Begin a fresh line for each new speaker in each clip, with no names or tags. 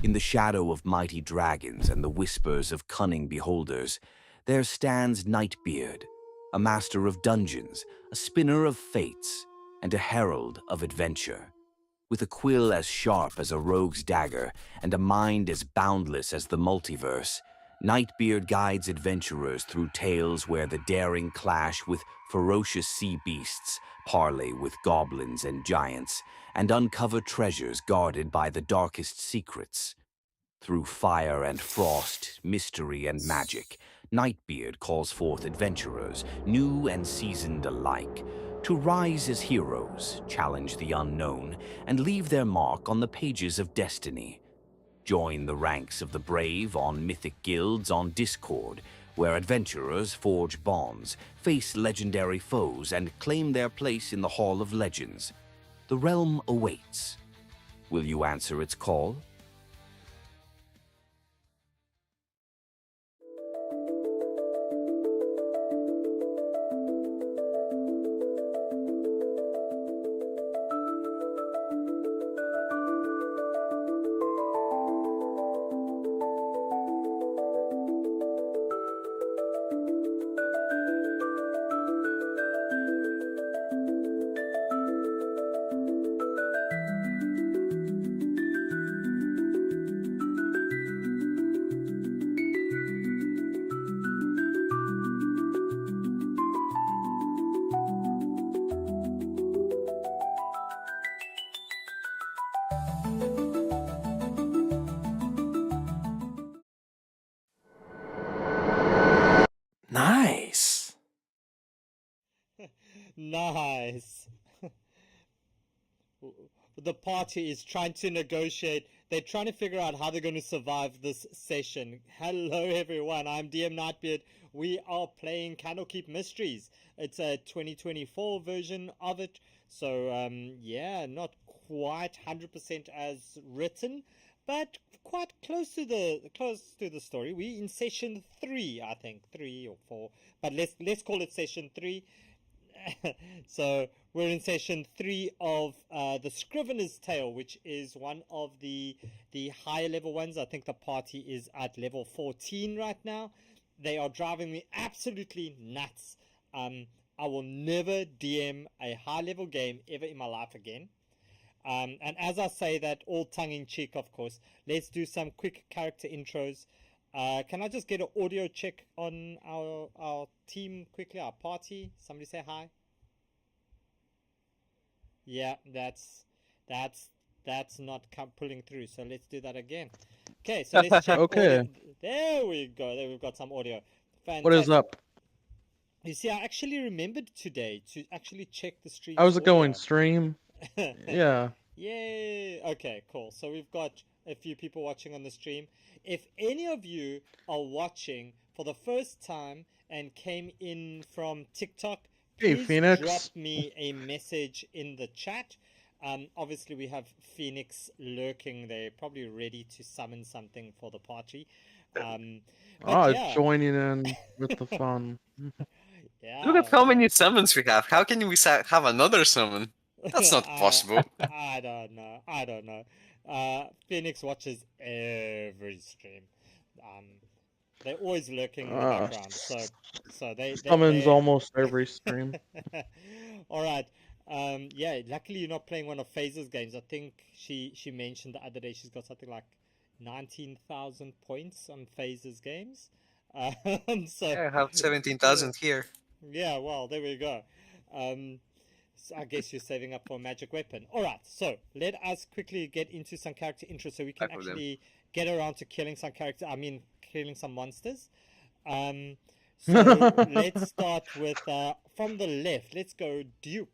In the shadow of mighty dragons and the whispers of cunning beholders, there stands Nightbeard, a master of dungeons, a spinner of fates, and a herald of adventure. With a quill as sharp as a rogue's dagger and a mind as boundless as the multiverse, Nightbeard guides adventurers through tales where the daring clash with ferocious sea beasts, parley with goblins and giants, and uncover treasures guarded by the darkest secrets. Through fire and frost, mystery and magic, Nightbeard calls forth adventurers, new and seasoned alike, to rise as heroes, challenge the unknown, and leave their mark on the pages of destiny. Join the ranks of the brave on Mythic Guilds on Discord, where adventurers forge bonds, face legendary foes, and claim their place in the Hall of Legends. The realm awaits. Will you answer its call?
Nice.
Nice. The party is trying to negotiate. They're trying to figure out how they're going to survive this session. Hello, everyone. I'm DM Nightbeard. We are playing Candlekeep Mysteries. It's a 2024 version of it. So, yeah, not quite 100% as written, but quite close to the story. We in session 3, I think, 3 or 4, but let's call it session 3. So we're in session 3 of the Scrivener's Tale, which is one of the higher level ones. I think the party is at level 14 right now. They are driving me absolutely nuts. I will never DM a high level game ever in my life again. And as I say that, all tongue-in-cheek, of course, let's do some quick character intros. Can I just get an audio check on our team quickly, our party? Somebody say hi. Yeah, that's not pulling through, so let's do that again. Okay, so let's check
Okay.
audio. There we go. There we've got some audio. Fantastic.
What is up?
You see, I actually remembered today to actually check the stream.
How's it going, stream? Yeah.
Yay! Okay, cool. So we've got a few people watching on the stream. If any of you are watching for the first time and came in from TikTok,
Hey,
please
Phoenix.
drop me a message in the chat. Obviously, we have Phoenix lurking there, probably ready to summon something for the party. Yeah.
Joining in with the fun.
Yeah,
Look at how many summons we have. How can we have another summon? That's not possible.
I don't know. I don't know. Phoenix watches every stream. They're always lurking in the background. So they
summons almost every stream.
All right. Yeah. Luckily, you're not playing one of Phaser's games. I think she mentioned the other day she's got something like 19,000 points on Phaser's games. So
Yeah, I have 17,000 here.
Yeah. Well, there we go. So I guess you're saving up for a magic weapon. Alright, so let us quickly get into some character intro so we can actually get around to killing killing some monsters. So let's start with, from the left, let's go Duke.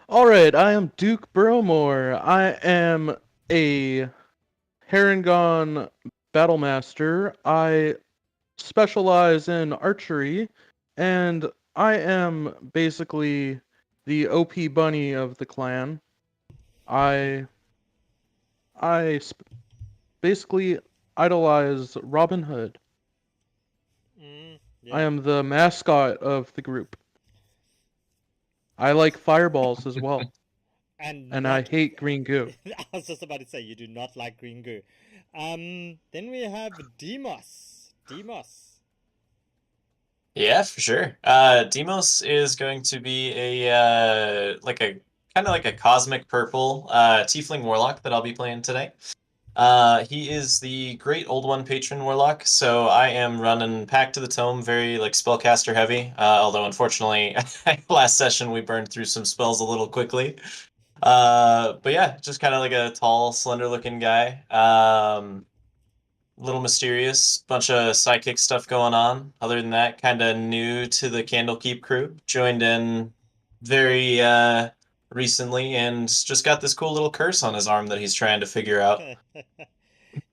Alright, I am Duke Burrowmore. I am a Harengon Battlemaster. I specialize in archery, and I am basically the OP bunny of the clan. I basically idolize Robin Hood.
Yeah.
I am the mascot of the group. I like fireballs as well.
And
and I
not.
hate green goo.
I was just about to say you do not like green goo. Then we have Demos. Demos.
Yeah, for sure. Demos is going to be a like a kind of like a cosmic purple tiefling warlock that I'll be playing today. He is the Great Old One patron warlock, so I am running Pact to the Tome, very like spellcaster heavy. Although unfortunately, last session we burned through some spells a little quickly. But yeah, just kind of like a tall, slender looking guy. Little mysterious, bunch of psychic stuff going on. Other than that, kind of new to the Candlekeep crew. Joined in very recently and just got this cool little curse on his arm that he's trying to figure out.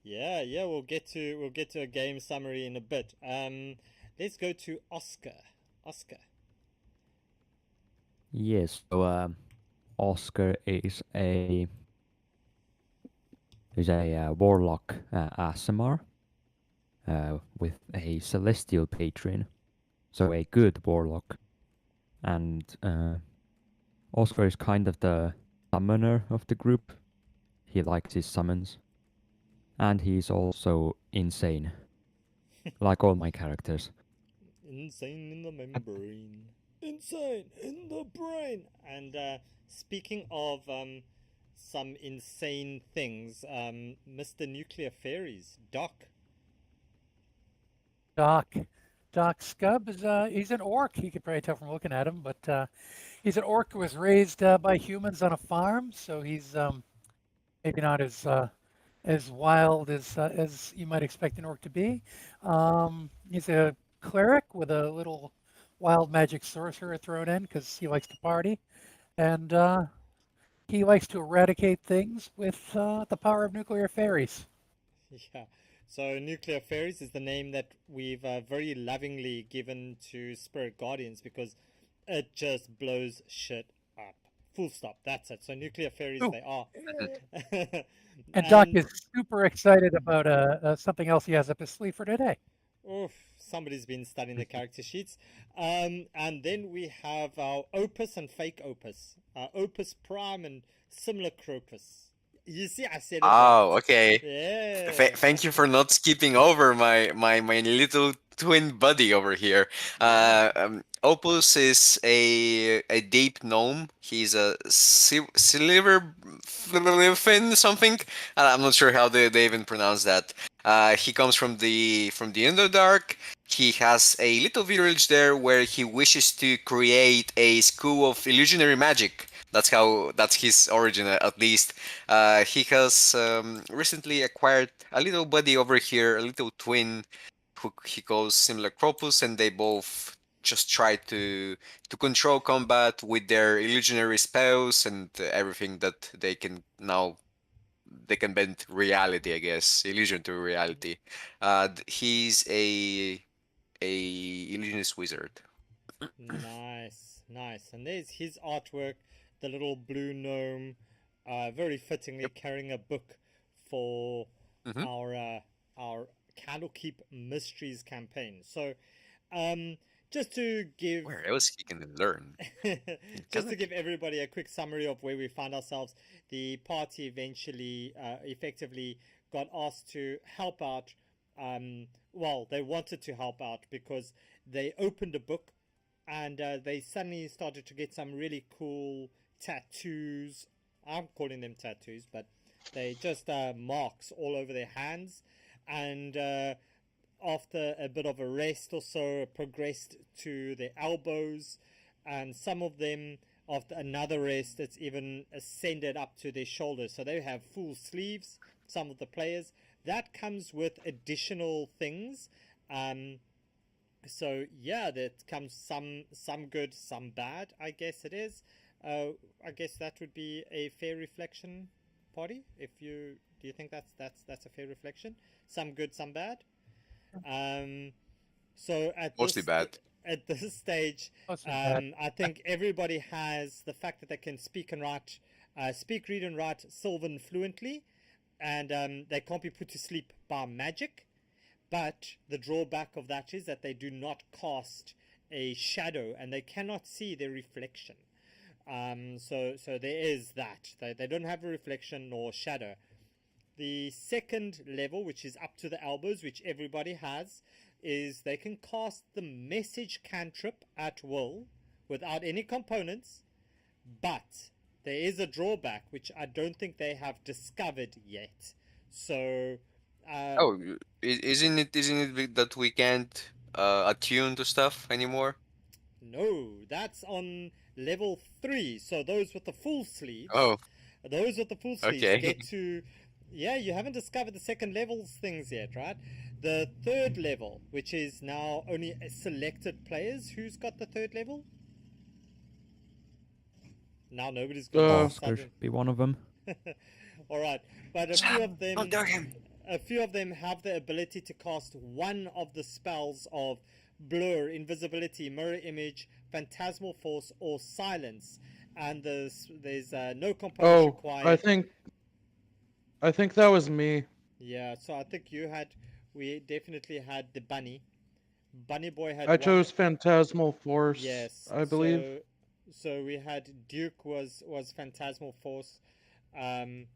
Yeah, we'll get to a game summary in a bit. Let's go to Oscar. Oscar.
Yes, so Oscar is a warlock ASMR with a celestial patron, so a good warlock. And Oscar is kind of the summoner of the group. He likes his summons, and he's also insane, like all my characters.
Insane in the membrane. Insane in the brain. And speaking of some insane things, Mr. Nuclear Fairies, Doc.
Doc Scub is he's an orc. You could probably tell from looking at him, but he's an orc who was raised by humans on a farm, so he's maybe not as wild as you might expect an orc to be. He's a cleric with a little wild magic sorcerer thrown in because he likes to party, and he likes to eradicate things with the power of nuclear fairies.
Yeah. So Nuclear Fairies is the name that we've very lovingly given to Spirit Guardians because it just blows shit up. Full stop. That's it. So Nuclear Fairies
Ooh.
they are.
And Doc is super excited about something else he has up his sleeve for today.
Oof, somebody's been studying the character sheets. And then we have our Opus and Fake Opus. Opus Prime and Similar Crocus. You see, I said it
Oh,
right.
okay.
Yeah.
Thank you for not skipping over my little twin buddy over here. Opus is a deep gnome. He's a silver fin something. I'm not sure how they even pronounce that. He comes from the Underdark. He has a little village there where he wishes to create a school of illusionary magic. That's his origin, at least. He has recently acquired a little buddy over here, a little twin, who he calls similar Cropus, and they both just try to control combat with their illusionary spells and everything that they can now. They can bend reality, I guess, illusion to reality. He's a illusionist wizard.
Nice, nice. And there's his artwork, the little blue gnome, very fittingly
Yep.
carrying a book for
Mhm.
our Candlekeep Mysteries campaign. So, just to give
Where else he can learn?
just to give everybody a quick summary of where we find ourselves, the party eventually, effectively got asked to help out. Well, they wanted to help out because they opened a book and they suddenly started to get some really cool tattoos. I'm calling them tattoos, but they just marks all over their hands. And after a bit of a rest or so, progressed to their elbows, and some of them, after another rest, it's even ascended up to their shoulders. So they have full sleeves, some of the players. That comes with additional things. So yeah, that comes some good, some bad, I guess it is. I guess that would be a fair reflection, Potty. If you do you think that's a fair reflection? Some good, some bad. So
Mostly bad.
at this stage,
Mostly bad.
I think everybody has the fact that they can speak and write, speak, read, and write Sylvan fluently, and they can't be put to sleep by magic. But the drawback of that is that they do not cast a shadow and they cannot see their reflection. So there is that. They don't have a reflection nor shadow. The second level, which is up to the elbows, which everybody has, is they can cast the message cantrip at will without any components, but there is a drawback which I don't think they have discovered yet. So
Oh, isn't it that we can't attune to stuff anymore?
no, that's on level 3. So those with the full sleeves,
Oh,
those with the full sleeves
okay.
get to. Yeah, you haven't discovered the second levels things yet, right? The third level, which is now only selected players. Who's got the third level? Now nobody's going to
Oscar should be one of them.
All right, but a few of them,
Don't dare him.
a few of them have the ability to cast one of the spells of blur, invisibility, mirror image, phantasmal force, or silence. And there's no components
Oh,
required.
I think that was me.
Yeah, so I think we definitely had the bunny. Bunny boy had
I
one.
chose Phantasmal Force,
Yes,
I believe.
So we had Duke was Phantasmal Force, and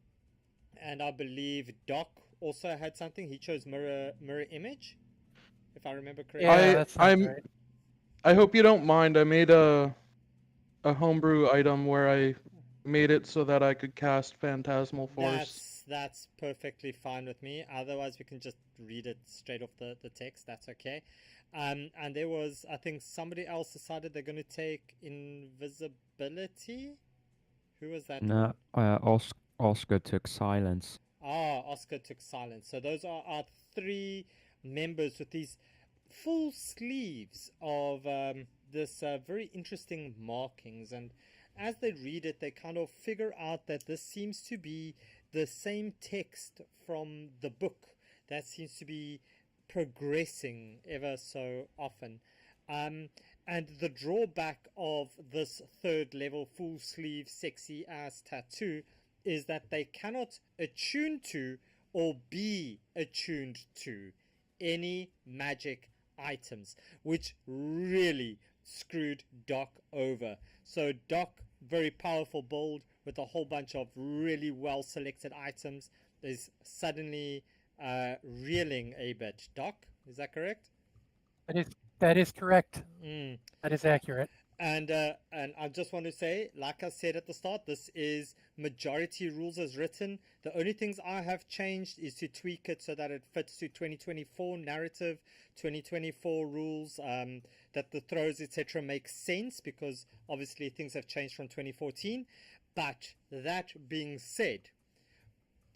I believe Doc also had something. He chose mirror image, if I remember correctly.
Yeah, that sounds
I'm-
right.
I hope you don't mind. I made a homebrew item where I made it so that I could cast Phantasmal Force.
That's perfectly fine with me. Otherwise, we can just read it straight off the text. That's okay. And there was, I think, somebody else decided they're going to take invisibility. Who was that?
No, Oscar took silence.
Ah, Oscar took silence. So those are our 3 members with these full sleeves of this very interesting markings. And as they read it, they kind of figure out that this seems to be the same text from the book that seems to be progressing ever so often. And the drawback of this third level full sleeve sexy ass tattoo is that they cannot attune to or be attuned to any magic items, which really screwed Doc over. So Doc, very powerful build with a whole bunch of really well selected items, is suddenly reeling a bit. Doc, is that correct?
That is correct.
Mm.
That is accurate.
And I just want to say, like I said at the start, this is majority rules as written. The only things I have changed is to tweak it so that it fits to 2024 narrative, 2024 rules, that the throws, etc. make sense, because obviously things have changed from 2014. But that being said,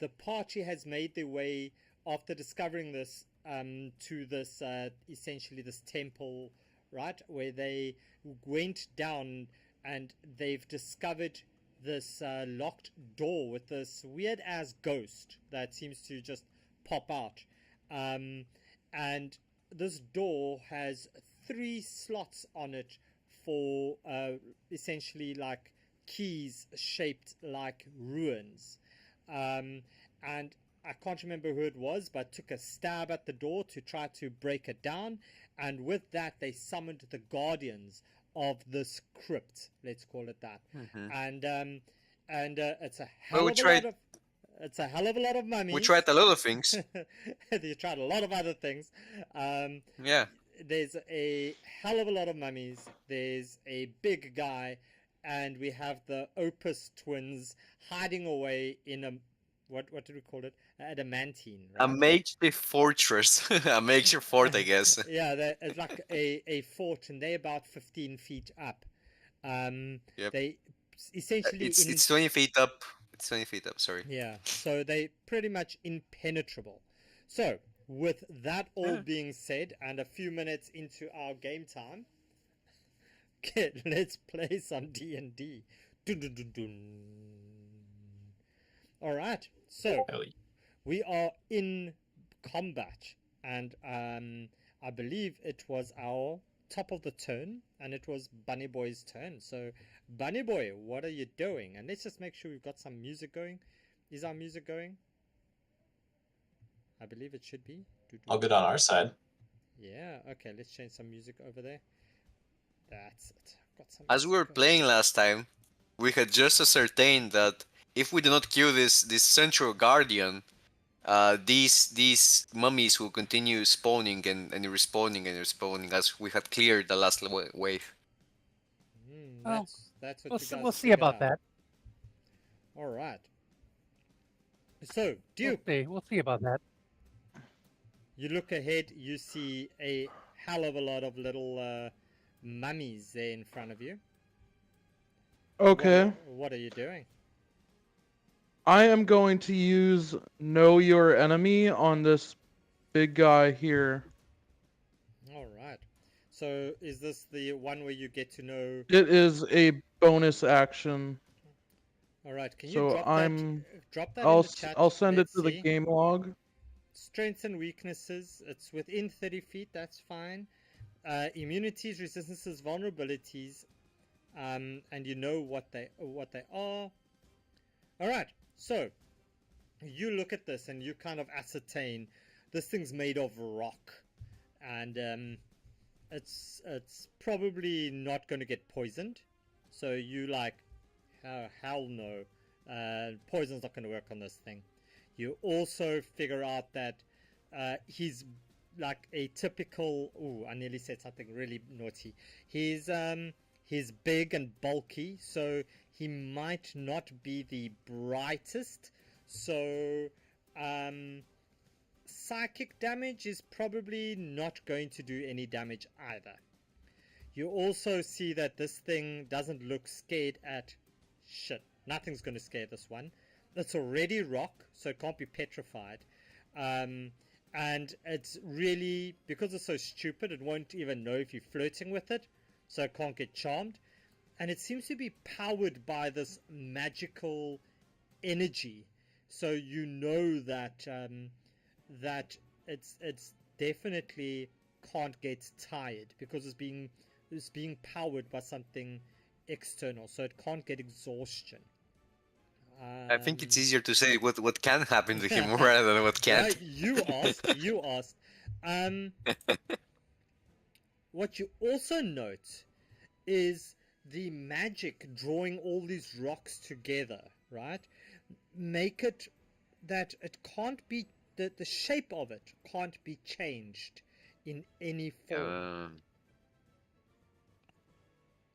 the party has made their way, after discovering this, to this essentially this temple, right, where they went down and they've discovered this locked door with this weird ass ghost that seems to just pop out, and this door has 3 slots on it for essentially like keys shaped like ruins, and I can't remember who it was, but took a stab at the door to try to break it down, and with that they summoned the guardians of this crypt, let's call it that. And it's a hell of a lot of mummies.
We tried a lot of things.
They tried a lot of other things.
Yeah.
There's a hell of a lot of mummies. There's a big guy, and we have the Opus twins hiding away in a what did we call it? Adamantine. Right?
A makeshift fortress. A makeshift fort, I guess.
Yeah, it's like a fort, and they're about 15 feet up.
Yep.
They essentially
It's 20 feet up. It's 20 feet up, sorry.
Yeah, so they pretty much impenetrable. So, with that all being said, and a few minutes into our game time, okay, let's play some D&D. All right, so we are in combat, and I believe it was our top of the turn, and it was Bunny Boy's turn. So, Bunny Boy, what are you doing? And let's just make sure we've got some music going. Is our music going? I believe it should be.
All good on our side.
Yeah, okay, let's change some music over there. That's it. Got some
As we were
music going.
playing last time, we had just ascertained that if we do not kill this central guardian, these mummies will continue spawning and respawning as we had cleared the last wave.
Well,
That's what
we'll
you
see,
guys
we'll see
figured
about
out.
that.
All right. So,
We'll
Duke,
see. We'll see about that.
you look ahead, you see a hell of a lot of little mummies there in front of you.
Okay.
What are you doing?
I am going to use Know Your Enemy on this big guy here.
All right. So, is this the one where you get to know?
It is a bonus action.
All right. Can you
So
drop that in
I'll
the chat?
I'll send it
Let's
to the
see.
game log.
Strengths and weaknesses. It's within 30 feet. That's fine. Immunities, resistances, vulnerabilities, and you know what they are. All right. So you look at this and you kind of ascertain this thing's made of rock, and it's probably not going to get poisoned. So you like, oh, hell no, poison's not going to work on this thing. You also figure out that he's like a typical. Ooh, I nearly said something really naughty. He's big and bulky, so he might not be the brightest. So psychic damage is probably not going to do any damage either. You also see that this thing doesn't look scared at shit. Nothing's going to scare this one. It's already rock, so it can't be petrified. And it's really, because it's so stupid, it won't even know if you're flirting with it, so it can't get charmed. And it seems to be powered by this magical energy, so you know that that it's definitely can't get tired because it's being powered by something external, so it can't get exhaustion.
I think it's easier to say what can happen to him rather than what can't.
Right, you asked. What you also note is the magic drawing all these rocks together, right? Make it that it can't be, the shape of it can't be changed in any form.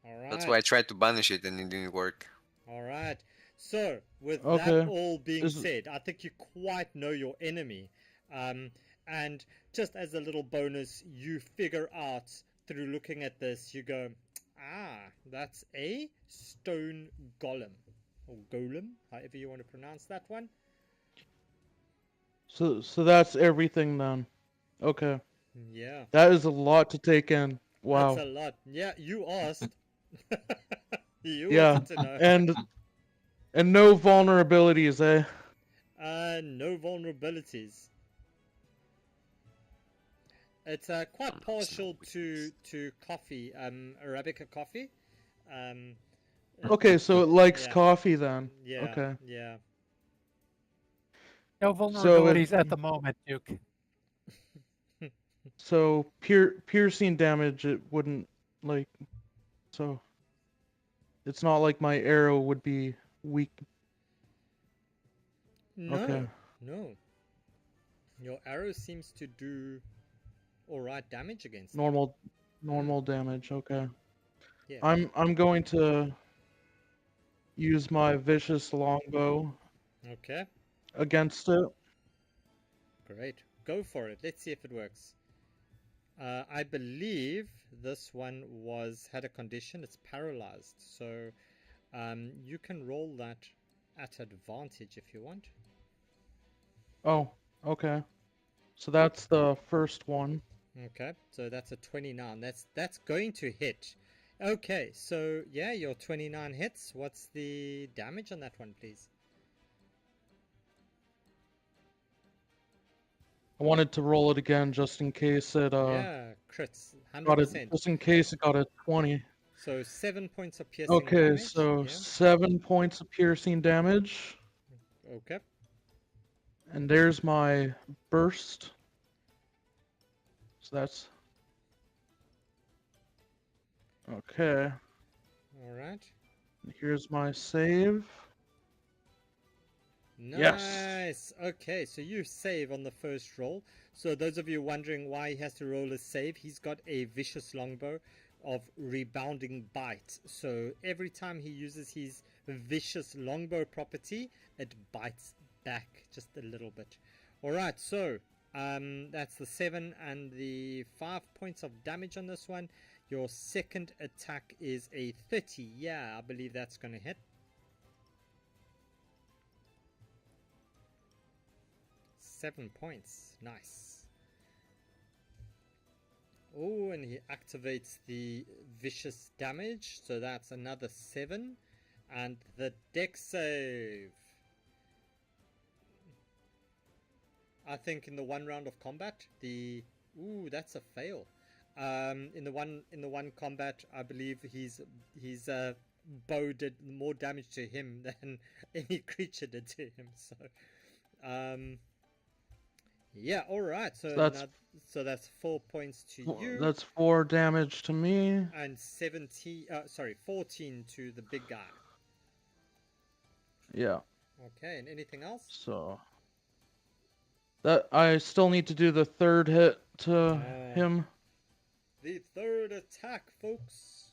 All right.
That's why I tried to banish it and it didn't work.
All right. So, with that
Okay.
all being said, I think you quite know your enemy. And just as a little bonus, you figure out through looking at this, you go, that's a stone golem. Or golem, however you want to pronounce that one.
So that's everything then. Okay.
Yeah.
That is a lot to take in. Wow.
That's a lot. Yeah, you asked. You
Yeah.
wanted to know.
And no vulnerabilities, eh?
No vulnerabilities. It's quite partial to coffee, Arabica coffee.
Okay, so it likes
Yeah.
coffee then.
Yeah.
Okay.
Yeah.
No
So
vulnerabilities at the moment, Duke.
So piercing damage, it wouldn't like. So it's not like my arrow would be weak.
No.
Okay.
No. Your arrow seems to do all right damage against it.
Normal damage. Okay.
Yeah.
I'm going to use my vicious longbow
Okay.
against it.
Great. Go for it. Let's see if it works. I believe this one had a condition. It's paralyzed, so you can roll that at advantage if you want.
Oh, okay. So that's the first one.
Okay, so that's a 29. That's going to hit. Okay, so yeah, your 29 hits. What's the damage on that one, please?
I wanted to roll it again just in case it
Yeah, crits.
got it,
100%.
just in case it got a 20.
So 7 points of piercing
Okay,
damage.
so
Yeah.
7 points of piercing damage.
Okay.
And there's my burst. So that's okay.
All right.
Here's my save. Yes.
Nice. Okay, so you save on the first roll. So those of you wondering why he has to roll a save, he's got a vicious longbow of rebounding bite. So every time he uses his vicious longbow property, it bites back just a little bit. All right, so that's the 7 and the 5 points of damage on this one. Your second attack is a 30. Yeah, I believe that's going to hit. 7 points. Nice. Oh, and he activates the vicious damage. So that's another 7. And the dex save. I think in the one round of combat, ooh, that's a fail. In the one combat, I believe his bow did more damage to him than any creature did to him. So, yeah, all right. So that's 4 points to you.
That's 4 damage to me.
And 14 to the big guy.
Yeah.
Okay, and anything else?
So that I still need to do the third hit to him.
The third attack, folks.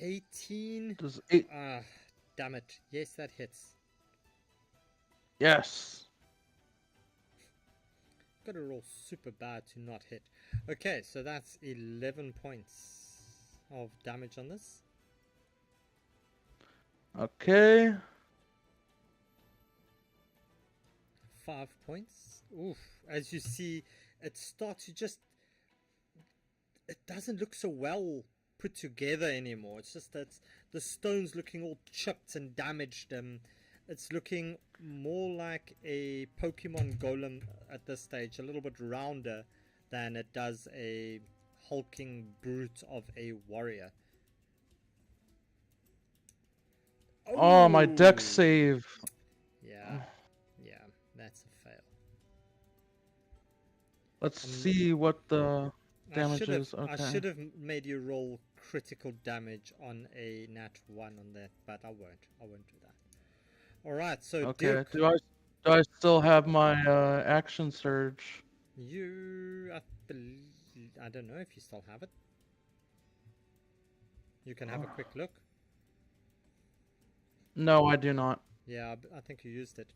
$18.
Does 8?
Damn it. Yes, that hits.
Yes.
Gotta roll super bad to not hit. Okay, so that's 11 points of damage on this.
Okay.
5 points. Oof. As you see, it starts to just... It doesn't look so well put together anymore. It's just that the stone's looking all chipped and damaged. It's looking more like a Pokemon Golem at this stage, a little bit rounder than it does a hulking brute of a warrior.
Oh, my dex
Oh!
save.
Yeah, that's a fail.
Let's see what the damage is.
I
Okay.
should have made you roll critical damage on a nat 1 on that, but I won't. I won't do that. All right, so
Okay.
Duke,
Do I still have my action surge?
I don't know if you still have it. You can have a quick look.
No, I do not.
Yeah, I think you used it.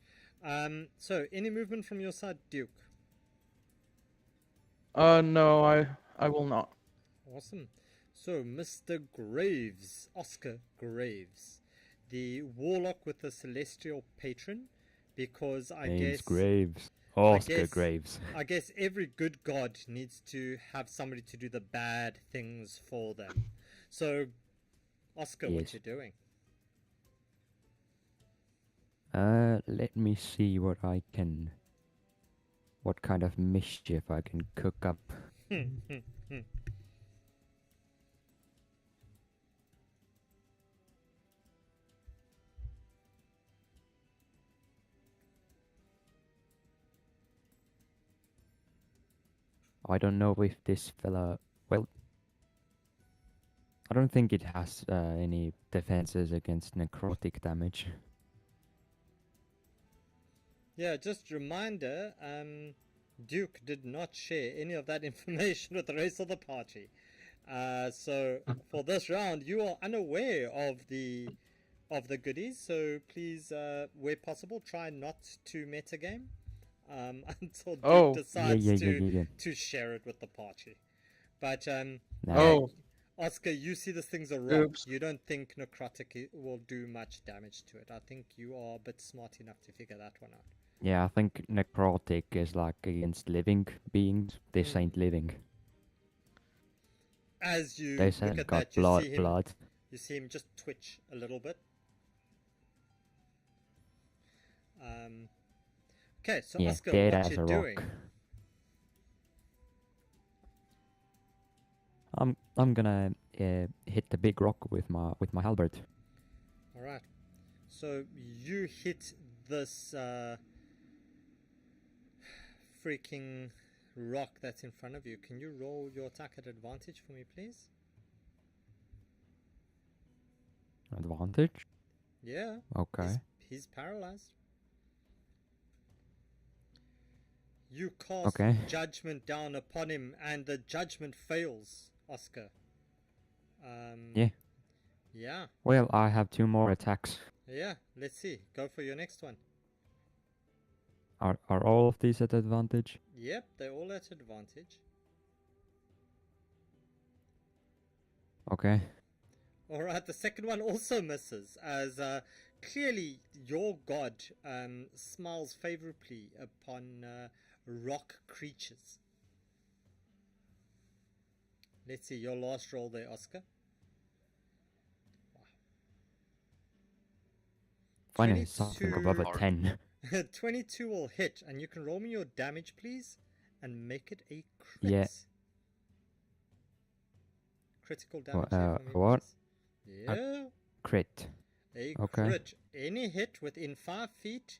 So any movement from your side, Duke?
No, I will not.
Awesome. So, Mr. Graves, Oscar Graves, the warlock with the celestial patron, because
Name's Graves. Oscar
guess-
Graves.
I guess every good god needs to have somebody to do the bad things for them. So, Oscar, what
Yes.
you doing?
Let me see what kind of mischief I can cook up. I don't know if this fella... Well, I don't think it has any defenses against necrotic damage.
Yeah, just reminder, Duke did not share any of that information with the rest of the party. So for this round, you are unaware of the goodies. So please, where possible, try not to metagame until Duke decides to share it with the party. But
Nah.
Oscar, you see this thing's a rock.
Oops.
You don't think necrotic will do much damage to it. I think you are a bit smart enough to figure that one out.
Yeah, I think necrotic is like against living beings. This ain't living.
As you
This
look
ain't
at
got
that,
blood.
you see him just twitch a little bit. Okay, so
Yeah,
Oscar,
dead
what
as
you
a
doing?
rock. I'm gonna hit the big rock with my halberd.
All right. So you hit this freaking rock that's in front of you. Can you roll your attack at advantage for me, please?
Advantage?
Yeah.
Okay.
He's paralyzed. You cast
Okay.
judgment down upon him, and the judgment fails, Oscar.
Yeah.
Yeah.
Well, I have 2 more attacks.
Yeah. Let's see. Go for your next one.
Are all of these at advantage?
Yep, they're all at advantage.
Okay.
Alright, the second one also misses, as clearly your god smiles favorably upon rock creatures. Let's see, your last roll there, Oscar.
Finally, something above a 10.
22 will hit, and you can roll me your damage, please, and make it a crit.
Yeah.
Critical damage
Wha-
there for me,
what?
please. Yeah.
Crit.
A
Okay.
crit. Any hit within 5 feet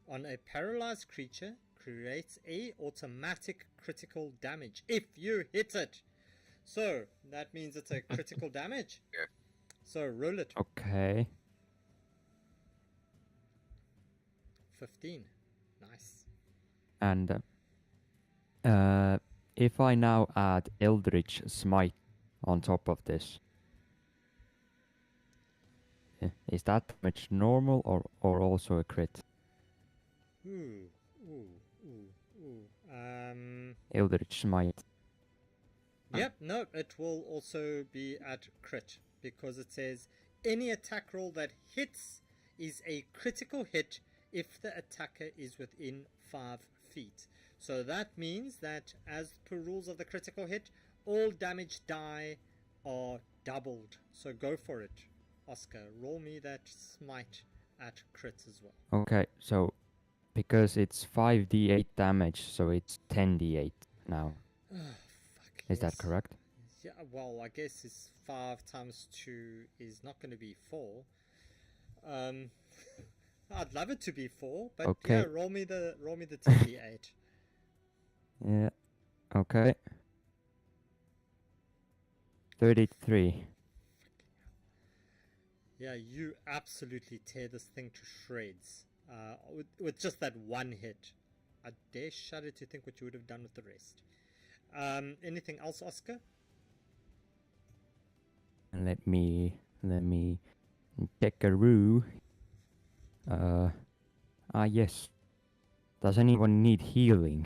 on a paralyzed creature creates a automatic critical damage if you hit it. So that means it's a critical damage.
Yeah.
So roll it.
Okay.
15. Nice.
And if I now add Eldritch Smite on top of this, is that damage normal or also a crit?
Ooh.
Eldritch Smite.
Yep, no, it will also be at crit, because it says any attack roll that hits is a critical hit if the attacker is within 5 feet. So that means that, as per rules of the critical hit, all damage die are doubled. So go for it, Oscar. Roll me that smite at crit as well.
Okay, so because it's 5d8 damage, so it's 10d8 now.
Fuck,
Is that
yes.
correct?
Yeah, well, I guess it's 5 times 2 is not going to be 4. I'd love it to be 4, but
Okay.
yeah, roll me the 10d8.
Yeah. Okay. 33.
Yeah, you absolutely tear this thing to shreds with just that one hit. I dare shudder to think what you would have done with the rest. Anything else, Oscar?
And let me check-a-roo. Yes. Does anyone need healing?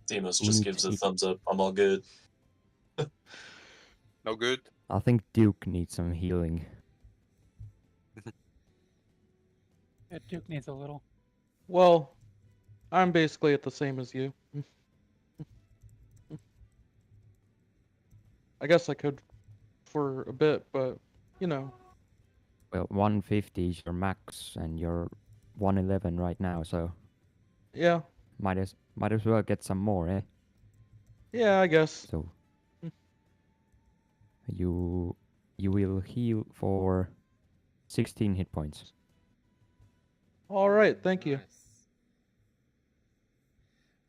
Demos
Who
just
needs
gives a
he-
thumbs up. I'm all good.
No good.
I think Duke needs some healing.
Yeah, Duke needs a little.
Well, I'm basically at the same as you. I guess I could for a bit, but you know.
Well, 150 is your max, and you're 111 right now, so
Yeah.
might as well get some more, eh?
Yeah, I guess.
So you will heal for 16 hit points.
All right, thank you.
Nice.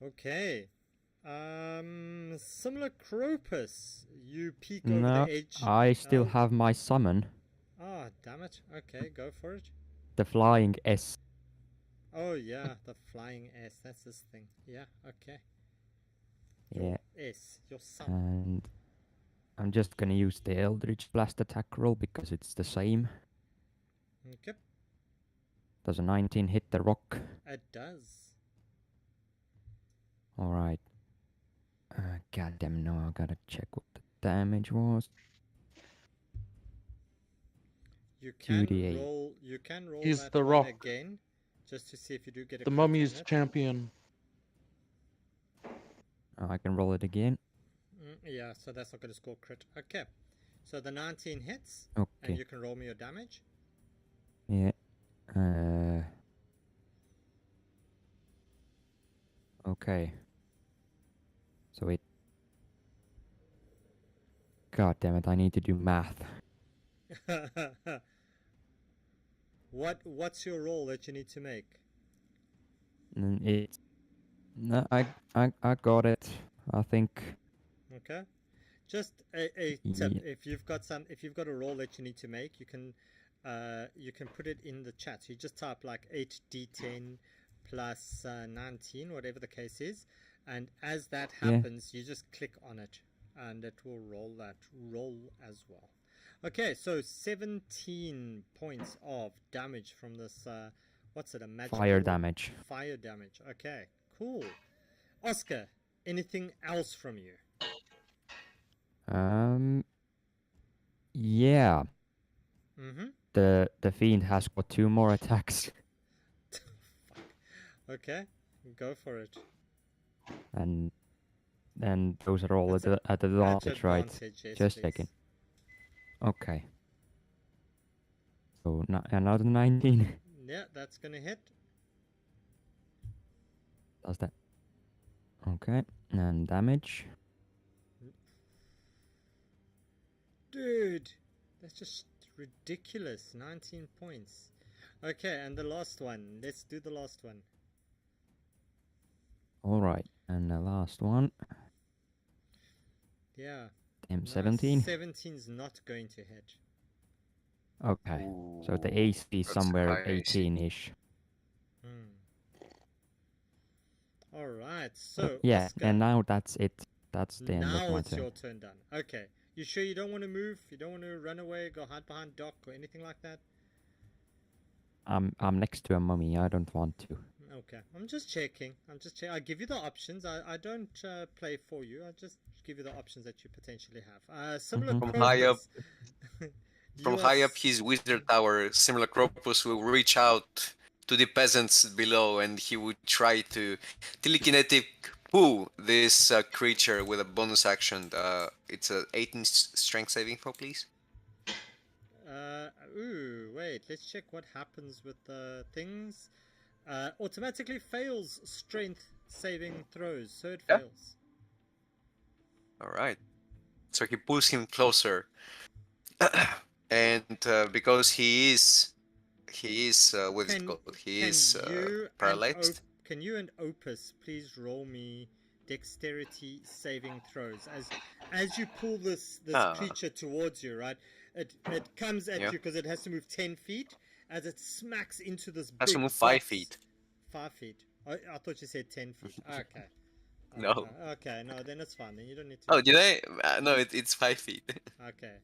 Okay. Similar Cropus. You peek over
No,
the edge.
I still
Oh.
have my summon,
Ah, damn it. Okay, go for it.
the flying S.
Oh yeah, the flying S. That's this thing. Yeah, okay.
Yeah,
Your S. Your sun.
and I'm just gonna use the Eldritch Blast attack roll because it's the same.
Okay.
Does a 19 hit the rock?
It does.
Alright. Goddamn, no, I gotta check what the damage was.
You can
2d8.
roll. You can roll
He's
that
the
one
rock.
again, just to see if you do get a
The
crit
mummy's
on it.
champion.
I can roll it again.
Yeah, so that's not going to score crit. Okay. So the 19 hits,
Okay.
and you can roll me your damage.
Yeah. Okay. So it. God damn it! I need to do math.
What's your roll that you need to make?
It's no, I got it. I think.
Okay. Just a tip: if you've got a roll that you need to make, you can put it in the chat. So you just type like 8d10 plus 19, whatever the case is, and as that happens, you just click on it, and it will roll that roll as well. Okay, so 17 points of damage from this. What's it? A magical
Fire damage.
Fire damage. Okay, cool. Oscar, anything else from you?
Yeah.
Mm-hmm.
The fiend has got 2 more attacks,
Okay, go for it.
and those are all
That's
at advantage, right?
Advantage, yes,
Just
please.
checking. Okay. So another 19.
Yeah, that's gonna hit.
Does that? Okay, and damage.
Dude, that's just ridiculous. 19 points. Okay, and the last one. Let's do the last one.
All right, and the last one.
Yeah.
Damn,
No,
17.
17's not going to hit.
Okay, so the
Ooh,
AC is
that's
somewhere
high AC.
18-ish.
All right, so
Yeah,
Oscar,
and now that's it. That's the end of
now
my
it's
turn.
your turn done. Okay, you sure you don't want to move? You don't want to run away, go hide behind Doc or anything like that?
I'm next to a mummy. I don't want to.
Okay, I'm just checking. I give you the options. I don't play for you. I just give you the options that you potentially have. Similar
Mhm.
From high up,
Cropus.
from high up his wizard tower, similar Cropus will reach out to the peasants below, and he would try to telekinetic pull this creature with a bonus action. It's a 18 strength saving throw, please.
Wait. Let's check what happens with the things. Automatically fails strength saving throws, so it
Yeah.
fails.
All right. So he pulls him closer, and because he is what's it called? He is paralyzed.
Can you and Opus please roll me dexterity saving throws as you pull this
Ah.
creature towards you, right? It comes at
Yeah.
you because it has to move 10 feet as it smacks into this
Has
big
to move 5
box.
feet.
5 feet. I thought you said 10 feet. Okay.
No.
Okay, no, then it's fine. Then you don't need to.
Oh, did I? No, it's 5 feet.
Okay.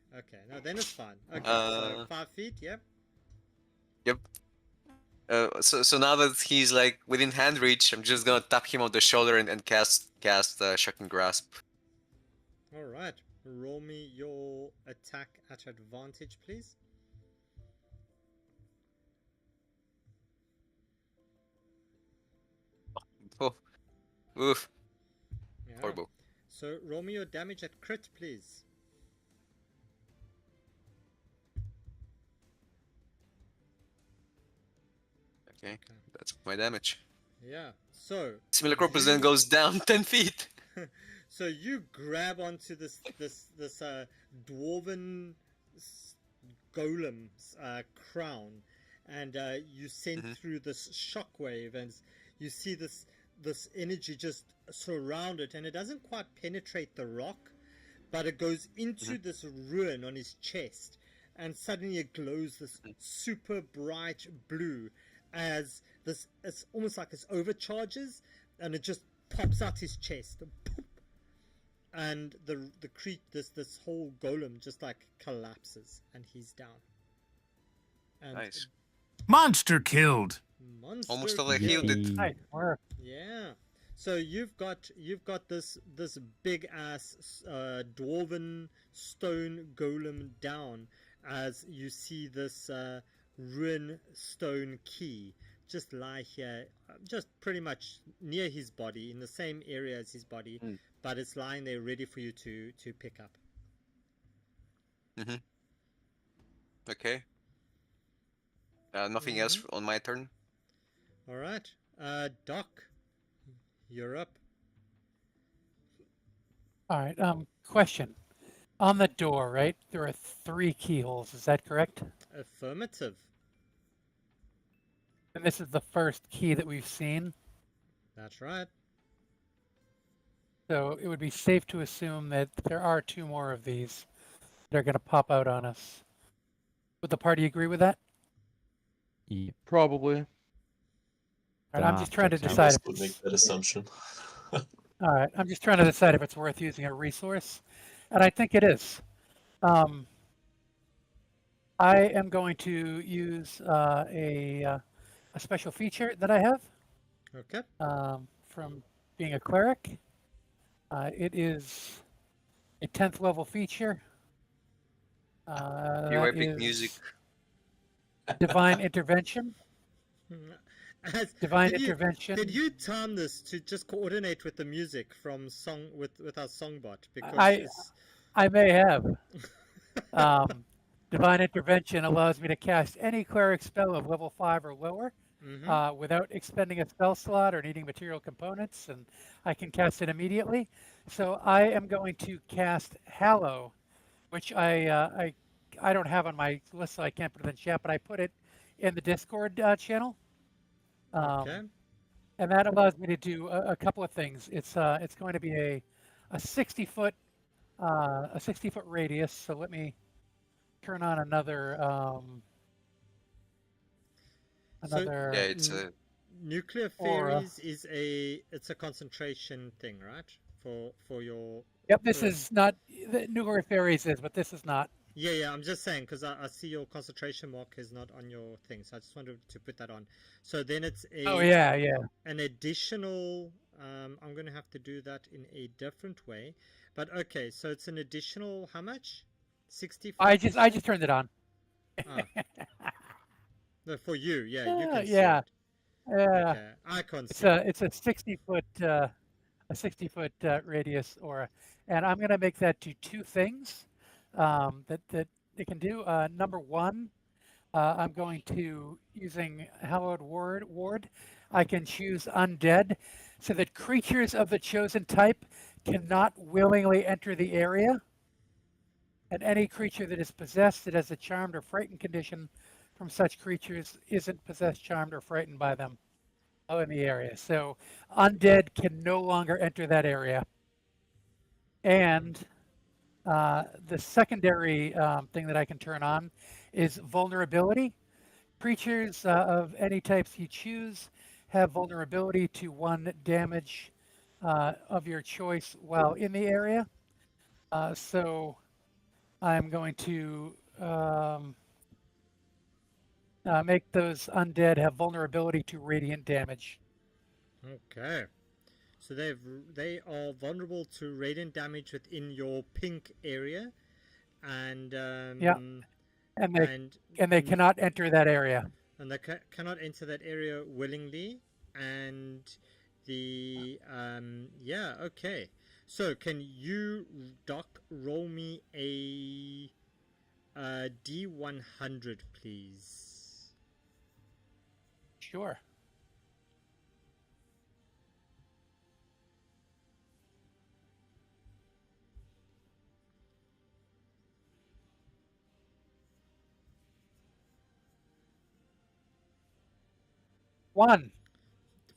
No, then it's fine. Okay, so 5 feet, yep.
Yep. So now that he's like within hand reach, I'm just gonna tap him on the shoulder and cast Shocking Grasp.
Alright. Roll me your attack at advantage, please.
Oh, oof,
Yeah.
horrible.
So roll me your damage at crit, please.
Okay, that's my damage.
Yeah. So
Similar Corpus then goes down 10 feet.
so you grab onto this dwarven golem's crown, and you send through this shockwave, and you see this energy just surround it, and it doesn't quite penetrate the rock, but it goes into this ruin on his chest, and suddenly it glows this super bright blue as this, it's almost like it overcharges, and it just pops out his chest, and this whole golem just like collapses, and he's down. And
Nice.
Monster killed.
Almost all I healed it.
Nice work.
Yeah. So you've got this big ass dwarven stone golem down, as you see this rune stone key just lie here, just pretty much near his body, in the same area as his body, but it's lying there ready for you to pick up.
Okay. Nothing else on my turn.
All right. Doc, you're up.
All right. Question. On the door, right? There are 3 keyholes. Is that correct?
Affirmative.
And this is the first key that we've seen.
That's right.
So it would be safe to assume that there are 2 more of these that are going to pop out on us. Would the party agree with that?
Yeah.
Probably.
All right, I'm
Nah,
just trying to
checks out.
decide
Demos
if
would make
it's
that assumption.
all right. I'm just trying to decide if it's worth using a resource, and I think it is. Um, I am going to use a special feature that I have
Okay.
from being a cleric. It is a 10th level feature.
You
That
epic music.
is divine intervention. Divine
Did
intervention.
you time this to just coordinate with the music from song with our songbot? Because
I may have. Um, divine intervention allows me to cast any cleric spell of level 5 or lower without expending a spell slot or needing material components, and I can cast it immediately. So I am going to cast Hallow, which I don't have on my list, so I can't put it in chat, but I put it in the Discord channel.
okay.
And that allows me to do a couple of things. It's going to be a 60-foot a 60-foot radius. So let me turn on another
So
Yeah, it's a
nuclear
aura.
fairies is it's a concentration thing, right? For your
Yep, this
for-
is not the nuclear fairies is, but this is not.
yeah. I'm just saying because I see your concentration mark is not on your thing, so I just wanted to put that on. So then it's
Oh yeah, yeah.
an additional. I'm going to have to do that in a different way, but okay. So it's an additional how much? 60.
I just turned it on.
Ah, no, for you, yeah, you can see
Yeah,
it.
yeah.
Okay, I can't see it.
It's a 60-foot a 60-foot radius aura, and I'm going to make that do 2 things that it can do. Number 1, I'm going to using Hallowed Ward. I can choose Undead, so that creatures of the chosen type cannot willingly enter the area, and any creature that is possessed that has a charmed or frightened condition from such creatures isn't possessed, charmed, or frightened by them in the area. So undead can no longer enter that area. And the secondary thing that I can turn on is vulnerability. Creatures of any types you choose have vulnerability to 1 damage of your choice while in the area. So I'm going to make those undead have vulnerability to radiant damage.
Okay. So they are vulnerable to radiant damage within your pink area, and
Yeah, and they cannot enter that area.
and they cannot enter that area willingly. And the yeah, okay. So can you, Doc, roll me a D100, please?
Sure. One.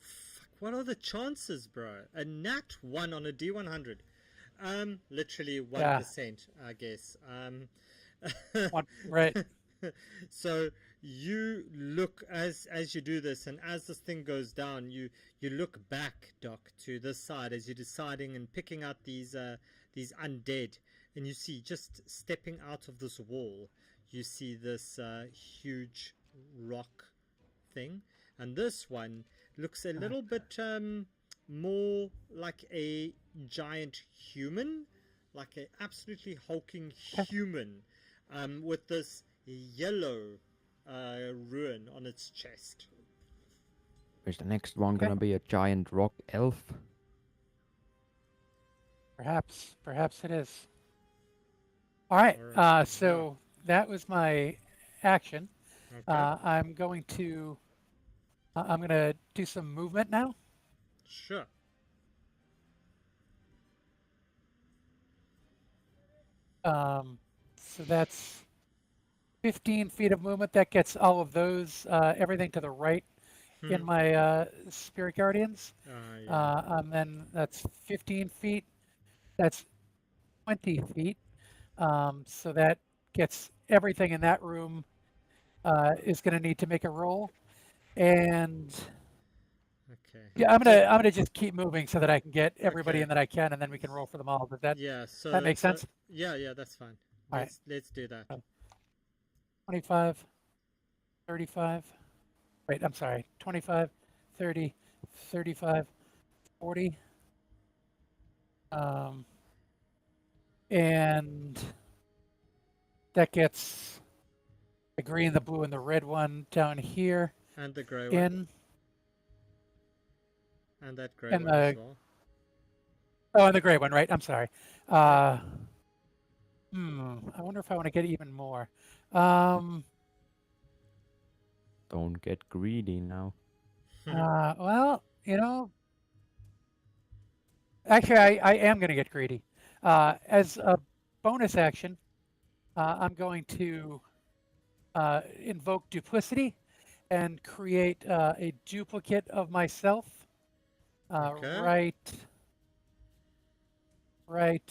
Fuck, what are the chances, bro? A nat 1 on a D100. Literally 1%, I guess.
One, right.
So you look as you do this, and as this thing goes down, you look back, Doc, to this side as you're deciding and picking out these undead, and you see just stepping out of this wall, you see this huge rock thing, and this one looks a little bit more like a giant human, like a absolutely hulking human, with this yellow ruin on its chest.
Is the next one gonna be a giant rock elf?
Perhaps it is. All right. So that was my action.
Okay.
I'm going to do some movement now.
Sure.
So that's 15 feet of movement. That gets all of those, everything to the right in my Spirit Guardians.
Yeah.
And then that's 15 feet. That's 20 feet. So that gets everything in that room is going to need to make a roll. And
Okay.
yeah, I'm gonna just keep moving so that I can get everybody
Okay.
in that I can, and then we can roll for them all. Does that
Yeah. So
that make sense?
yeah, that's fine.
All right.
Let's do that.
25, 35. Wait, I'm sorry. 25, 30, 35, 40. And that gets the green, the blue, and the red one down here
And the grey one.
in.
And that grey
And
one as well.
Oh, and the gray one, right? I'm sorry. I wonder if I want to get even more.
Don't get greedy now.
Well, actually, I am going to get greedy. As a bonus action, I'm going to invoke duplicity and create a duplicate of myself.
Okay.
Right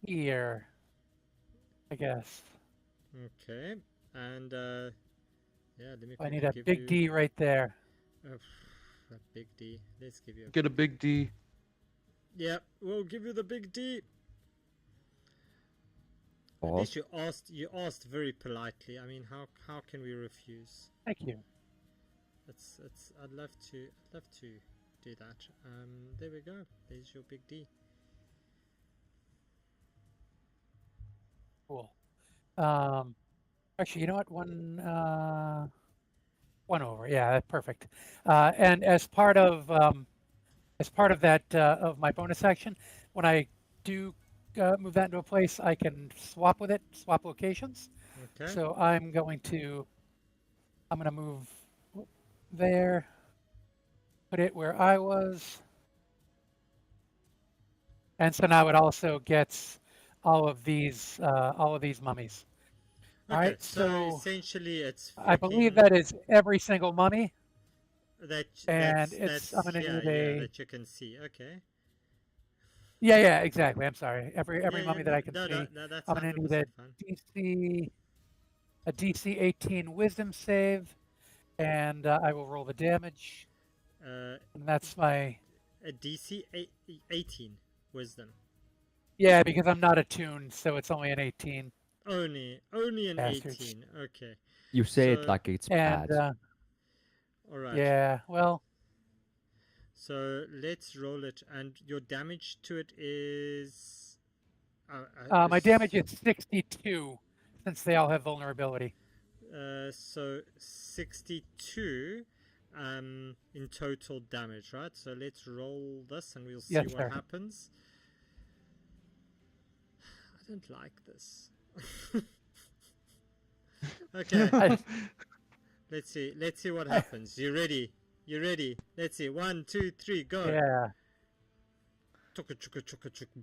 here, I guess.
Okay. And yeah, let me
I need
quickly
a
give
big
you
D right there.
a big D. Let's give you a
Get a big D.
Yeah, we'll give you the big D. At
Boss.
least you asked very politely. I mean, how can we refuse?
Thank you.
I'd love to do that. There we go. There's your big D.
Cool. Actually, you know what? One over. Yeah, that's perfect. And as part of that of my bonus action, when I do move that into a place, I can swap with it, swap locations.
Okay.
So I'm going to move there, put it where I was, and so now it also gets all of these mummies. All
Okay,
right,
so
so
essentially it's
I believe
flicking
that is every single mummy, and
that's
I'm gonna
yeah,
need a
that you can see. Okay.
yeah, exactly. I'm sorry. Every
Yeah,
mummy that I can see,
that's
I'm gonna need
100% fine.
a DC 18 Wisdom save, and I will roll the damage,
Uh,
and that's my
a DC 18 wisdom.
yeah, because I'm not attuned, so it's only an 18.
Only an
Bastards.
18. Okay.
You say
So-
it like it's
And
bad.
All right.
yeah, well,
So let's roll it, and your damage to it is.
my damage is 62, since they all have vulnerability.
So 62 in total damage, right? So let's roll this and we'll see
Yes,
what
sir.
happens. I don't like this. Okay. Let's see what happens. You ready? Let's see. 1, 2, 3, go.
Yeah.
Chuka, chuka, chuka, chuka.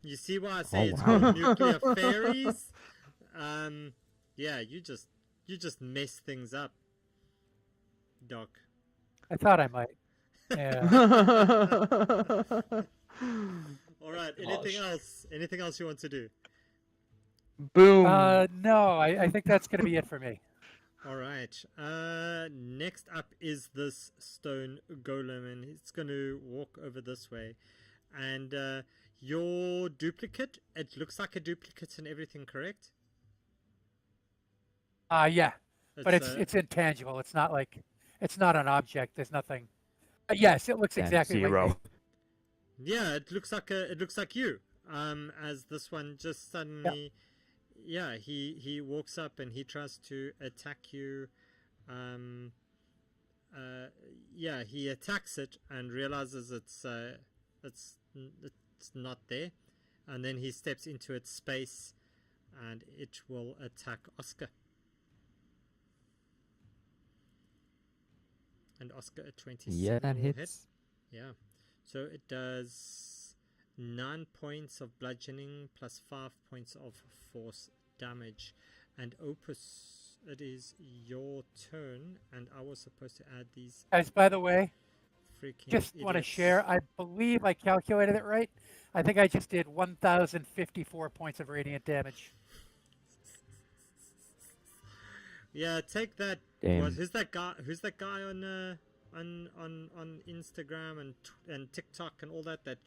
You see why I say it's
wow.
called nuclear fairies? Yeah, you just mess things up, Doc.
I thought I might. Yeah.
All right. Anything else you want to do?
Boom.
No, I think that's going to be it for me.
All right. Next up is this stone golem, and it's going to walk over this way. And your duplicate, it looks like a duplicate and everything, correct?
Yeah, but it's intangible. It's not like it's not an object. There's nothing. Yes, it looks
Yeah,
exactly like
zero.
me.
Yeah, it looks like you. As this one just suddenly, yeah, he walks up and he tries to attack you. Yeah, he attacks it and realizes it's not there, and then he steps into its space, and it will attack Oscar. And Oscar at 27
Yeah, that
will
hits.
hit. Yeah. So it does 9 points of bludgeoning plus 5 points of force damage. And Opus, it is your turn, and I was supposed to add these
Guys, by the way,
freaking
just want to
idiots.
share. I believe I calculated it right. I think I just did 1,054 points of radiant damage.
Yeah, take that.
Damn.
Who's that guy? Who's that guy on Instagram and TikTok and all that? That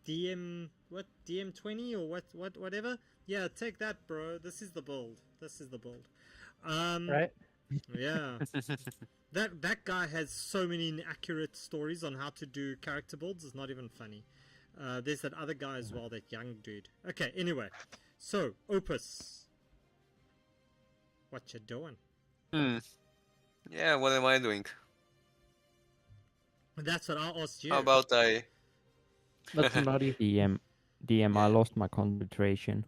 DM 20 or whatever. Yeah, take that, bro. This is the build.
Right?
Yeah. That guy has so many inaccurate stories on how to do character builds. It's not even funny. There's that other guy as well, that young dude. Okay, anyway. So, Opus. What you doing?
Yeah, what am I doing?
That's what I asked you.
How about I...
That's nutty.
DM, I lost my concentration.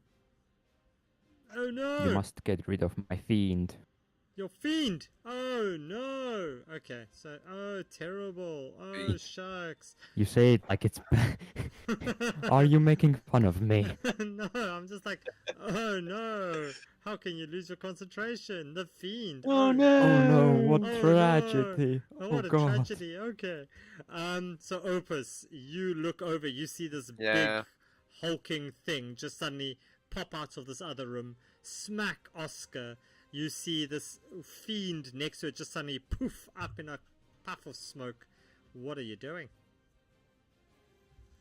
Oh no!
You must get rid of my fiend.
Your fiend! Oh no! Okay, so terrible. Oh shucks.
You say it like it's bad. Are you making fun of me?
No, I'm just like, oh no! How can you lose your concentration? The fiend.
Oh no!
Oh no, what
Oh,
tragedy.
Oh,
Oh
what a
god.
tragedy. Okay. So Opus, you look over, you see this
Yeah.
big hulking thing just suddenly pop out of this other room, smack Oscar. You see this fiend next to it just suddenly poof up in a puff of smoke. What are you doing?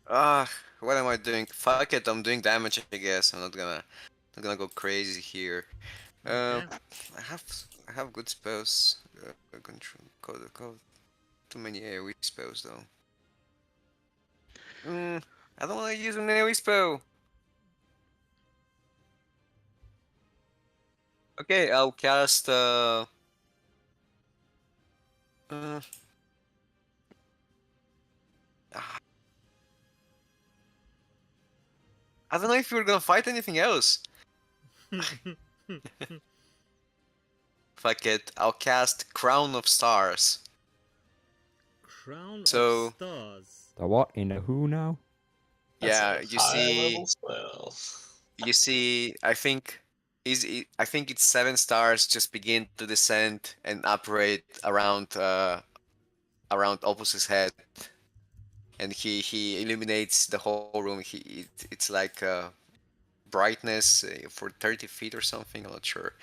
What am I doing? Fuck it, I'm doing damage, I guess. I'm not gonna go crazy here.
Okay.
I have good spells. Control, code. Too many AoE spells though. I don't want to use an AoE spell. Okay, I'll cast. I don't know if you're gonna fight anything else. Fuck it, I'll cast Crown of Stars.
Crown
So-
of Stars.
The what? In a who now?
Yeah,
That's a
you
high
see,
level spell.
I think it's 7 stars just begin to descend and operate around Opus's head, and he illuminates the whole room. It's like brightness for 30 feet or something. I'm not sure.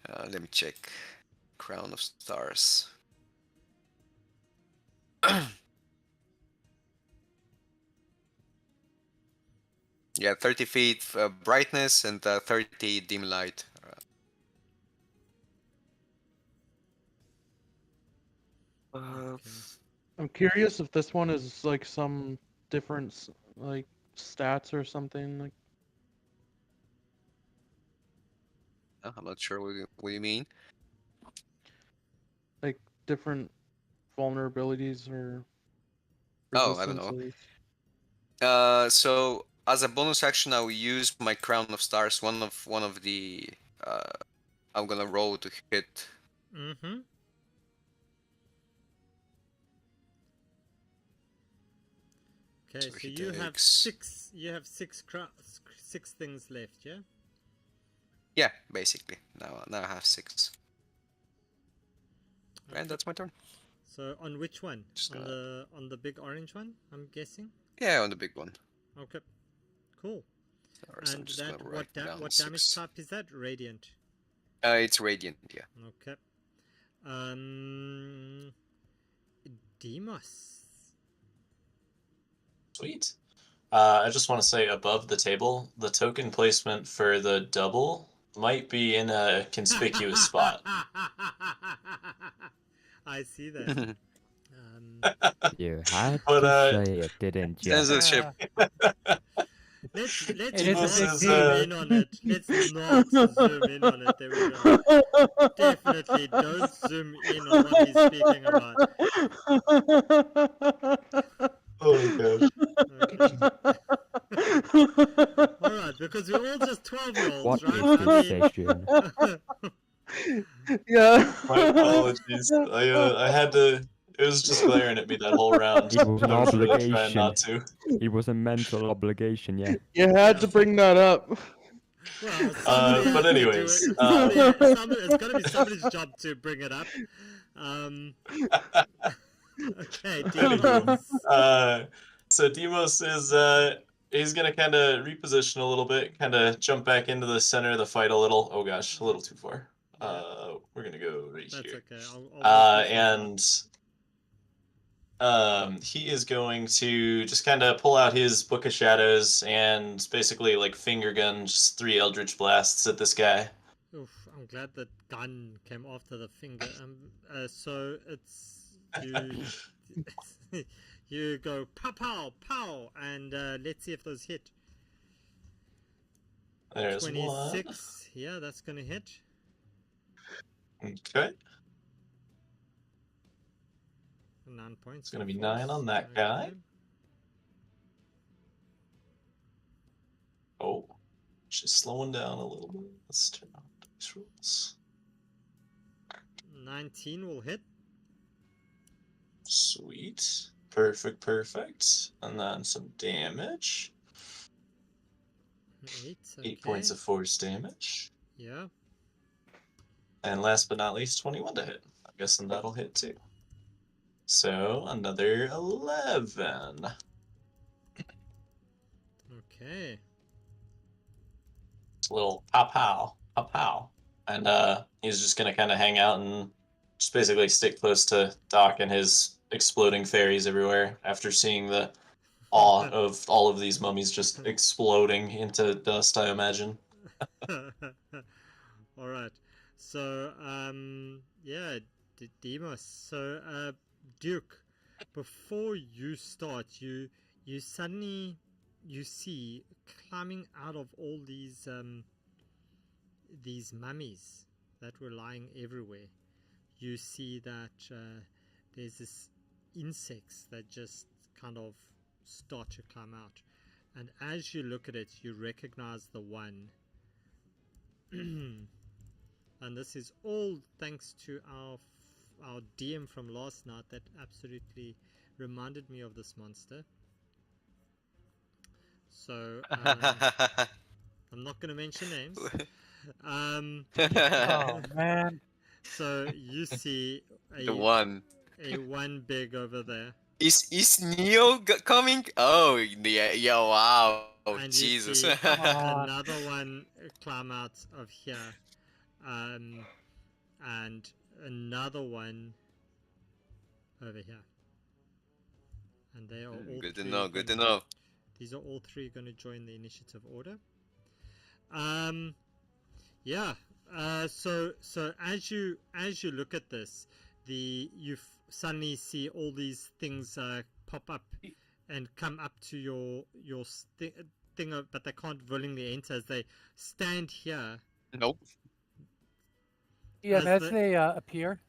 Let me check. Crown of Stars. Yeah, 30 feet brightness and 30 dim light.
Okay.
I'm curious if this one is like some different like stats or something. Like
I'm not sure what you mean.
different vulnerabilities or
Oh, I don't know.
resistances.
So as a bonus action, I will use my Crown of Stars. One of the I'm gonna roll to hit.
Mm-hmm. Okay,
So
so
he
you have
takes-
six. You have six things left, yeah.
Yeah, basically. Now I have 6. And that's my turn.
So on which one?
Just
On the big orange one, I'm guessing.
Yeah, on the big one.
Okay, cool.
Stars, I'm
And
just
that
gonna write down
what damage
6.
type is that? Radiant.
It's radiant. Yeah.
Okay. Demos.
Sweet. I just want to say above the table, the token placement for the double might be in a conspicuous spot.
I see that.
You had
But,
to say it, didn't you?
Censorship.
Let's
It
not
is a big
zoom
deal.
in on it. Let's not zoom in on it. There we go. Definitely don't zoom in on what he's speaking about.
Oh gosh.
Okay. Alright, because we're all just 12-year-olds,
What
right?
is this session?
Yeah.
My apologies. I had to. It was just glaring at me that whole round.
It was an
I was really trying
obligation.
not to.
It was a mental obligation, yeah.
You had to bring that up.
Well, somebody
But
has to do
anyways,
it. It's got to be somebody's job to bring it up. Okay,
anywho,
Demos.
so Demos is he's gonna kind of reposition a little bit, kind of jump back into the center of the fight a little. Oh gosh, a little too far. We're gonna go right
That's
here.
okay. I'll
And he is going to just kind of pull out his Book of Shadows and basically like finger gun just 3 Eldritch Blasts at this guy.
Oof, I'm glad that gun came after the finger. So it's you. You go pow pow pow, and let's see if those hit.
There's
26. Yeah, that's gonna hit.
one. Okay.
9 points.
It's gonna
of
be
force.
9 on that guy.
Okay.
Oh, she's slowing down a little bit. Let's turn on dice rolls.
19 will hit.
Sweet. Perfect, perfect. And then some damage.
8.
8 points of force damage.
Yeah.
And last but not least, 21 to hit. I'm guessing that'll hit too. So another 11.
Okay.
It's a little pow pow, pow pow. And he's just gonna kind of hang out and just basically stick close to Doc and his exploding fairies everywhere after seeing the awe of all of these mummies just exploding into dust, I imagine.
All right. So yeah, Demos. So Duke, before you start, you suddenly you see climbing out of all these mummies that were lying everywhere. You see that there's this insects that just kind of start to climb out, and as you look at it, you recognize the one. And this is all thanks to our DM from last night that absolutely reminded me of this monster. So I'm not going to mention names.
Oh man.
So you see
The one.
a one big over there,
Is Neo coming? Oh, yeah, yeah, wow. Oh,
and you
Jesus.
see
Come on.
another one climb out of here, and another one over here, and they are all
Good to
three
know, good to
gonna-
know.
These are all three going to join the initiative order. Yeah. So as you look at this, you suddenly see all these things pop up and come up to your thing, but they can't willingly enter as they stand here.
Nope.
Yeah,
As
as
the-
they appear,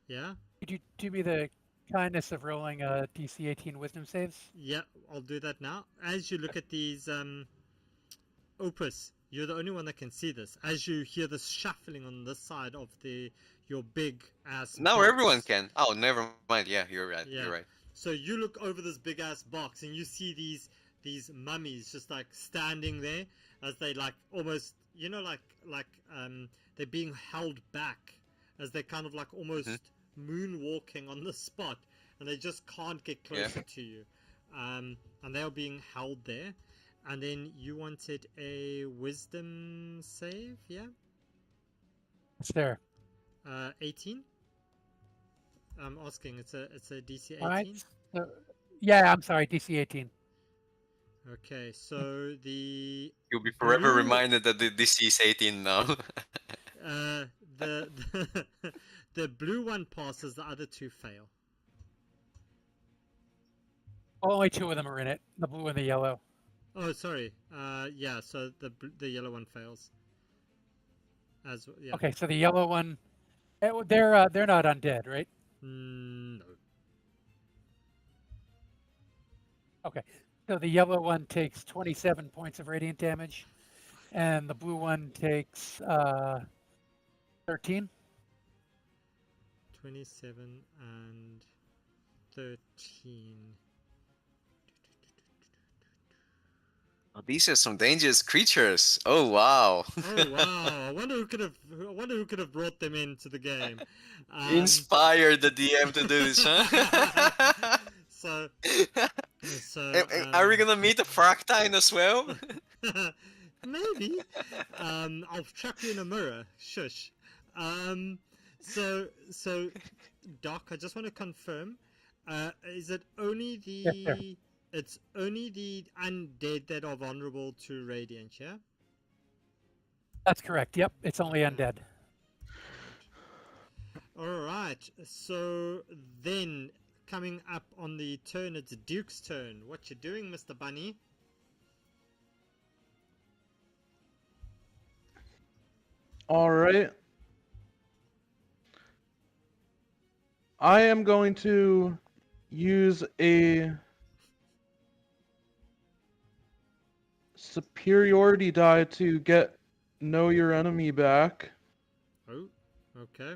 Yeah.
could you do me the kindness of rolling DC 18 Wisdom saves?
Yeah, I'll do that now. As you look at these Opus, you're the only one that can see this. As you hear this shuffling on this side of your big ass
Now
box.
everyone can. Oh, never mind. Yeah, you're right.
Yeah.
You're right.
So you look over this big ass box and you see these mummies just like standing there as they like almost they're being held back as they're kind of like almost moonwalking on the spot, and they just can't get closer to you, and they are being held there. And then you wanted a wisdom save, yeah?
It's there.
18. I'm asking. It's a DC 18.
All right. So, yeah, I'm sorry, DC 18.
Okay, so the
You'll be forever
Blue-
reminded that this is 18 now.
the the blue one passes, the other two fail.
Only 2 of them are in it, the blue and the yellow.
Oh, sorry. Yeah. So the yellow one fails. Yeah.
Okay, so the yellow one, they're not undead, right?
No.
Okay, so the yellow one takes 27 points of radiant damage, and the blue one takes 13.
27 and 13.
Oh, these are some dangerous creatures. Oh wow.
Oh wow! I wonder who could have brought them into the game.
Inspired the DM to do this, huh?
So
Are we gonna meet a Fractine as well?
maybe. I'll trap you in a mirror. Shush. So Doc, I just want to confirm. Is it only
Yes, sir.
it's only the undead that are vulnerable to radiant, yeah?
That's correct. Yep, it's only undead.
All right. So then, coming up on the turn, it's Duke's turn. What you doing, Mr. Bunny?
All right. I am going to use a superiority die to get know your enemy back.
Oh, okay.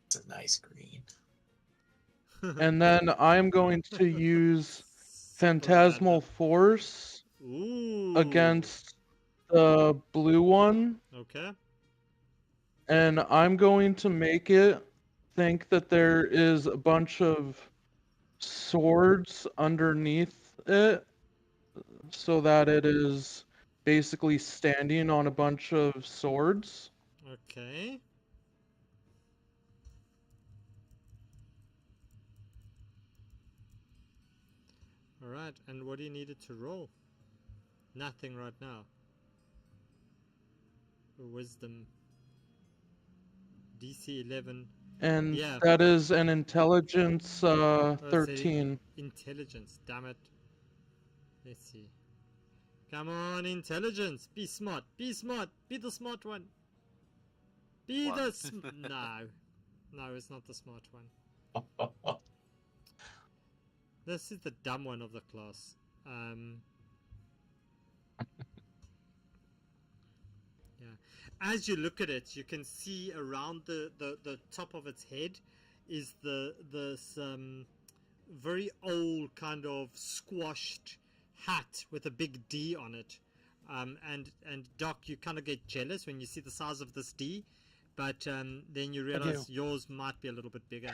It's a nice green.
And then I'm going to use Phantasmal Force
Ooh.
against the blue one.
Okay.
And I'm going to make it think that there is a bunch of swords underneath it so that it is basically standing on a bunch of swords.
Okay. All right. And what do you need it to roll? Nothing right now. Wisdom. DC 11.
And
Yeah.
that is an intelligence
Oh, it's
13.
Intelligence. Damn it. Let's see. Come on, intelligence. Be smart. Be smart. Be the smart one. Be
One.
the no. No, it's not the smart one. This is the dumb one of the class. Yeah. As you look at it, you can see around the top of its head is this very old kind of squashed hat with a big D on it. And Doc, you kind of get jealous when you see the size of this D, but then you realize yours might be a little bit bigger.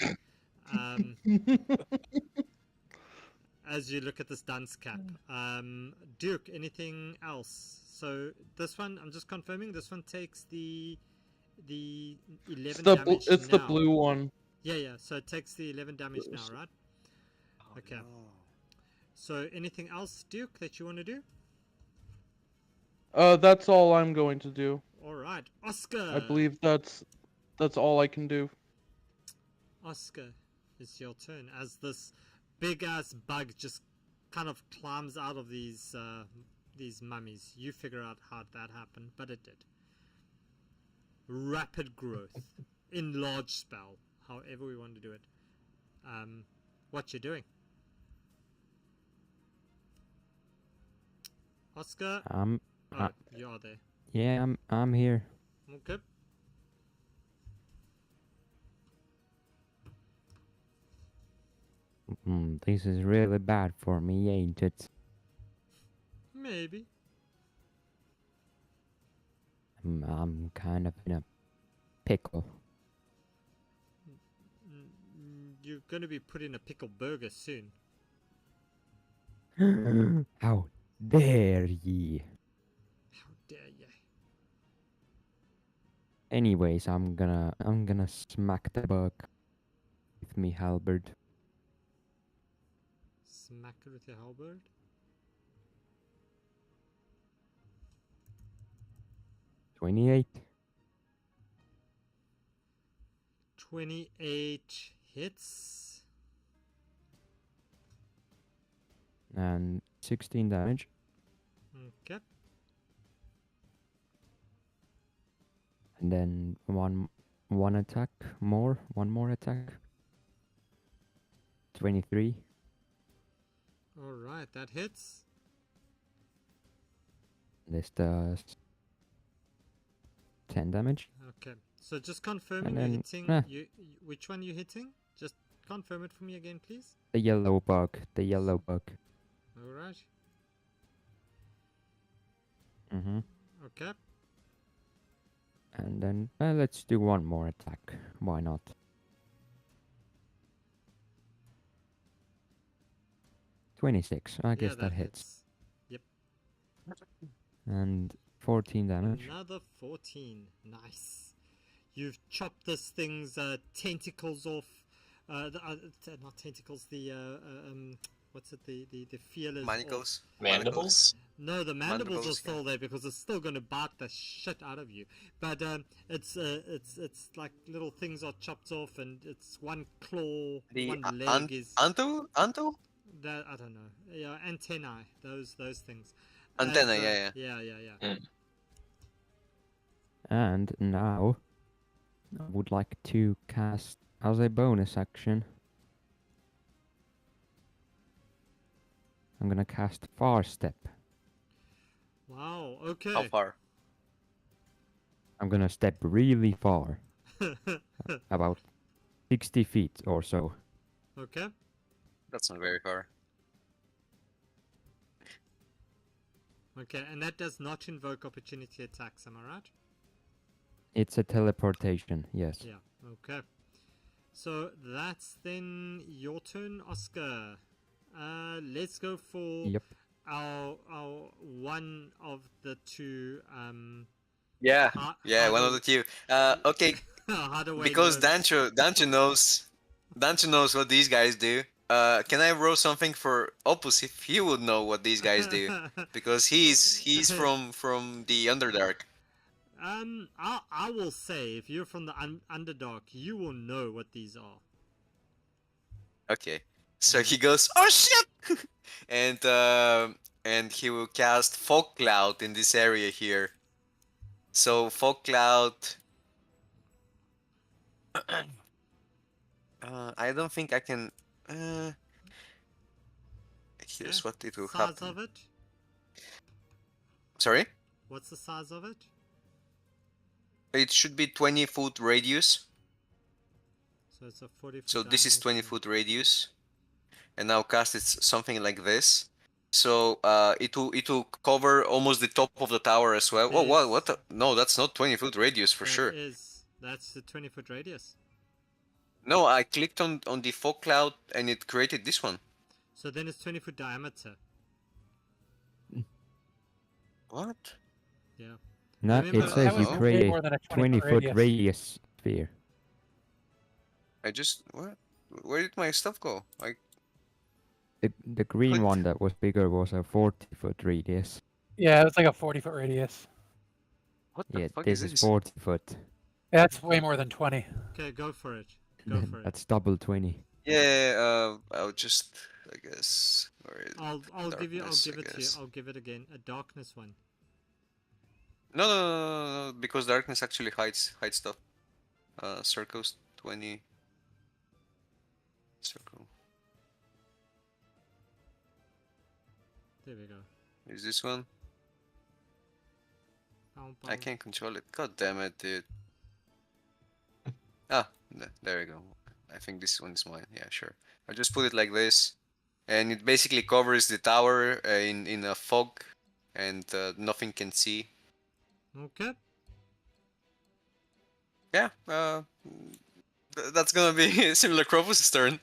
As you look at this dunce cap. Duke, anything else? So this one, I'm just confirming, this one takes the 11 damage
It's
now.
the blue one.
Yeah, so it takes the 11 damage now, right? Okay. So anything else, Duke, that you want to do?
That's all I'm going to do.
Alright, Oscar!
I believe that's all I can do.
Oscar, it's your turn as this big ass bug just kind of climbs out of these mummies. You figure out how that happened, but it did. Rapid growth, enlarge spell, however we want to do it. What you doing, Oscar? Oh, you are there.
Yeah, I'm here.
Okay.
This is really bad for me, ain't it?
Maybe.
I'm kind of in a pickle.
You're going to be put in a pickle burger soon.
How dare ye?
How dare you?
Anyways, I'm gonna smack the bug with me halberd.
Smack it with your halberd?
28.
28 hits.
And 16 damage.
Okay.
And then one more attack. 23.
Alright, that hits.
This does 10 damage.
Okay. So just confirming
And
you're
then-
hitting. Which one you hitting? Just confirm it for me again, please?
The yellow bug. The yellow bug.
Alright.
Mm-hmm.
Okay.
And then let's do one more attack. Why not? $26. I guess that hits.
Yep.
And 14 damage.
Another 14. Nice. You've chopped this thing's tentacles off. Not tentacles. What's it? The feelers.
Manacles.
Mandibles?
No, the mandibles are
Mandibles,
still there because it's still going to bark the shit out of you. But it's like little things are chopped off, and it's one claw,
The
one leg is.
Anto?
That I don't know. Yeah, antennae. Those things.
Antenna,
And,
yeah.
Yeah.
And now I would like to cast as a bonus action. I'm gonna cast Far Step.
Wow. Okay.
How far?
I'm gonna step really far, about 60 feet or so.
Okay.
That's not very far.
Okay, and that does not invoke opportunity attacks, am I right?
It's a teleportation, yes.
Yeah, okay. So that's then your turn, Oscar. Let's go for
Yep.
our one of the two
Yeah,
Ha-
one of
Hado-
the two. Okay,
Hardaway
because
gnomes.
Dancho knows what these guys do. Can I roll something for Opus if he would know what these guys do? Because he's from the Underdark.
I will say if you're from the Underdark, you will know what these are.
Okay, so he goes, oh shit, and he will cast Fog Cloud in this area here. So Fog Cloud. I don't think I can. Here's
Okay.
what it will
Size
happen.
of it?
Sorry?
What's the size of it?
It should be 20-foot radius.
So it's a 40 foot
So this is
diameter.
20-foot radius. And now cast it's something like this. So it will cover almost the top of the tower as well. Oh, what? No, that's not 20-foot radius for sure.
That's the 20 foot radius.
No, I clicked on the fog cloud and it created this one.
So then it's 20 foot diameter.
What?
Yeah.
No,
Remember-
it says you
way
create
more
a
than a
20-foot radius sphere.
I just what? Where did my stuff go?
The green
What?
one that was bigger was a 40-foot radius.
Yeah, it's like a 40-foot radius.
What the
Yeah,
fuck
this
is
is
this?
40-foot.
That's way more than 20.
Okay, go for it. Go for it.
That's double 20.
Yeah, I'll just I guess where is
I'll give you. I'll
darkness,
give
I
it to you.
guess.
I'll give it again. A darkness one.
No, because darkness actually hides stuff. Circles 20. Circle.
There we go.
Is this one?
Bow,
I
bow.
can't control it. God damn it, dude. Ah, there we go. I think this one is mine. Yeah, sure. I just put it like this, and it basically covers the tower in a fog, and nothing can see.
Okay.
Yeah, that's gonna be similar Crocus' turn.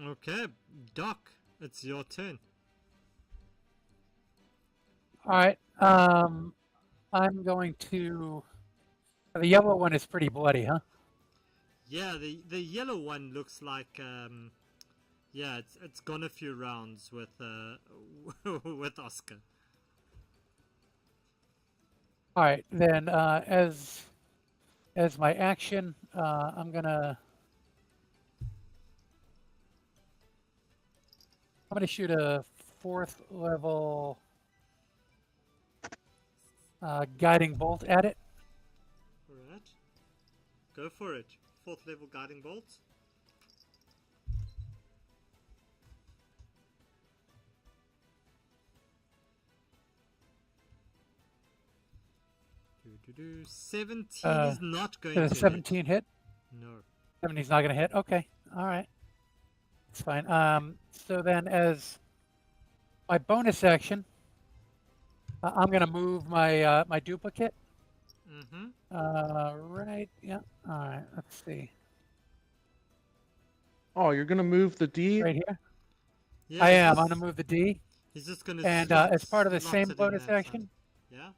Okay, Doc, it's your turn.
All right. I'm going to. The yellow one is pretty bloody, huh?
Yeah, the yellow one looks like yeah, it's gone a few rounds with with Oscar.
All right, then as my action, I'm gonna shoot a 4th level guiding bolt at it.
Alright. Go for it. 4th level guiding bolt. Do. 17 is not going
Does
to
a 17 hit?
No.
17's not gonna hit. Okay. All right. It's fine. So then as my bonus action, I'm going to move my my duplicate.
Mm-hmm.
Right. Yeah. All right. Let's see.
Oh, you're gonna move the D?
Right here.
Yeah,
I am. I'm going to move the D.
He's just gonna
And as part of the same bonus action,
Yeah.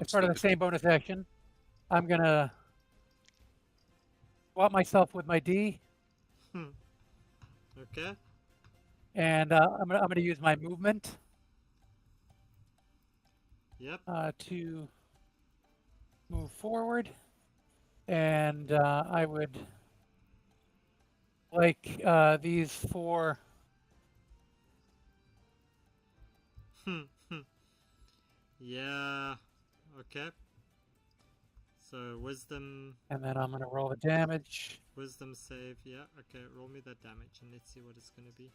as part of the same bonus action, I'm going to swap myself with my D.
Okay.
And I'm gonna use my movement
Yep.
to move forward, and I would like these four.
Yeah. Okay. So wisdom,
And then I'm gonna roll the damage.
wisdom save. Yeah. Okay. Roll me that damage and let's see what it's gonna be.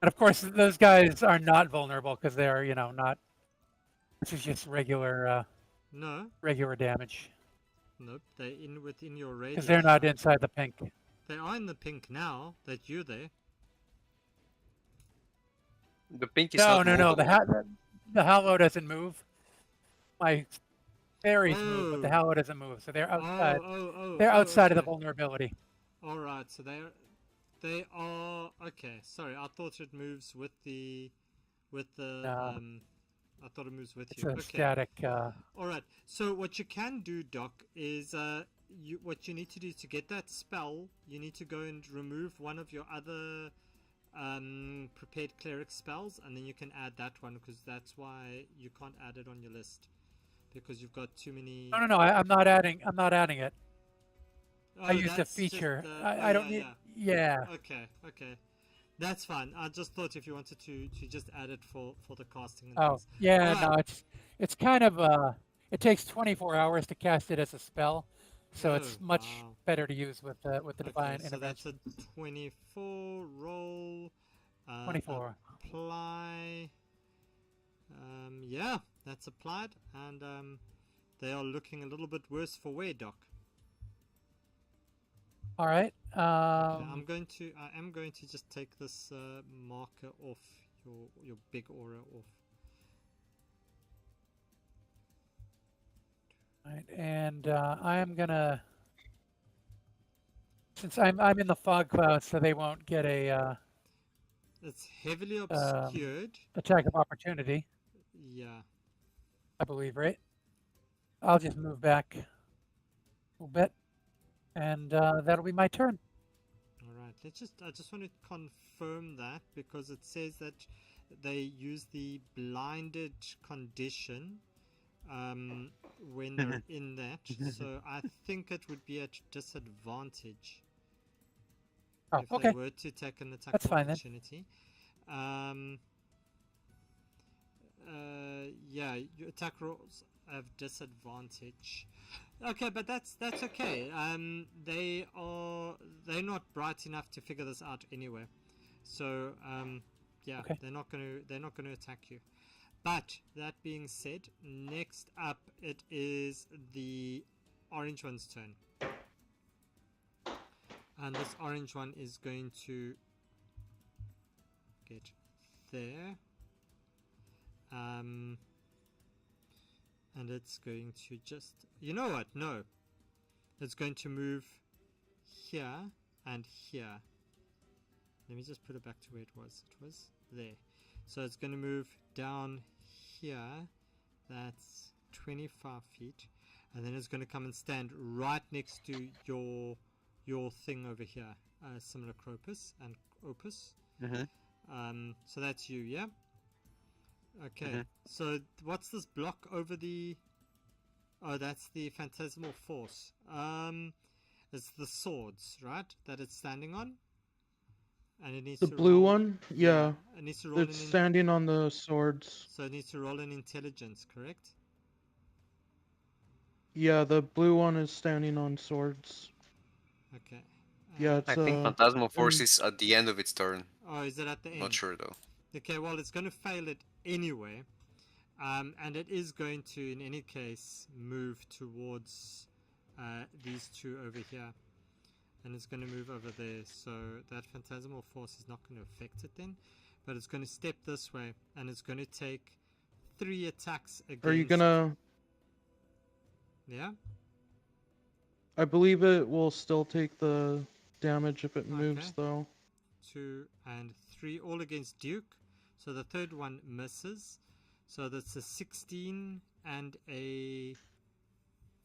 And of course, those guys are not vulnerable because they're, you know, not. This is just regular
No.
regular damage
Nope. They're within your radius.
because they're not
right?
inside the pink.
They are in the pink now that you're there.
The pink is
No,
not
no, no.
movable.
The hollow doesn't move. My fairies move, but the
Oh.
hollow doesn't move. So they're outside.
Oh.
They're outside of the
okay.
vulnerability.
All right. So they are okay. Sorry, I thought it moves with the
No.
I thought it moves with
It's
you.
a
Okay.
static.
All right. So what you can do, Doc, is what you need to do to get that spell, you need to go and remove one of your other prepared cleric spells, and then you can add that one because that's why you can't add it on your list because you've got too many.
No. I'm not adding. I'm not adding it.
Oh,
I used a
that's just
feature.
the-
I don't need. Yeah.
Okay. That's fine. I just thought if you wanted to just add it for the casting and
Oh,
things.
yeah.
Alright.
No, it's kind of It takes 24 hours to cast it as a spell, so it's
Oh,
much
wow.
better to use with the divine
Okay, so that's
intervention.
a 24 roll.
24.
Apply. Yeah, that's applied, and they are looking a little bit worse for wear, Doc.
All right.
Okay, I am going to just take this marker off your big aura off.
Right, and I am gonna, since I'm in the fog cloud, so they won't get a
It's heavily obscured.
attack of opportunity,
Yeah.
I believe, right? I'll just move back a little bit, and that'll be my turn.
All right. I just want to confirm that because it says that they use the blinded condition when they're in that. So I think it would be at disadvantage
Oh,
if
okay.
they were to take an attack
That's
of
fine then.
opportunity. Yeah, your attack rolls have disadvantage. Okay, but that's okay. They're not bright enough to figure this out anyway. So yeah,
Okay.
they're not gonna attack you. But that being said, next up it is the orange one's turn. And this orange one is going to get there. And it's going to just, you know what? No. It's going to move here and here. Let me just put it back to where it was. It was there. So it's going to move down here. That's 25 feet. And then it's going to come and stand right next to your thing over here. Similar Cropus and Opus. So that's you, yeah? Okay, so what's this block over the... Oh, that's the Phantasmal Force. It's the swords, right? That it's standing on? And it needs
The
to
blue
roll...
one? Yeah.
It needs to roll
It's standing on the swords.
So it needs to roll an intelligence, correct?
Yeah, the blue one is standing on swords.
Okay.
Yeah, it's
I think Phantasmal Force is at the end of its turn.
Oh, is it at the end?
Not sure though.
Okay, well, it's going to fail it anyway. And it is going to, in any case, move towards these two over here. and it's going to move over there. So that phantasmal force is not going to affect it then, but it's going to step this way, and it's going to take 3 attacks against.
Are you gonna?
Yeah.
I believe it will still take the damage if it moves,
Okay.
though.
2 and 3, all against Duke. So the third one misses. So that's a 16 and
I'm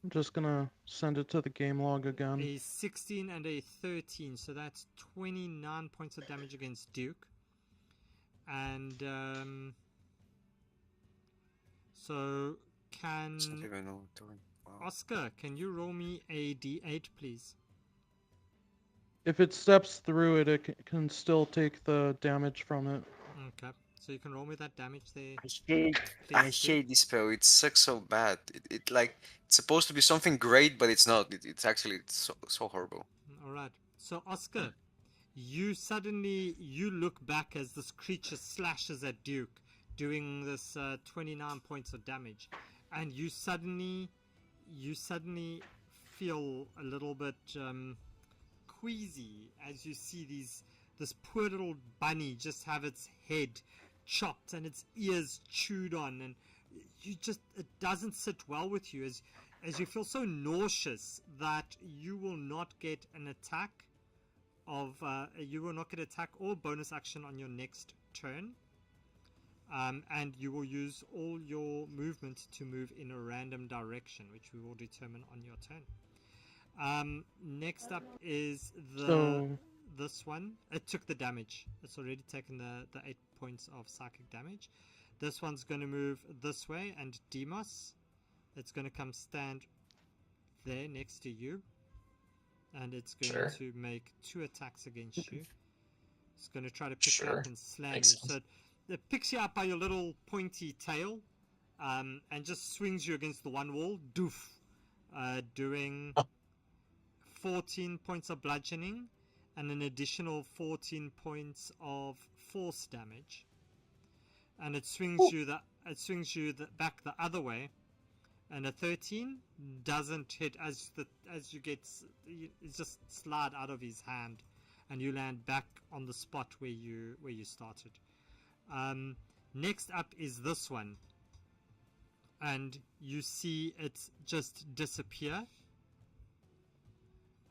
just gonna send it to the game log again.
a 16 and a 13. So that's 29 points of damage against Duke. And so
I don't
can
even know what I'm doing. Wow.
Oscar, can you roll me a d8, please?
If it steps through it, it can still take the damage from it.
Okay. So you can roll me that damage there.
I
Please do.
hate this spell. It sucks so bad. It like it's supposed to be something great, but it's not. It's actually so horrible.
All right. So Oscar, you look back as this creature slashes at Duke, doing this 29 points of damage, and you suddenly feel a little bit queasy as you see this poor little bunny just have its head chopped and its ears chewed on, and it doesn't sit well with you as you feel so nauseous that you will not get an attack or bonus action on your next turn, and you will use all your movement to move in a random direction, which we will determine on your turn. Next up is this one. It took the damage. It's already taken the 8 points of psychic damage. This one's going to move this way, and Demos, it's going to come stand there next to you, and it's going to make 2 attacks against you. It's going to try to pick you up and slam you. So it picks you up by your little pointy tail, and just swings you against the one wall. Doof, doing 14 points of bludgeoning and an additional 14 points of force damage. And it swings you back the other way, and a 13 doesn't hit as you get it's just slide out of his hand, and you land back on the spot where you started. Next up is this one, and you see it just disappear,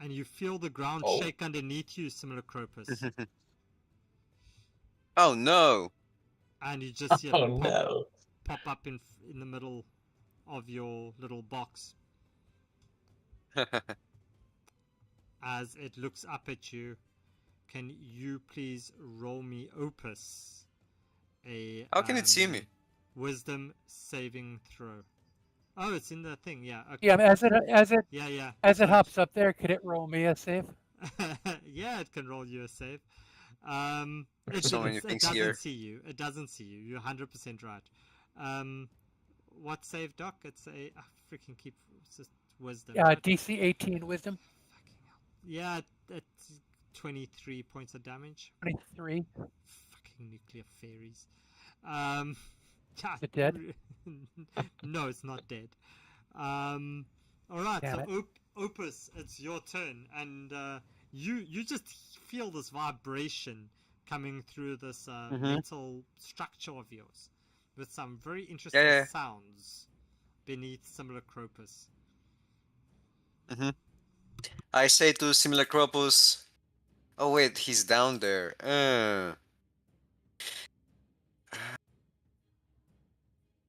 and you feel the ground shake underneath you, Simulacropus.
Oh no!
And you just see it
no.
pop up in the middle of your little box as it looks up at you. Can you please roll me Opus
How can it see me?
Wisdom saving throw? Oh, it's in the thing. Yeah. Okay.
Yeah, as it
Yeah.
as it hops up there, could it roll me a save?
Yeah, it can roll you a save.
So many things here.
It doesn't see you. You're 100% right. What save, Doc? It's a it's just wisdom.
Yeah, DC 18 wisdom.
Fucking hell. Yeah, it's 23 points of damage.
23.
Fucking nuclear fairies.
Is it dead?
No, it's not dead. All right,
Damn
so Opus, it's your turn, and you just feel this vibration coming through this metal structure of yours, with some very interesting sounds beneath Simulacropus.
I say to Simulacropus, oh wait, he's down there.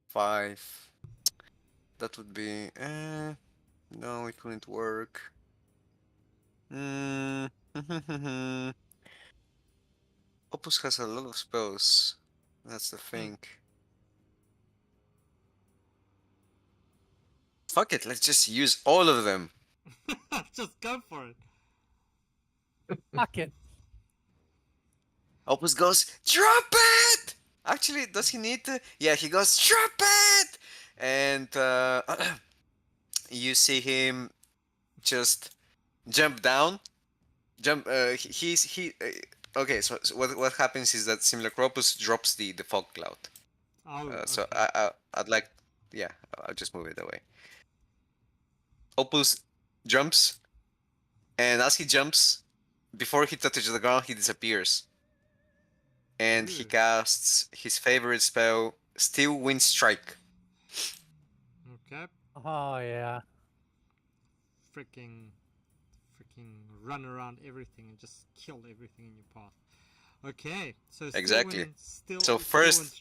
5. That would be. No, it wouldn't work. Opus has a lot of spells. That's the thing. Fuck it, let's just use all of them.
Just go for it.
Fuck it.
Opus goes, drop it! Actually, does he need to? Yeah, he goes, drop it! And you see him just jump down. Okay, so what happens is that Simulacropus drops the fog cloud. So I'd like, I'll just move it away. Opus jumps And as he jumps, before he touches the ground, he disappears. And he
Ooh.
casts his favorite spell, Steel Wind Strike.
Okay.
Oh yeah.
Freaking run around everything and just kill everything in your path. Okay, so
Exactly.
Still
So first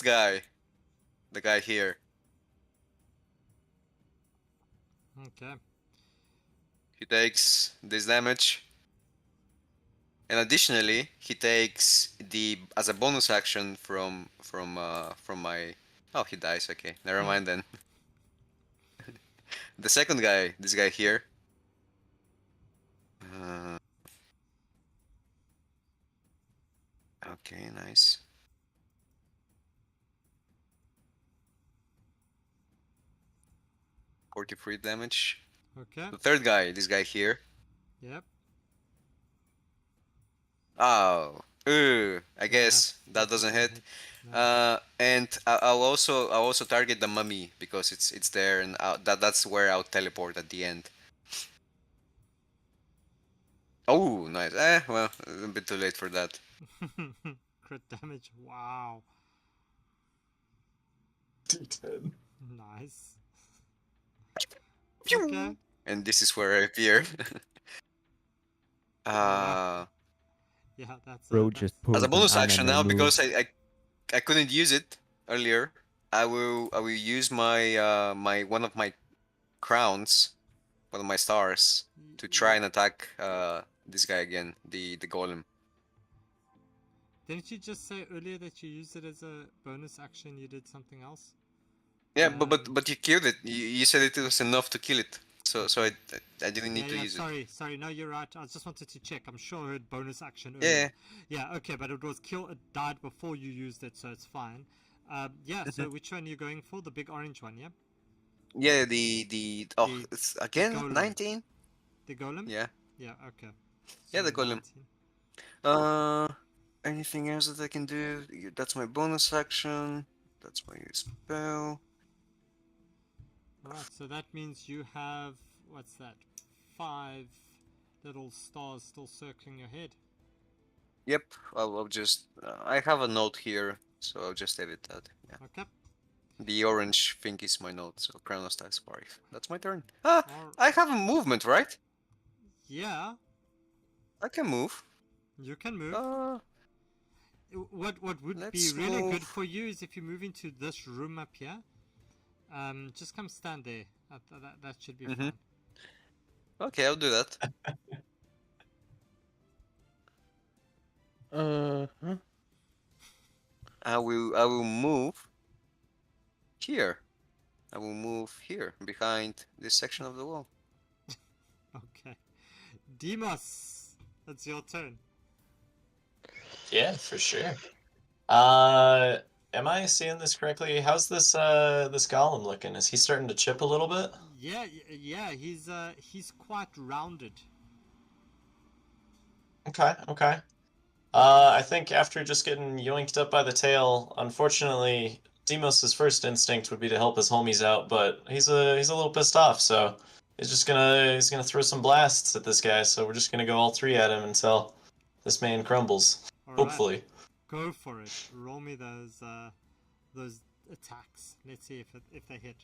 guy, the guy here.
Okay.
He takes this damage. And additionally, he takes as a bonus action from my. Oh, he dies. Okay, never mind then. The second guy, this guy here. Okay, nice. .43 damage.
Okay.
The third guy, this guy here.
Yep.
Oh, I guess that doesn't hit.
No.
And I'll also target the mummy because it's there, and that's where I'll teleport at the end. Oh, nice. Well, a bit too late for that.
Crit damage. Wow.
D10.
Nice.
Pew!
Okay.
And this is where I appear.
Yeah, that's
Bro
that's...
just
As
pulled
a
an
bonus action
anime
now,
move.
because I couldn't use it earlier. I will use my one of my crowns, one of my stars, to try and attack this guy again, the golem.
Didn't you just say earlier that you used it as a bonus action? You did something else?
Yeah, but you killed it. You said it was enough to kill it. So I didn't need to use it.
Sorry, no, you're right. I just wanted to check. I'm sure I heard bonus action
Yeah.
earlier. Yeah, okay, but it died before you used it, so it's fine. Yeah, so which one are you going for? The big orange one, yeah?
Yeah, it's again
golem.
19.
The golem?
Yeah.
Yeah, okay.
Yeah, the
So
golem.
19.
Anything else that I can do? That's my bonus action. That's my spell.
Alright, so that means you have, what's that? 5 little stars still circling your head.
Yep, I'll just. I have a note here, so I'll just edit that. Yeah.
Okay.
The orange thing is my note, so Chronos Tax Party. That's my turn. Ah,
Or,
I have a movement, right?
yeah,
I can move.
you can move. What would be
Let's
really
move.
good for you is if you move into this room up here. Just come stand there. That should be fine.
Okay, I'll do that.
Huh?
I will move here. I will move here behind this section of the wall.
Okay. Demos, it's your turn.
Yeah, for sure. Am I seeing this correctly? How's this this golem looking? Is he starting to chip a little bit?
Yeah, he's quite rounded.
Okay. I think after just getting yoinked up by the tail, unfortunately, Demos's first instinct would be to help his homies out, but he's a little pissed off, so he's gonna throw some blasts at this guy. So we're just gonna go all three at him until this man crumbles.
All
Hopefully.
right. Go for it. Roll me those attacks. Let's see if they hit.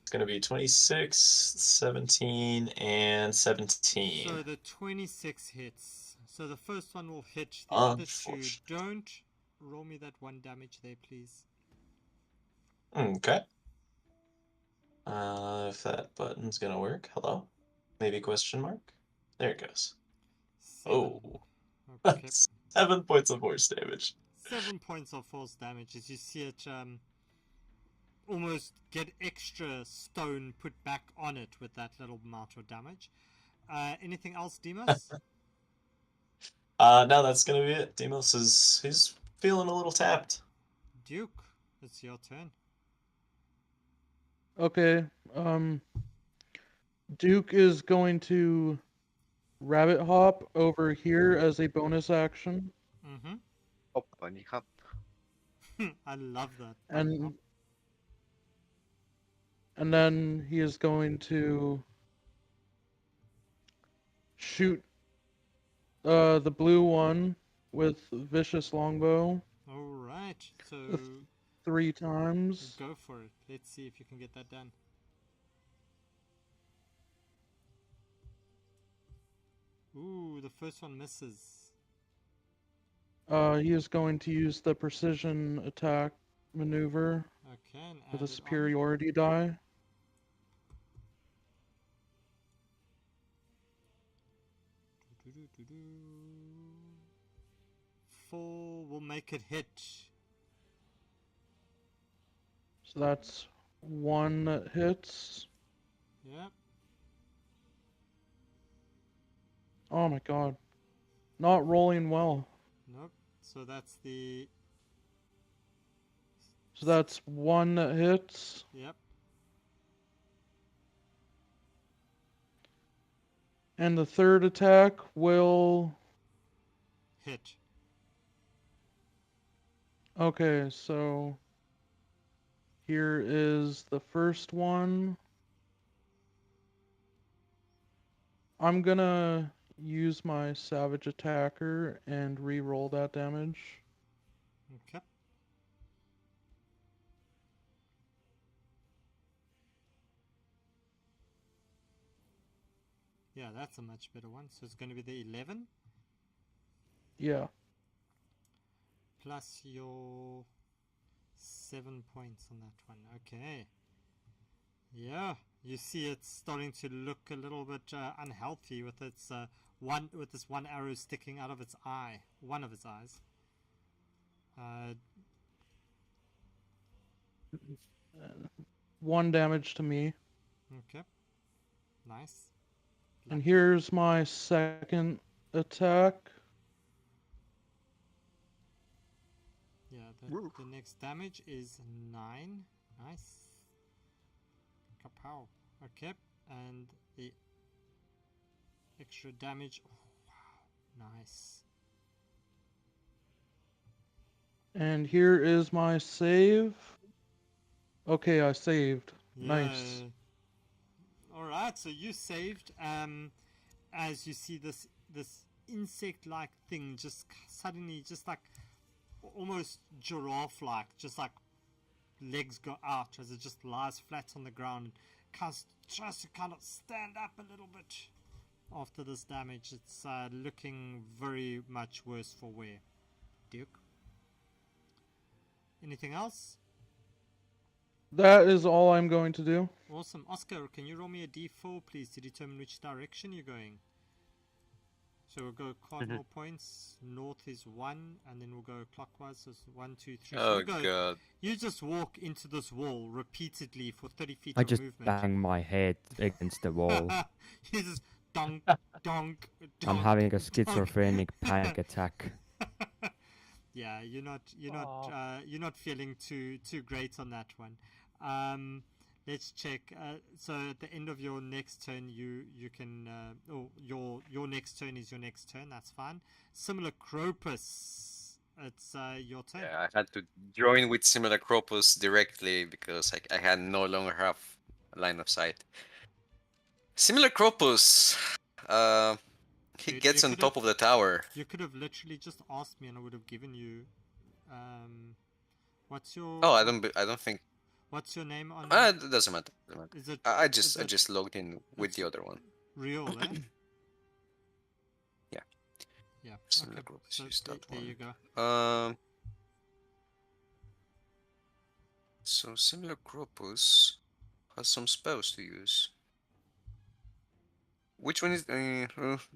It's gonna be 26, 17, and 17.
So the 26 hits. So the first one will hit. The other two don't. Roll me that 1 damage there, please.
Okay. If that button's gonna work. Hello? Maybe question mark? There it goes.
7.
Oh.
Okay.
7 points of force damage.
7 points of force damage as you see it almost get extra stone put back on it with that little amount of damage. Anything else, Demos?
No, that's gonna be it. Demos he's feeling a little tapped.
Duke, it's your turn.
Okay. Duke is going to rabbit hop over here as a bonus action.
Mm-hmm.
Oh, bunny hop.
I love that.
And then he is going to shoot the blue one with vicious longbow
All right. So
3 times.
go for it. Let's see if you can get that done. Ooh, the first one misses.
He is going to use the precision attack maneuver
Okay, and
with
add
a
it on.
superiority die.
Do-do-do-do-do. 4 will make it hit.
So that's 1 that hits.
Yep.
Oh my god. Not rolling well.
Nope. So that's the.
So that's 1 that hits.
Yep.
And the third attack will...
Hit.
Okay, so... Here is the first one. I'm gonna use my Savage Attacker and re-roll that damage.
Okay. Yeah, that's a much better one. So it's going to be the 11
Yeah.
plus your 7 points on that one. Okay. Yeah, you see it's starting to look a little bit unhealthy with its this one arrow sticking out of its eye, one of its eyes.
1 damage to me.
Okay. Nice.
And here's my second attack.
Yeah, the next damage is 9. Nice. Kapow. Okay, and the extra damage. Oh, wow. Nice.
And here is my save. Okay, I saved. Nice.
Alright, so you saved. As you see this insect-like thing just suddenly, just like almost giraffe-like, just like legs go out as it just lies flat on the ground and tries to kind of stand up a little bit after this damage. It's looking very much worse for wear. Duke? Anything else?
That is all I'm going to do.
Awesome. Oscar, can you roll me a d4, please, to determine which direction you're going? So we'll go cardinal points. North is 1, and then we'll go clockwise. So it's 1, 2, 3. So
Oh
you go,
god.
you just walk into this wall repeatedly for 30 feet
I
of
just
movement.
bang my head against the wall.
You just donk, donk, donk.
I'm having a
donk.
schizophrenic panic attack.
Yeah, you're not feeling too great on that one. Let's check. So at the end of your next turn, you can your next turn is your next turn. That's fine. Similar Cropus, it's your turn.
Yeah, I had to join with similar Cropus directly because I had no longer have a line of sight. Similar Cropus, he
Dude,
gets
you
on
could've-
top of the tower.
You could have literally just asked me, and I would have given you. What's your?
Oh, I don't think.
What's your name on?
It doesn't matter.
Is it?
I
is it
just logged in with the other one.
real? Eh?
Yeah.
Yeah.
Similar
Okay.
Cropus,
So
use that
there
one.
you go.
So similar Cropus has some spells to use. Which one is?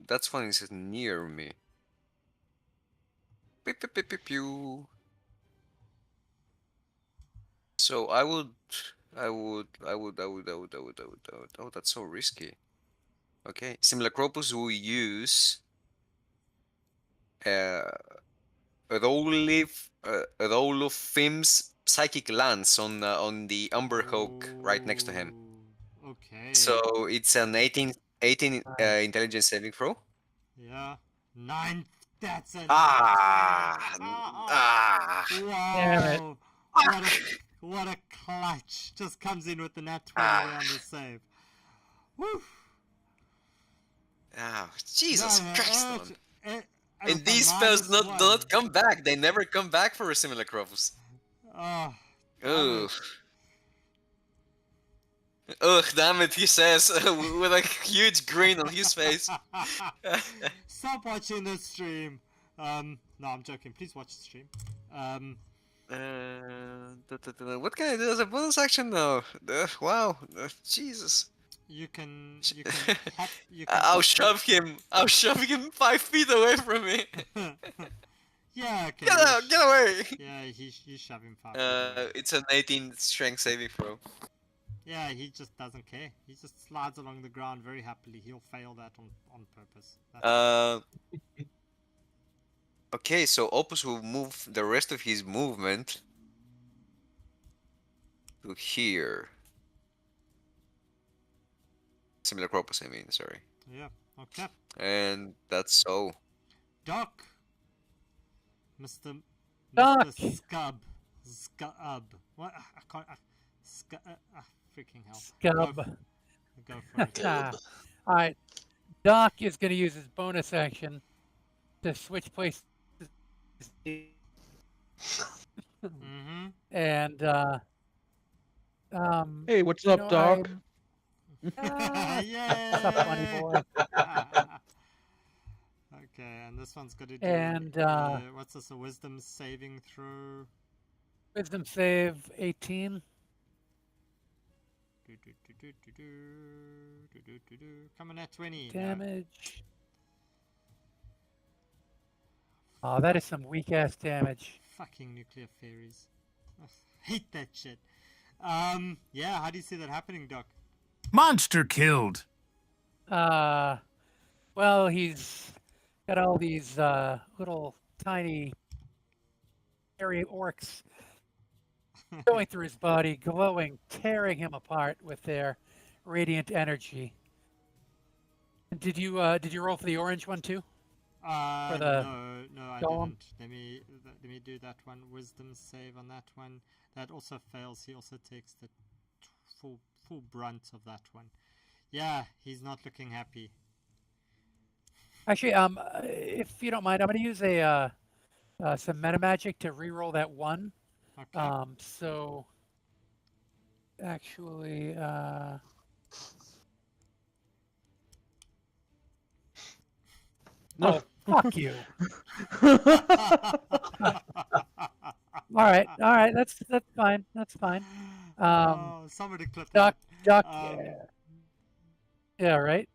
That's one is near me. Pew, pew, pew, pew, pew. So I would. Oh, that's so risky. Okay, similar Cropus will use Rodolphim's Psychic Lance on the Umberhawk right next to him.
Ooh, okay.
So it's an 18 intelligence saving throw.
Yeah. 9. That's a
Ah,
nat 20.
ah.
Damn it.
Wow. what a clutch. Just comes in with the nat 20 there on the save. Woo!
Oh, Jesus
No,
Christ, man. And
with a
these spells do
-1.
not come back. They never come back for a similar Crofus.
Oh,
Ugh. Ugh, damn it, he says, with a huge grin on his face.
stop watching the stream. No, I'm joking. Please watch the stream.
What can I do as a bonus action now? Wow, Jesus.
You can hop.
I'll shove him. I'll shove him 5 feet away from me.
Yeah, okay.
Get out! Get away!
Yeah, you shove him 5 feet away.
It's an 18 strength saving throw.
Yeah, he just doesn't care. He just slides along the ground very happily. He'll fail that on purpose.
Okay, so Opus will move the rest of his movement to here. Similar Opus, I mean, sorry.
Yeah, okay.
And that's so.
Doc! Mr.
Doc!
Mr. Scub. What? I can't. Freaking hell.
Scub.
Go for it.
All right. Doc is going to use his bonus action to switch places.
Mm-hmm.
And
Hey, what's up, Doc?
Yay!
What's up, funny boy?
Okay, and this one's got to do.
And
what's this? A wisdom saving throw.
Wisdom save 18.
Coming at 20.
Damage. Oh, that is some weak ass damage.
Fucking nuclear fairies. Ugh, hate that shit. Yeah, how do you see that happening, Doc?
Monster killed.
Well, he's got all these little tiny hairy orcs going through his body, glowing, tearing him apart with their radiant energy. Did you roll for the orange one too? For the
no, I
golem?
didn't. Let me do that one. Wisdom save on that one. That also fails. He also takes the full brunt of that one. Yeah, he's not looking happy.
Actually, if you don't mind, I'm going to use some meta magic to re-roll that one.
Okay.
So actually,
No.
oh, fuck you. All right, that's fine. That's fine.
Somebody clip
Doc,
that.
yeah, right.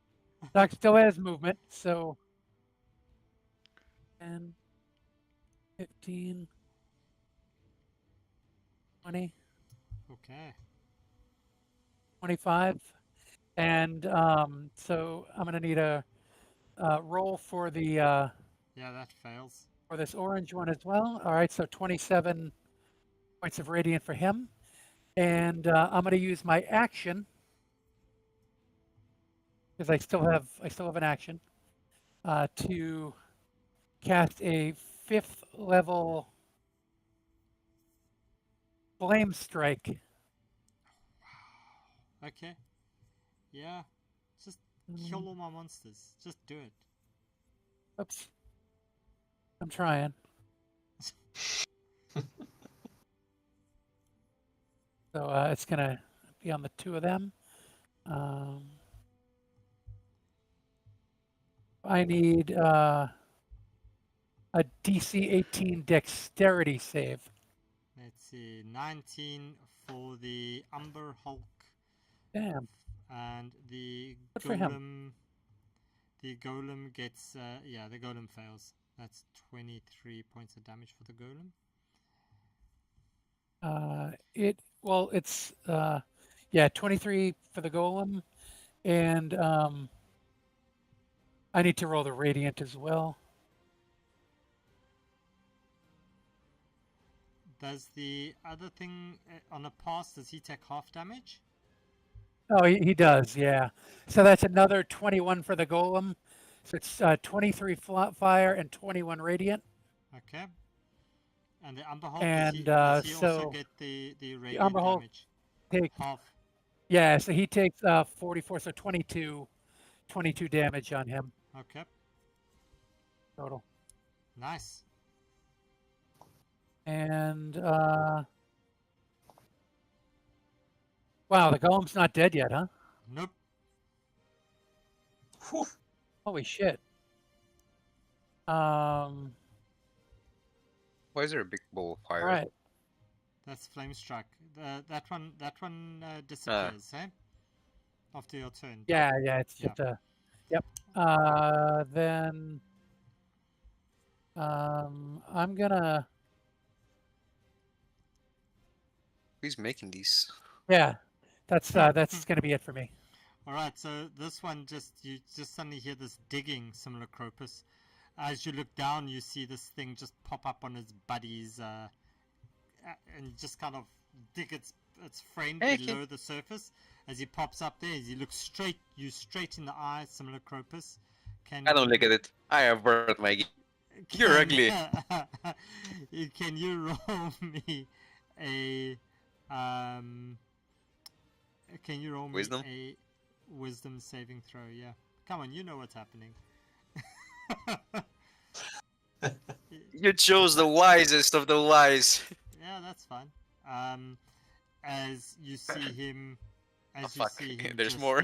Doc still has movement, so 10, 15, 20,
Okay.
25, and so I'm gonna need a roll for the
Yeah, that fails.
for this orange one as well. All right, so 27 points of radiant for him, and I'm gonna use my action because I still have an action to cast a 5th level flame strike.
Okay. Yeah. Just kill all my monsters. Just do it.
Oops. I'm trying. So it's gonna be on the 2 of them. I need a DC 18 dexterity save.
Let's see. 19 for the Umber Hulk.
Damn.
And the
Good for him.
golem. The golem gets. Yeah, the golem fails. That's 23 points of damage for the golem.
It's 23 for the golem, and I need to roll the radiant as well.
Does the other thing on a pass, does he take half damage?
Oh, he does, yeah. So that's another 21 for the golem. So it's 23 fire and 21 radiant.
Okay. And the Umber Hulk,
And
does he also
so
get the
the
radiant
Umber Hulk
damage?
takes,
Half.
yeah, so he takes 44, so 22 damage on him
Okay.
total.
Nice.
And wow, the golem's not dead yet, huh?
Nope.
Whew.
Holy shit.
Why is there a big ball of
All
fire?
right.
That's Flame Struck. That one disappears, eh? After your turn.
Yeah, it's
Yeah.
just a, yep. Then I'm gonna,
Who's making these?
yeah, that's gonna be it for me.
All right. So this one you just suddenly hear this digging Simulacropus. As you look down, you see this thing just pop up on his buddy's and just kind of dig its frame
Hey,
below the surface. As he pops up there, as he looks straight in the eye, Simulacropus.
I don't look at it. I avert my. You're ugly.
Can you roll me a Can you roll
Wisdom?
me a wisdom saving throw? Yeah. Come on, you know what's happening.
You chose the wisest of the wise.
Yeah, that's fine. As you see him,
Fuck. There's
just,
more.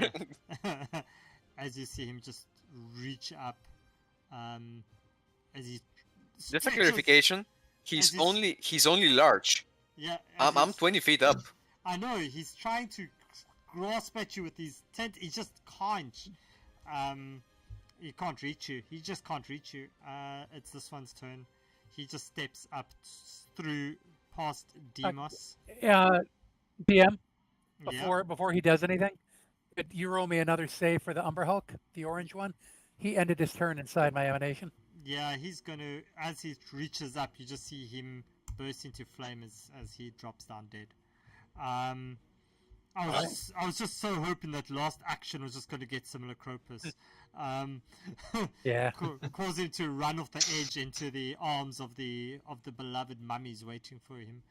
as you see him just reach up, as he
Just a
stretches-
clarification. He's only large.
Yeah, as
I'm
he's-
20 feet up.
I know he's trying to grasp at you with his tent. He just can't. He can't reach you. He just can't reach you. It's this one's turn. He just steps up through past Demos.
DM,
Yeah.
before he does anything, could you roll me another save for the Umber Hulk, the orange one? He ended his turn inside my emanation.
Yeah, he's gonna. As he reaches up, you just see him burst into flame as he drops down dead. I was just so hoping that last action was just going to get Simulacropus.
Yeah.
Cause him to run off the edge into the arms of the beloved mummies waiting for him.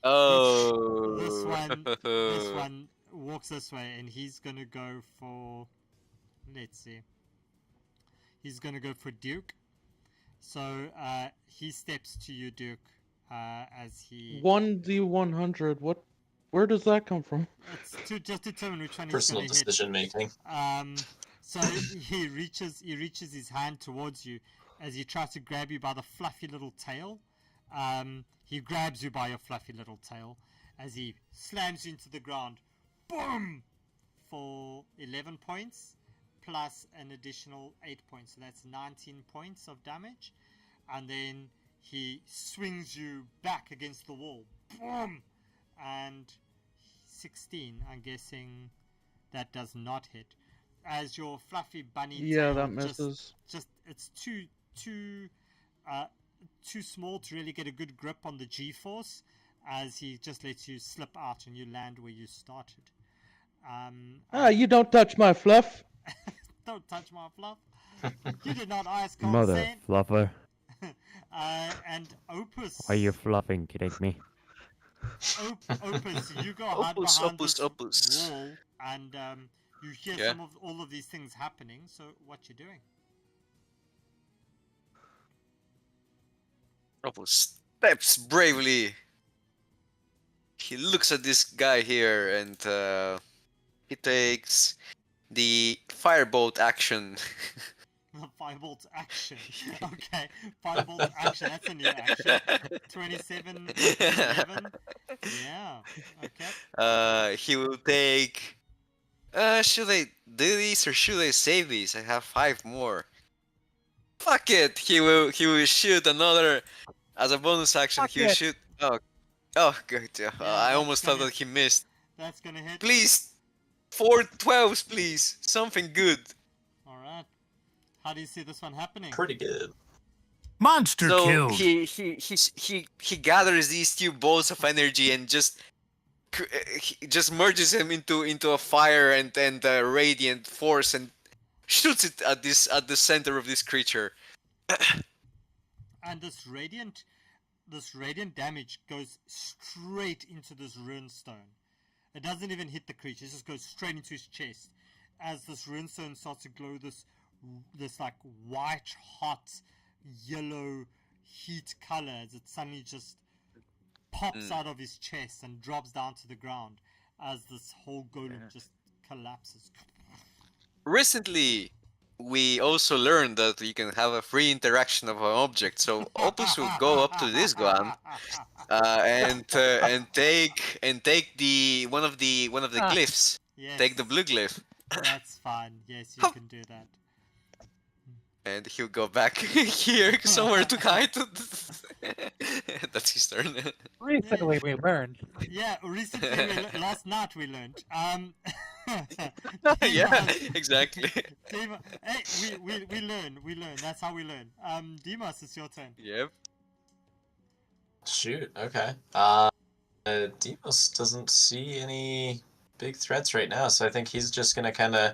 Oh.
This one walks this way, and he's gonna go for. Let's see. He's gonna go for Duke. So he steps to you, Duke, as he.
1d100. What? Where does that come from?
It's to just determine which one
Personal
he's gonna
decision making.
hit. So he reaches his hand towards you as he tries to grab you by the fluffy little tail. He grabs you by your fluffy little tail as he slams you into the ground. Boom! For 11 points plus an additional 8 points. So that's 19 points of damage. And then he swings you back against the wall. Boom! And 16, I'm guessing that does not hit. As your fluffy bunny
Yeah,
tail
that misses.
just it's too small to really get a good grip on the G-force, as he just lets you slip out and you land where you started.
You don't touch my fluff.
Don't touch my fluff. You did not ask
Mother
consent.
fluffer.
And Opus.
Are you fluffing kidding me?
Opus, you go hide
Opus,
behind
Opus,
this
Opus.
wall, and you hear
Yeah.
all of these things happening. So what you doing?
Opus steps bravely. He looks at this guy here and he takes the firebolt action.
Firebolt action. Okay, firebolt action. That's a new action. 27, 11. Yeah. Okay.
He will take. Should I do these or should I save these? I have 5 more. Fuck it! He will shoot another as a bonus action.
Fuck
He will
it.
shoot. Oh good. I
that's
almost thought
gonna-
that he missed.
That's gonna hit.
Please, 4 12s, please. Something good.
All right. How do you see this one happening?
Pretty good.
Monster
So
killed.
he gathers these 2 bolts of energy and just he just merges them into a fire and radiant force and shoots it at the center of this creature.
And this radiant this radiant damage goes straight into this runestone. It doesn't even hit the creature, it just goes straight into his chest. As this runestone starts to glow this like white, hot, yellow heat color, as it suddenly just pops out of his chest and drops down to the ground as this whole golem just collapses.
Recently, we also learned that you can have a free interaction of an object. So Opus will go up to this one and take the one of the glyphs.
Yes,
Take the blue glyph,
that's fine. Yes, you can do that.
and he'll go back here somewhere to hide. That's his turn.
Recently, we learned.
Yeah, recently, last night we learned.
Yeah, exactly.
Hey, we learn. That's how we learn. Demas, it's your turn.
Yep.
Shoot. Okay. Demos doesn't see any big threats right now, so I think he's just gonna kind of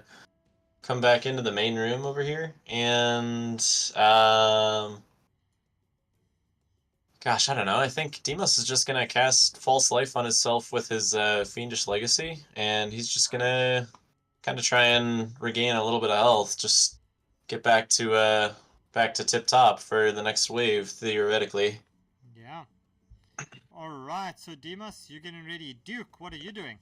come back into the main room over here, and gosh, I don't know. I think Demos is just gonna cast False Life on himself with his Fiendish Legacy, and he's just gonna kind of try and regain a little bit of health, just get back to tip top for the next wave, theoretically.
Yeah. All right. So Demas, you're getting ready. Duke, what are you doing?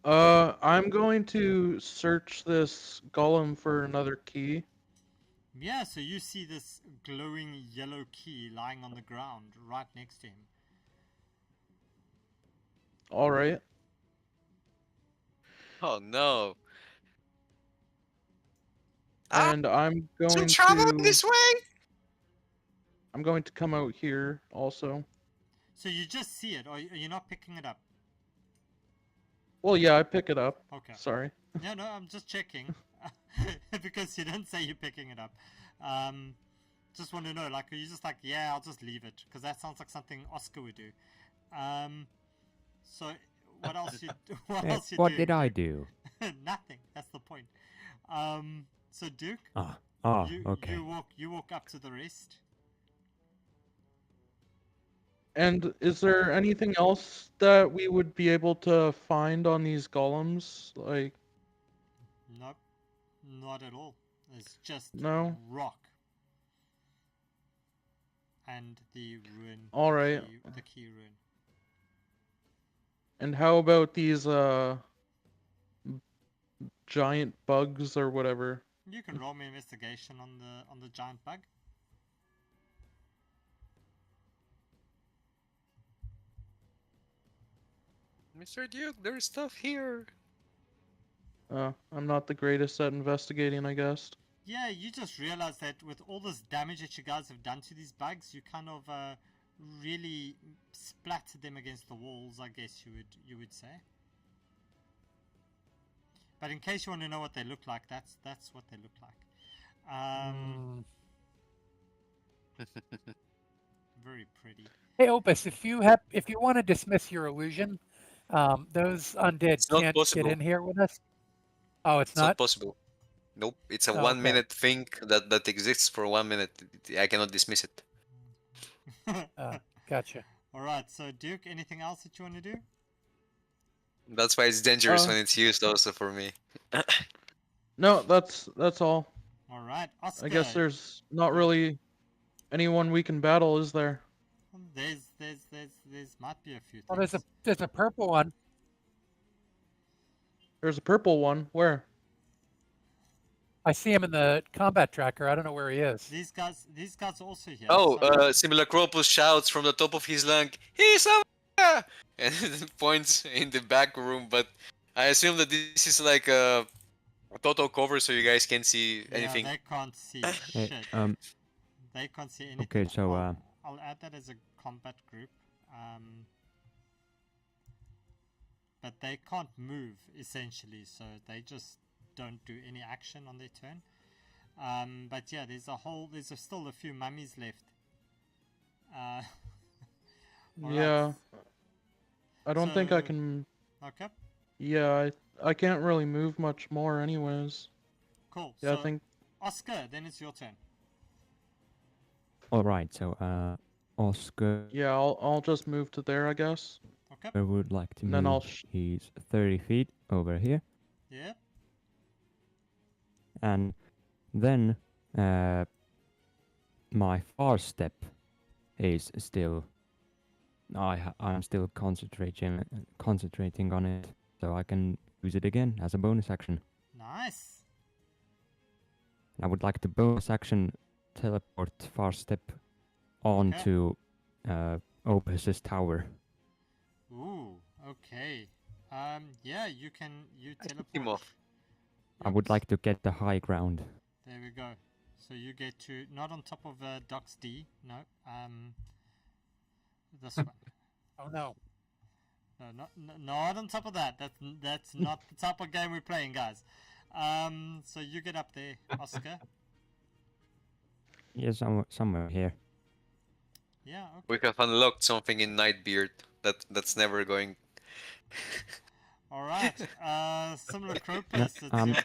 I'm going to search this golem for another key.
Yeah. So you see this glowing yellow key lying on the ground right next to him.
All right.
Oh no.
And I'm going
travel
to
this way.
I'm going to come out here also.
So you just see it, or you're not picking it up?
Well, yeah, I pick it up.
Okay.
Sorry.
No, I'm just checking because you didn't say you're picking it up. Just want to know, like, are you just like, yeah, I'll just leave it because that sounds like something Oscar would do. So what else you
What
do?
did I do?
Nothing. That's the point. So Duke,
Okay.
you walk up to the rest.
And is there anything else that we would be able to find on these golems? Like,
Nope, not at all. It's just
no?
rock and the ruin.
All right.
The key ruin.
And how about these giant bugs or whatever?
You can roll me investigation on the giant bug.
Mr. Duke, there's stuff here.
I'm not the greatest at investigating, I guess.
Yeah, you just realize that with all this damage that you guys have done to these bugs, you kind of really splattered them against the walls, I guess you would say. But in case you want to know what they look like, that's what they look like. Very pretty.
Hey Opus, if you want to dismiss your illusion, those undead
not
can't
possible.
get in here with us. Oh, it's
It's not
not.
possible. Nope. It's a
Oh,
1
okay.
minute thing that exists for 1 minute. I cannot dismiss it.
Gotcha.
All right. So Duke, anything else that you want to do?
That's why it's dangerous when it's used also for me.
No, that's all.
All right, Oscar.
I guess there's not really anyone we can battle, is there?
There's might be a few things.
Well, there's a purple one.
There's a purple one. Where?
I see him in the combat tracker. I don't know where he is.
These guys are also here.
Oh,
so-
Simulacropus shouts from the top of his lung, "He's over there!" And points in the back room, but I assume that this is like a total cover so you guys can't see anything.
Yeah, they can't see
Hey,
shit. They can't see anything.
Okay, so
I'll add that as a combat group. But they can't move essentially, so they just don't do any action on their turn. But yeah, there's still a few mummies left.
Yeah.
Alright.
I don't think I
So-
can.
Okay,
Yeah, I can't really move much more, anyways.
cool.
Yeah,
So
I think.
Oscar, then it's your turn.
All right. So Oscar
Yeah, I'll just move to there, I guess.
Okay.
would like to
And then I'll
move. He's 30 feet over here,
Yeah.
and then my far step is still. I'm still concentrating on it, so I can use it again as a bonus action.
Nice.
I would like to bonus action teleport far step onto Opus's tower.
Ooh. Okay. Yeah, you
Him
teleport.
off.
I would
Oops.
like to get the high ground.
There we go. So you get to not on top of Doc's D. No. This one.
Oh no.
No, not on top of that. That's not the type of game we're playing, guys. So you get up there, Oscar.
Yeah, somewhere here.
Yeah. Okay.
We have unlocked something in Nightbeard that's never going.
All right. Similar Crocus. It's your turn.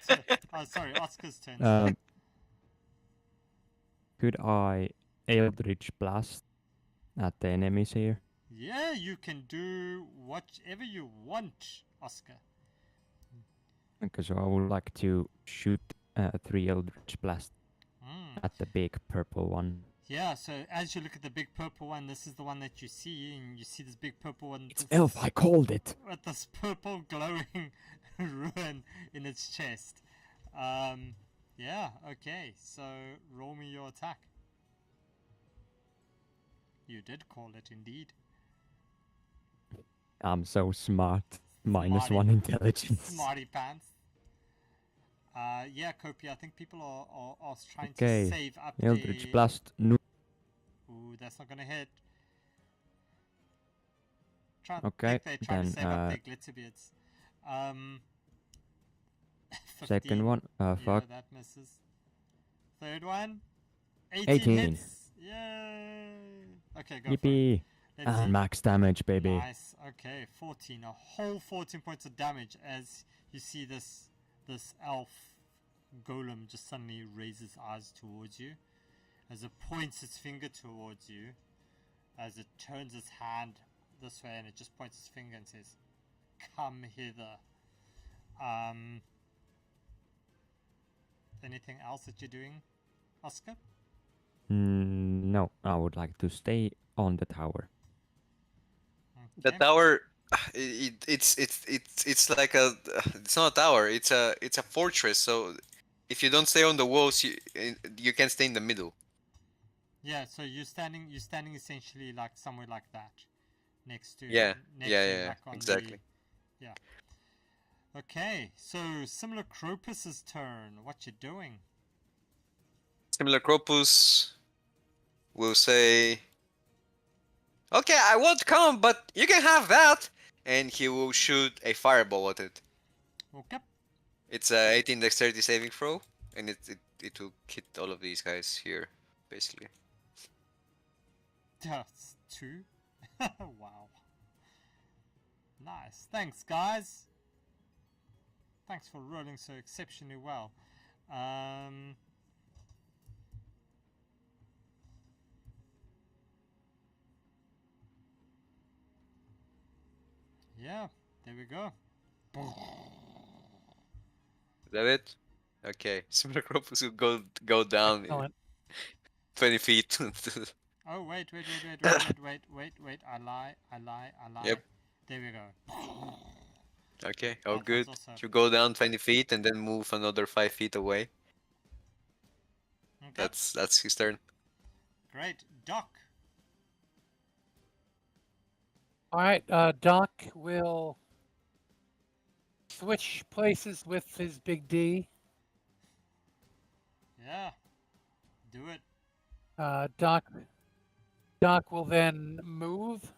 Oh, sorry, Oscar's turn.
Could I Eldritch Blast at the enemies here?
Yeah, you can do whatever you want, Oscar.
Because I would like to shoot 3 Eldritch Blasts
Mm.
at the big purple one.
Yeah, so as you look at the big purple one, this is the one that you see, and you see this big purple one.
It's elf, I called it!
With this purple glowing ruin in its chest. Yeah, okay, so roll me your attack. You did call it, indeed.
I'm so smart. Minus
Smarty.
1 intelligence.
Smarty pants. Yeah, Kopi, I think people are trying
Okay,
to save up
Eldritch
their...
Blast. No.
Ooh, that's not gonna hit.
Okay,
They're trying to
then
save up their Glitterbeards. 15.
second one.
Yeah,
Fuck.
that misses. Third one. 18
18.
hits. Yay! Okay, go for it.
Yippee!
Let's see.
Max damage, baby.
Nice. Okay, 14. A whole 14 points of damage as you see this elf golem just suddenly raises eyes towards you, as it points its finger towards you, as it turns its hand this way and it just points its finger and says, "Come hither." Anything else that you're doing, Oscar?
No, I would like to stay on the tower.
The
Okay.
tower, it's like a. It's not a tower. It's a fortress. So if you don't stay on the walls, you can stay in the middle.
Yeah, so you're standing essentially like somewhere like that, next to
Yeah,
next
yeah,
to
yeah,
like on
exactly.
the, yeah. Okay, so similar Cropus's turn. What you doing?
Similar Cropus will say, "Okay, I won't come, but you can have that," and he will shoot a fireball at it.
Okay.
It's a 18 dexterity saving throw, and it will hit all of these guys here, basically.
That's 2. Wow. Nice. Thanks, guys. Thanks for rolling so exceptionally well. Yeah, there we go.
Is that it? Okay, Similar Cropus will go down
Excellent.
20 feet.
Oh, wait. I lie.
Yep.
There we go.
Okay, all
That
good.
one's also-
You go down 20 feet and then move another 5 feet away.
Okay.
That's his turn.
Great. Doc.
All right, Doc will switch places with his big D.
Yeah. Do it.
Doc will then move.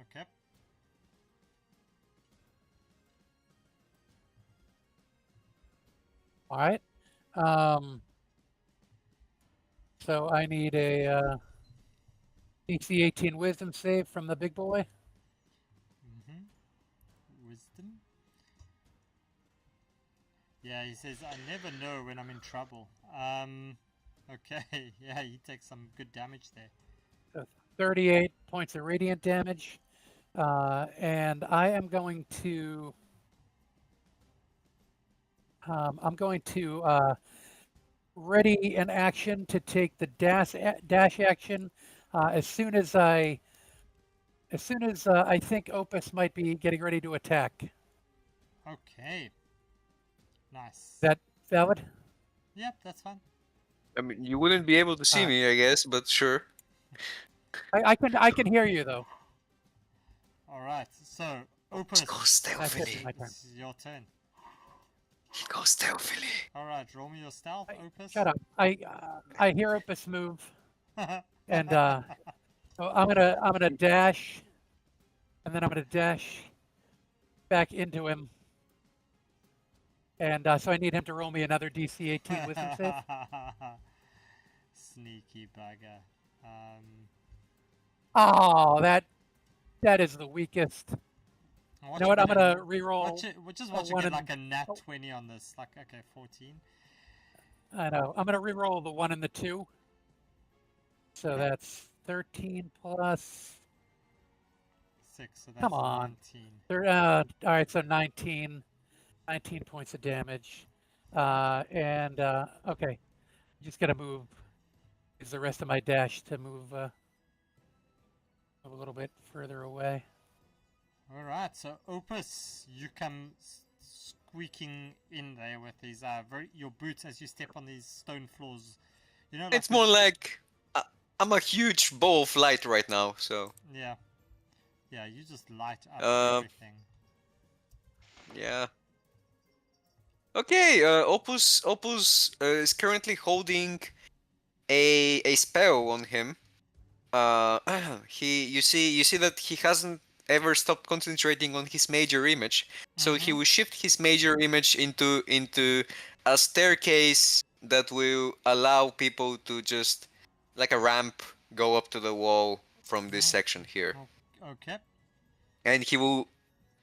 Okay.
All right. So I need a DC 18 Wisdom save from the big boy.
Wisdom. Yeah, he says, I never know when I'm in trouble. Okay, yeah, he takes some good damage there.
So 38 points of radiant damage. And I am going to ready an action to take the dash action as soon as I think Opus might be getting ready to attack.
Okay. Nice.
Is that valid?
Yep, that's fine.
I mean, you wouldn't be able to see me, I guess, but sure.
I can hear you though.
Alright, so, Opus,
Go
That's it,
stealthily.
my turn.
it's your turn.
He goes stealthily.
Alright, roll me your stealth, Opus.
Shut up. I hear Opus move, and so I'm gonna dash, and then I'm gonna dash back into him, and so I need him to roll me another DC 18 Wisdom save.
Sneaky bugger.
Oh, that is the weakest.
Watch
You know what?
you
I'm
get a-
gonna re-roll.
Just watch you
one
get
and-
like a nat
oh.
20 on this. Like, okay, 14.
I know. I'm gonna re-roll the 1 and the 2. So that's 13 plus.
6, so that's
Come on.
19.
All right, so 19 points of damage. Okay, just gotta move. Use the rest of my dash to move a little bit further away.
Alright, so Opus, you come squeaking in there with these your boots as you step on these stone floors. You know, like
It's more like I'm a huge ball of light right now, so
Yeah. Yeah, you just light up
Um,
everything.
yeah. Okay, Opus is currently holding a spell on him. You see that he hasn't ever stopped concentrating on his major image. So he will shift his major image into a staircase that will allow people to just like a ramp go up to the wall from this section here.
Okay.
And he will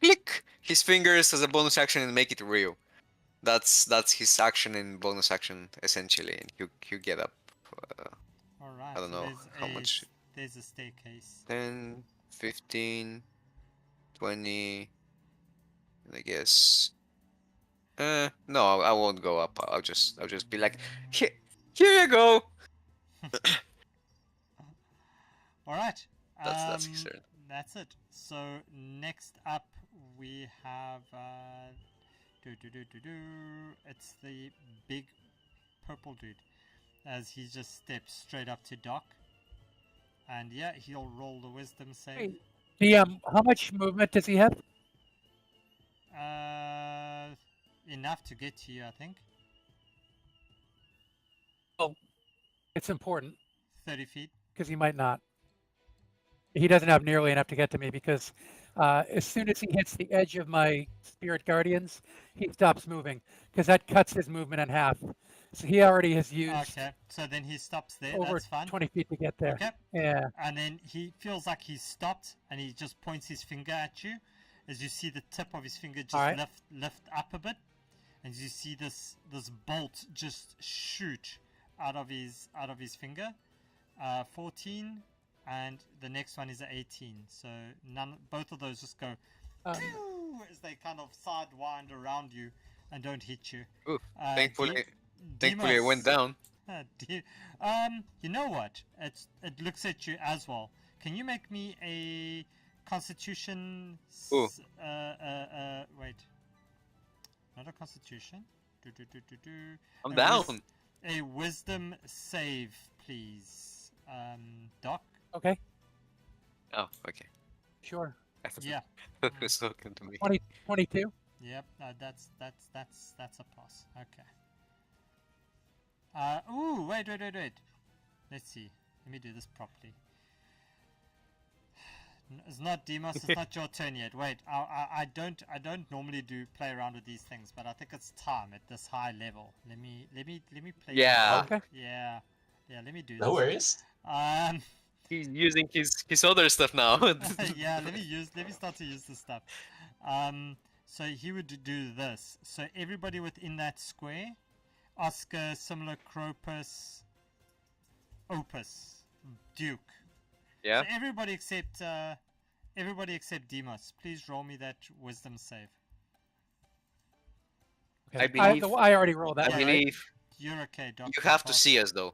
click his fingers as a bonus action and make it real. That's his action and bonus action essentially, and you get up.
Alright,
I don't
so
know how much.
there's a staircase.
10, 15, 20, I guess. No, I won't go up. I'll just be like, here you go.
Alright.
That's his turn.
That's it. So next up we have it's the big purple dude, as he just steps straight up to Doc. And yeah, he'll roll the wisdom save.
How much movement does he have?
Enough to get to you, I think.
Oh, it's important
30 feet.
because he might not. He doesn't have nearly enough to get to me because as soon as he hits the edge of my spirit guardians, he stops moving because that cuts his movement in half. So he already has used
Okay, so then he stops there.
over
That's fine.
20 feet to get there.
Okay.
Yeah.
And then he feels like he's stopped, and he just points his finger at you. As you see the tip of his finger just
Alright.
lift up a bit, and you see this bolt just shoot out of his finger. 14, and the next one is an 18. So both of those just go pew, as they kind of sidewind around you and don't hit you.
Ooh,
Thankfully
thankfully it went down.
You know what? It looks at you as well. Can you make me a Constitution? Wait, not a Constitution.
I'm down.
A Wisdom save, please, Doc.
Okay.
Oh, okay.
Sure.
Yeah.
It's talking to me.
22.
Yep. That's a pass. Okay. Ooh, wait. Let's see. Let me do this properly. It's not Demos. It's not your turn yet. Wait. I don't normally play around with these things, but I think it's time at this high level. Let me play.
Yeah.
Okay.
Yeah. Let me do this.
No worries.
He's using his other stuff now.
Yeah, let me start to use this stuff. So he would do this. So everybody within that square, Oscar, Similar, Cropus, Opus, Duke.
Yeah.
So everybody except Demos. Please roll me that wisdom save.
I believe.
I already rolled that
I
one, right?
believe
You're okay, Doctor.
you have to see us though.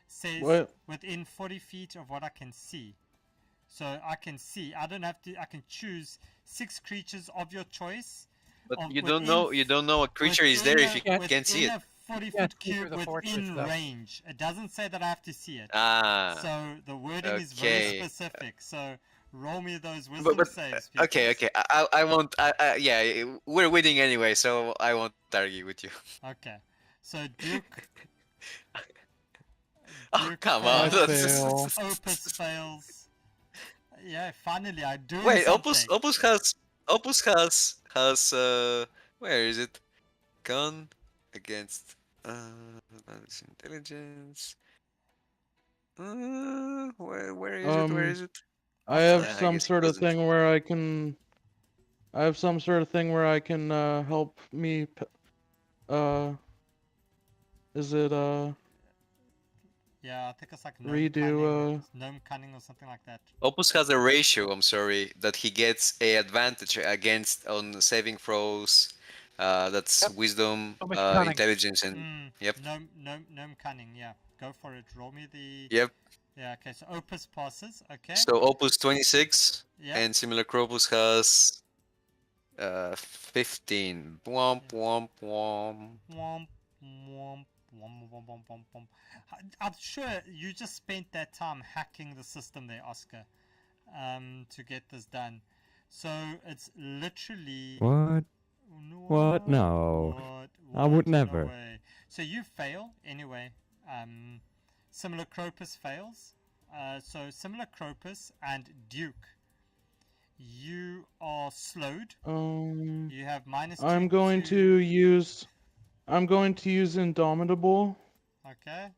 Says
What?
within 40 feet of what I can see. So I can see. I don't have to. I can choose 6 creatures of your choice.
But
of-
you don't
within
know. You don't know a creature is there
within
if you
Can't-
can't see it.
Within a 40-foot
Can't see through
cube
the fortress,
within
though.
range. It doesn't say that I have to see it.
Ah.
So the wording is very
Okay.
specific. So roll me those wisdom saves, people.
Okay. I won't. Yeah, we're winning anyway, so I won't argue with you.
Okay. So Duke.
Oh,
Duke
come
I
on.
fails.
fail.
Opus fails. Yeah, finally I do
Wait,
something.
Opus has where is it? Gun against intelligence. Where is it? Where is it?
I have
I
some
guess it
sort of
wasn't.
thing where I can. I have some sort of thing where I can help me. Is it
Yeah, I think it's like gnome
redo
cunning, gnome cunning or something like that.
Opus has a ratio, I'm sorry, that he gets a advantage against on saving throws. That's
Yep.
wisdom,
So much cunning.
intelligence, and yep.
Gnome cunning. Yeah, go for it. Roll me the.
Yep.
Yeah. Okay. So Opus passes. Okay.
So Opus 26,
Yeah.
and similar Cropus has 15. Womp womp womp.
Womp, womp, womp, womp, womp, womp, womp. I'm sure you just spent that time hacking the system there, Oscar, to get this done. So it's literally.
What? What? No. I would
No
never.
way. So you fail anyway. Similar Cropus fails. So similar Cropus and Duke. You are slowed. You have minus.
I'm going to use Indomitable.
Okay.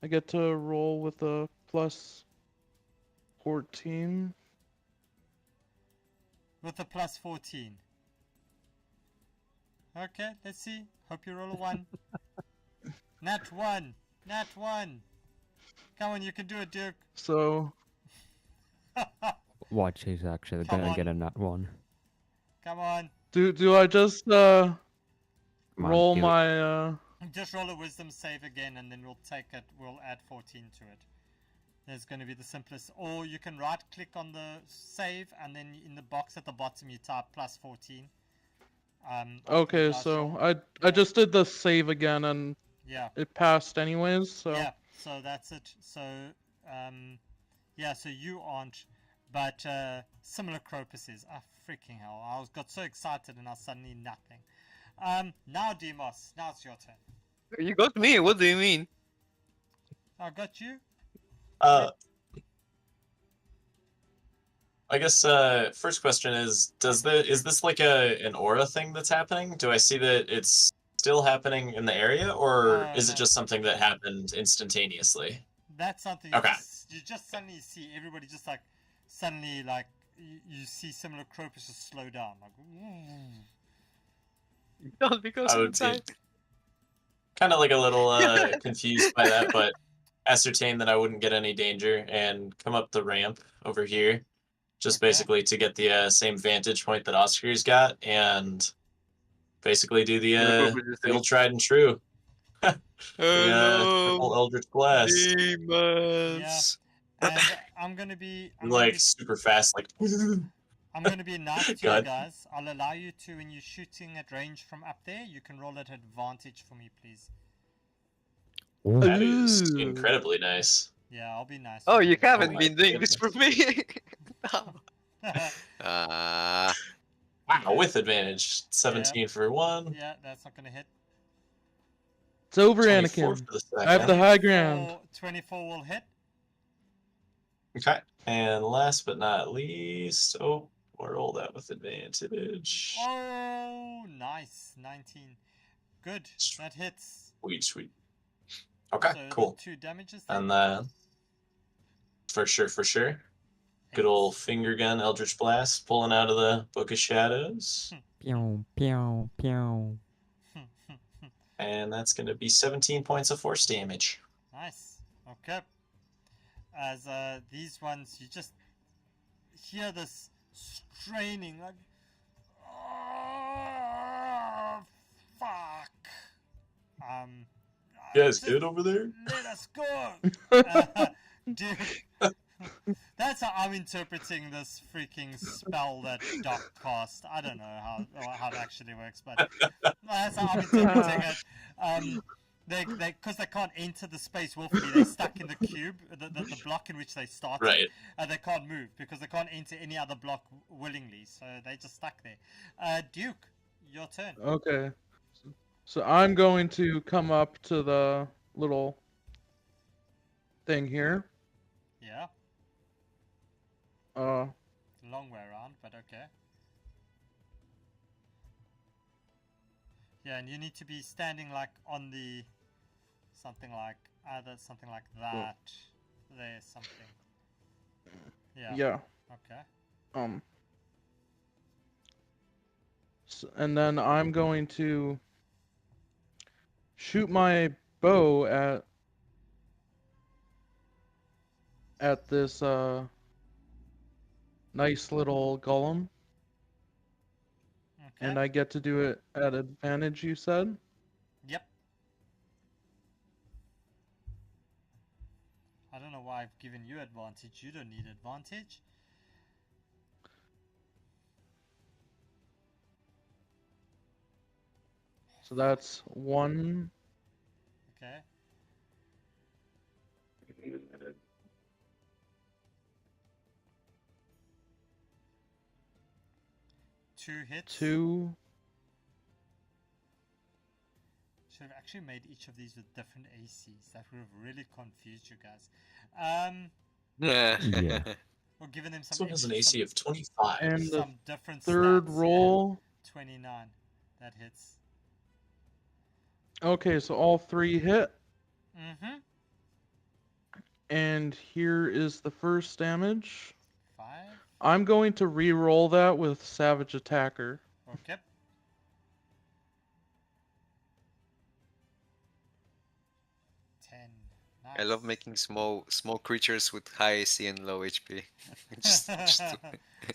I get to roll with a plus 14.
With a plus 14. Okay, let's see. Hope you roll a 1. Nat 1. Nat 1. Come on, you can do it, Duke.
So
Watch, he's actually
Come
gonna get a
on.
nat 1.
Come on.
do I just
Come on,
roll
do it.
my
Just roll a wisdom save again and then we'll take it. We'll add 14 to it. There's going to be the simplest. Or you can right click on the save and then in the box at the bottom you type plus 14.
Okay, so I just did the save again and
yeah,
it passed anyways, so
yeah, so that's it. So yeah, so you aren't, but similar cropuses. Ah, freaking hell! I got so excited and I suddenly nothing. Now Demos, now it's your turn.
You got me. What do you mean?
I got you.
I guess first question is is this like an aura thing that's happening? Do I see that it's still happening in the area, or is it
No.
just something that happened instantaneously?
That's something
Okay.
you just suddenly see everybody just like suddenly like you see similar crocus just slow down like.
Not because
I would be kind of like a little confused by that, but ascertain that I wouldn't get any danger and come up the ramp over here, just
Okay.
basically to get the same vantage point that Oscar's got, and basically do the old tried and true. Triple Eldritch Blast.
Demons.
And I'm gonna be
Like super fast, like
I'm gonna be nice to you
God.
guys. I'll allow you to, when you're shooting at range from up there, you can roll at advantage for me, please.
That is
Ooh.
incredibly nice.
Yeah, I'll be nice.
Oh,
to
you haven't
my
been doing this for me. No.
Wow, with advantage. 17 for one.
Yeah, that's not gonna hit.
it's over
24
Anakin.
for the
I have the
second.
high ground.
24 will hit.
Okay. And last but not least, we'll roll that with advantage.
Oh, Oh, nice. 19. Good. That hits.
Sweet. Okay,
So
cool.
2 damages then.
And then, for sure. Good old finger gun Eldritch Blast pulling out of the Book of Shadows.
Pew, pew, pew.
And that's going to be 17 points of force damage.
Nice. Okay. As these ones, you just hear this straining, like, oh, fuck.
You guys good over there?
Let us go. Dude, that's how I'm interpreting this freaking spell that Doc cast. I don't know how it actually works, but that's how I'm interpreting it. Because they can't enter the space willfully, they're stuck in the cube, the block in which they started.
Right.
They can't move because they can't enter any other block willingly, so they're just stuck there. Duke, your turn.
Okay. So I'm going to come up to the little thing here.
Yeah,
Uh,
long way around, but okay. Yeah, and you need to be standing like on the something like that. There's something. Yeah.
yeah.
Okay.
And then I'm going to shoot my bow at this nice little golem,
Okay.
and I get to do it at advantage, you said?
Yep. I don't know why I've given you advantage. You don't need advantage.
So that's 1.
Okay. Two hits.
2.
Should have actually made each of these with different ACs. That would have really confused you guys.
Yeah.
Or given them
This
some
one has an
extra-
AC of 25.
And the
some different
third
stats.
roll.
29. That hits.
Okay, so all 3 hit.
Mm-hmm.
And here is the first damage.
5.
I'm going to re-roll that with Savage Attacker.
Okay. Nice.
I love making small creatures with high AC and low HP. just
It's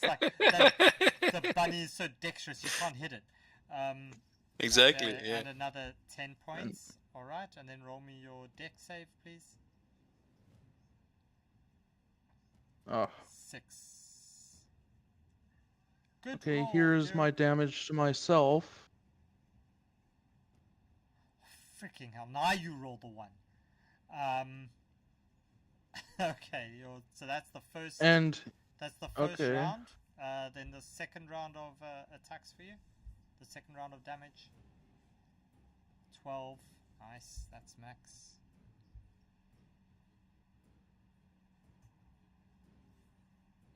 like the bunny is so dexterous you can't hit it.
exactly.
Okay,
Yeah.
and another 10 points. All right, and then roll me your dex save, please.
Oh.
6. Good.
Okay,
roll,
here's
dude.
my damage to myself.
Freaking hell! Now you roll the 1. Okay, so that's the first.
And
That's the first
okay.
round. Then the second round of attacks for you. The second round of damage. 12. Nice. That's max.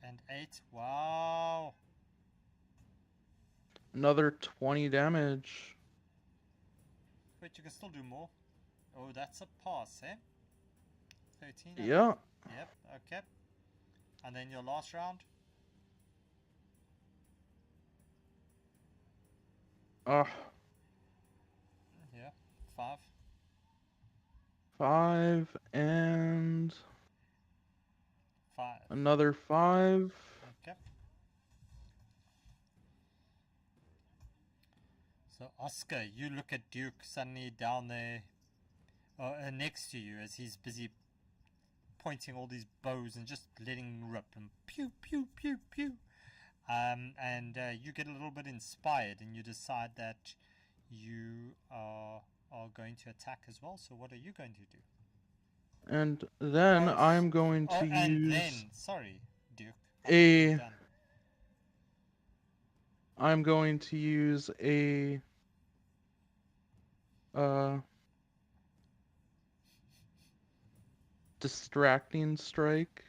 And 8. Wow.
Another 20 damage.
But you can still do more. Oh, that's a pass, eh? 13. I
Yeah.
think. Yep. Okay. And then your last round.
Ah,
Yeah. 5.
5 and
5.
another 5.
Okay. So Oscar, you look at Duke suddenly down there, next to you, as he's busy pointing all these bows and just letting rip and pew pew pew pew. And you get a little bit inspired, and you decide that you are going to attack as well. So what are you going to do?
And then
Oh,
I'm going to
and
use
then, sorry, Duke.
a
Done.
I'm going to use a distracting strike.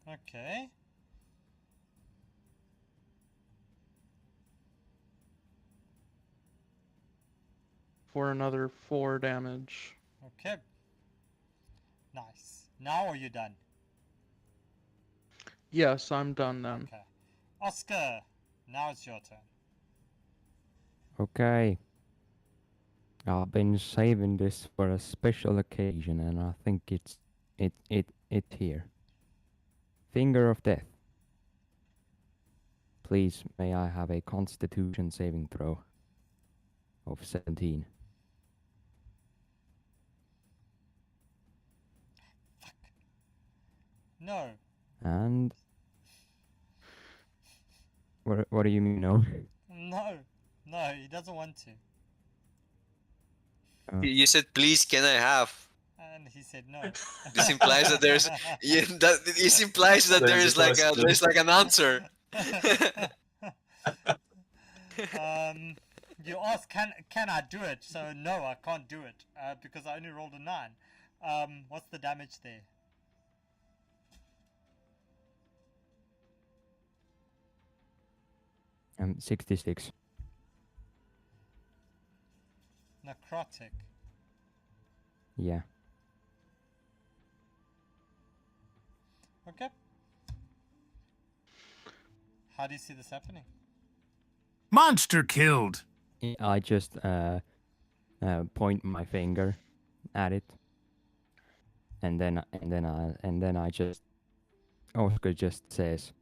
Okay.
for another 4 damage.
Okay. Nice. Now are you done?
Yes, I'm done then.
Okay. Oscar, now it's your turn.
Okay. I've been saving this for a special occasion, and I think it's here. Finger of Death. Please, may I have a Constitution saving throw of 17.
No.
And what do you mean no?
No. No, he doesn't want to.
You said, please, can I have?
And he said no.
This implies that there's this implies that
There's a question.
there's like an answer.
You ask, can I do it? So no, I can't do it because I only rolled a 9. What's the damage there?
I'm 66.
Necrotic.
Yeah.
Okay. How do you see this happening?
Monster killed.
I just point my finger at it, and then I just Oscar just says,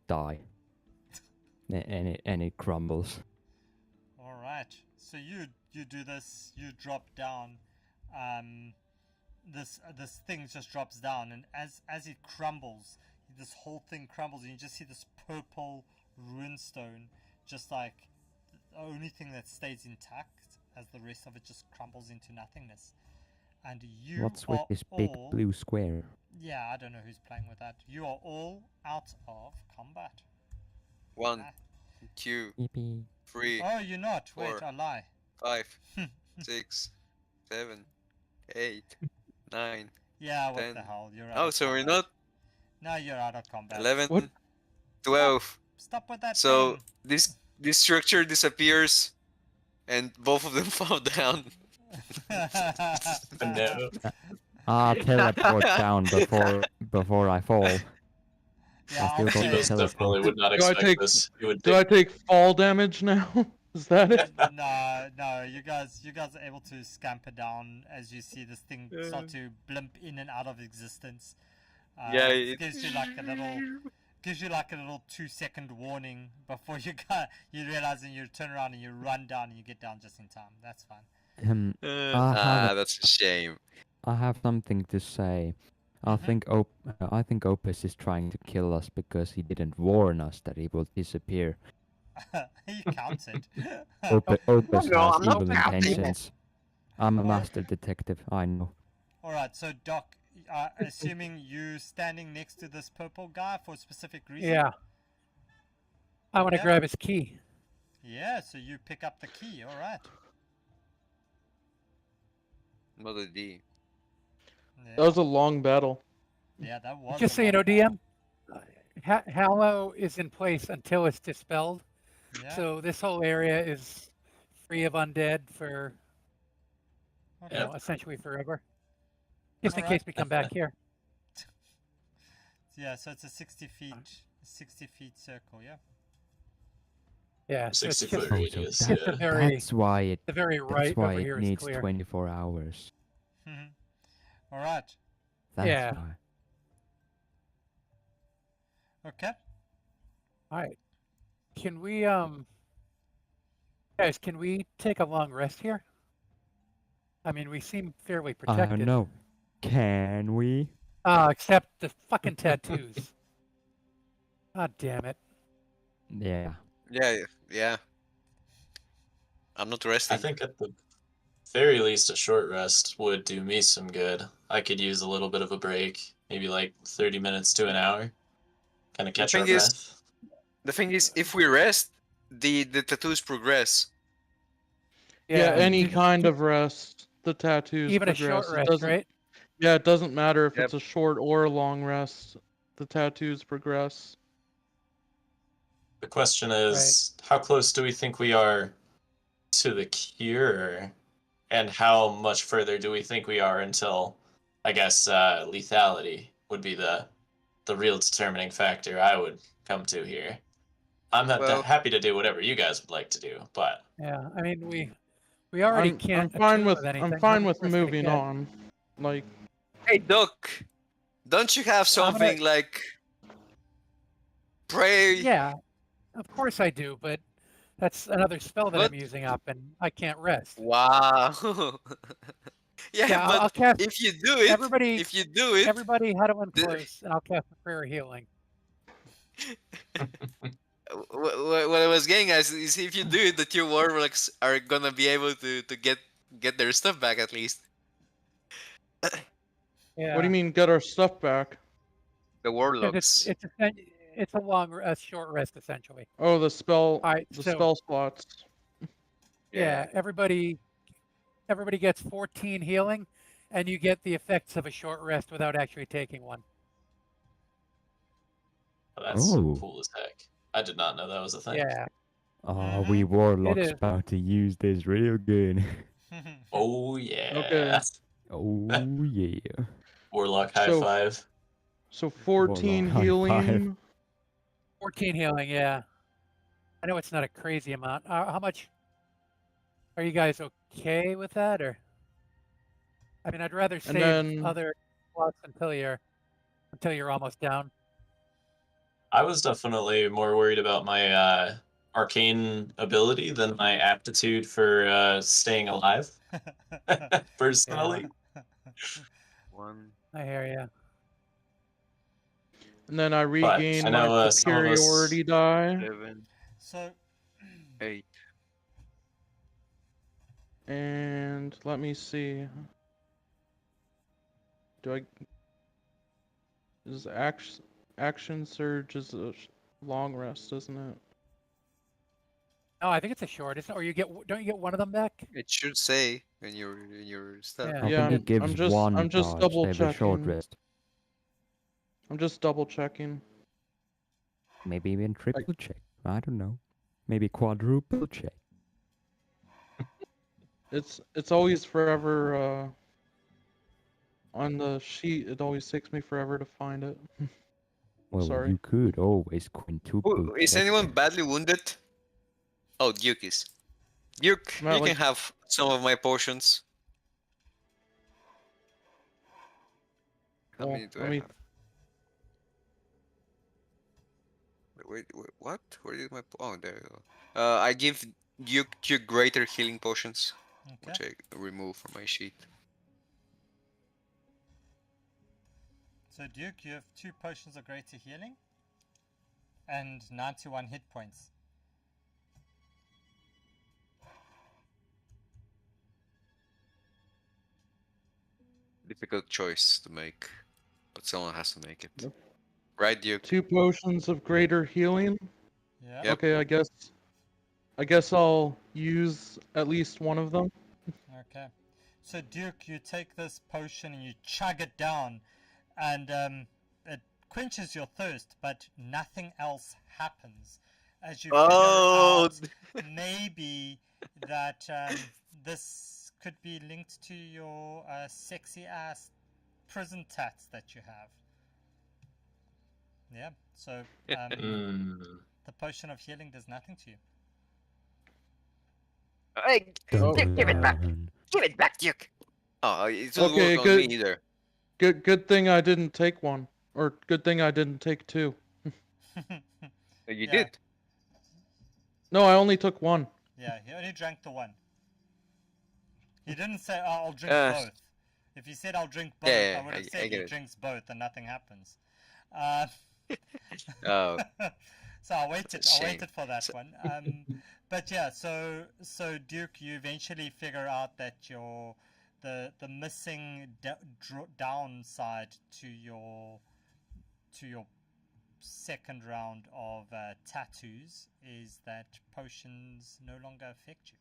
"Die," and it crumbles.
All right. So you do this. You drop down. This thing just drops down, and as it crumbles, this whole thing crumbles, and you just see this purple runestone, just like the only thing that stays intact, as the rest of it just crumbles into nothingness. And you
What's with
are
this big
all,
blue square?
Yeah, I don't know who's playing with that. You are all out of combat.
1,
Ah.
2,
Yippee.
3,
Oh, you're not. Wait,
4.
I lie.
5, 6, 7, 8, 9.
Yeah, what
10.
the hell? You're out.
Oh,
of
so we're
combat.
not
No, you're out of combat.
11,
What?
12.
Stop with that
So
thing.
this structure disappears, and both of them fall down.
No.
I'll teleport down before I fall.
Yeah,
I'll still
I'll
go
say-
Demos definitely would not
Do I
expect
take-
this. He would
Do I take fall damage now? Is that it?
No, you guys are able to scamper down as you see this thing start to blimp in and out of existence.
Yeah,
it
it-
gives you like a little 2-second warning before you realize, and you turn around and you run down and you get down just in time. That's fine.
That's a shame.
I have something to say. I think Opus is trying to kill us because he didn't warn us that he will disappear.
You counted.
Opus
No,
has
I'm not
evil
counting.
intentions. I'm a master detective. I know.
Alright, so Doc, assuming you standing next to this purple guy for a specific reason?
Yeah. I want to
Yeah.
grab his key.
Yeah, so you pick up the key, alright.
Not a D.
That was a long battle.
Yeah, that was.
Just
a
so you know,
long
DM, Hallow is in place until it's dispelled.
battle. Yeah.
So this whole area is free of undead for,
Okay.
essentially forever. Just in
Alright.
case we come back here.
Yeah, so it's a 60 feet circle, yeah.
Yeah. So it's
60
just,
foot radius.
that-
just the very,
That's why it.
the very right
That's why
over
it
here is
needs
clear.
24 hours.
Alright.
That's
Yeah.
why.
Okay.
All right. Can we, guys, can we take a long rest here? I mean, we seem fairly protected.
No. Can we?
Except the fucking tattoos. God damn it.
Yeah.
Yeah. I'm not
I
resting.
think at the very least, a short rest would do me some good. I could use a little bit of a break, maybe like 30 minutes to an hour. Kind of catch our
thing is-
breath.
The thing is, if we rest, the tattoos progress.
Yeah, any
just-
kind of rest, the tattoos
Even a
progress.
short
It
rest,
doesn't-
right?
Yeah, it doesn't matter if
Yep.
it's a short or a long rest. The tattoos progress.
The question is, how close do we think we are to the cure, and how much further do we think we are until, I guess, lethality would be the real determining factor I would come to here. I'm not
Well,
happy to do whatever you guys would like to do, but
Yeah, I mean, we already
I'm
can't
fine
attune
with
anything.
I'm fine
How
with
much worse can it
moving
get?
on. Like,
hey, Doc, don't you have
I'm gonna-
something like pray?
Yeah, of course I do, but that's another spell that
But
I'm using up, and I can't rest.
wow. Yeah,
Yeah, I'll
but
cast
if you do it,
everybody.
if you do it,
Everybody had one
the-
close, and I'll cast a prayer healing.
what I was getting at is if you do it, the two warlocks are gonna be able to get their stuff back at least.
Yeah.
what do you mean get our stuff back?
The
Because
warlocks.
it's a short rest essentially.
Oh, the spell
All right,
the
so
spell slots.
yeah, everybody gets 14 healing, and you get the effects of a short rest without actually taking one.
that's
Oh.
cool as heck. I did not know that was a thing.
Yeah,
Oh, we warlocks
is.
about to use this real good.
Oh yeah.
Okay.
Oh yeah.
Warlock high
So-
five.
So 14
Warlock high
healing.
14 healing. Yeah, I know it's not a crazy amount. How much? Are you guys okay with that, or? I mean, I'd rather save
then-
other slots until you're almost down.
I was definitely more worried about my arcane ability than my aptitude for staying alive. Personally.
One.
I hear you.
And then I regain
I know,
my
some of us-
superiority die.
7,
So,
8.
And let me see. Is action surge is a long rest, isn't it?
No, I think it's a short, isn't it? Or don't you get one of them back?
It should say in your stuff.
Yeah.
I
Yeah,
think it gives
I'm just
one dodge
double
every short
checking.
rest.
I'm just double checking.
Maybe even triple check. I don't know. Maybe quadruple check.
It's always forever on the sheet. It always takes me forever to find it.
Well,
Sorry.
you could always quintuple
Is
check.
anyone badly wounded? Oh, Duke is. Duke,
I'm at,
you
like-
can have some of my potions. How
Well,
many do
let
I
me-
have? Wait, what? Where did my... Oh, there you go. I give Duke 2 greater healing potions, which
okay.
I remove from my sheet.
So Duke, you have 2 potions of greater healing and 91 hit points.
Difficult choice to make, but someone has to make it.
Yep.
Right, Duke?
2 potions of greater healing.
Yeah.
Yep.
Okay, I guess I'll use at least one of them.
Okay. So Duke, you take this potion and you chug it down, and it quenches your thirst, but nothing else happens. As you figure
Oh!
out maybe that this could be linked to your sexy ass prison tats that you have. Yeah. So the potion of healing does nothing to you.
Hey,
Oh.
give it back! Give it back, Duke! Oh, it doesn't
Okay,
work on me
good.
either.
Good thing I didn't take one, or good thing I didn't take 2.
You
Yeah.
did.
No, I only took 1.
Yeah, he only drank the one. He didn't say, oh, I'll drink both. If he said, I'll drink both,
Yeah,
I would have
I
said
get
he
it.
drinks both and nothing happens.
Oh,
So I waited
Shame.
for that one. But yeah, so Duke, you eventually figure out that the missing downside to your second round of tattoos is that potions no longer affect you.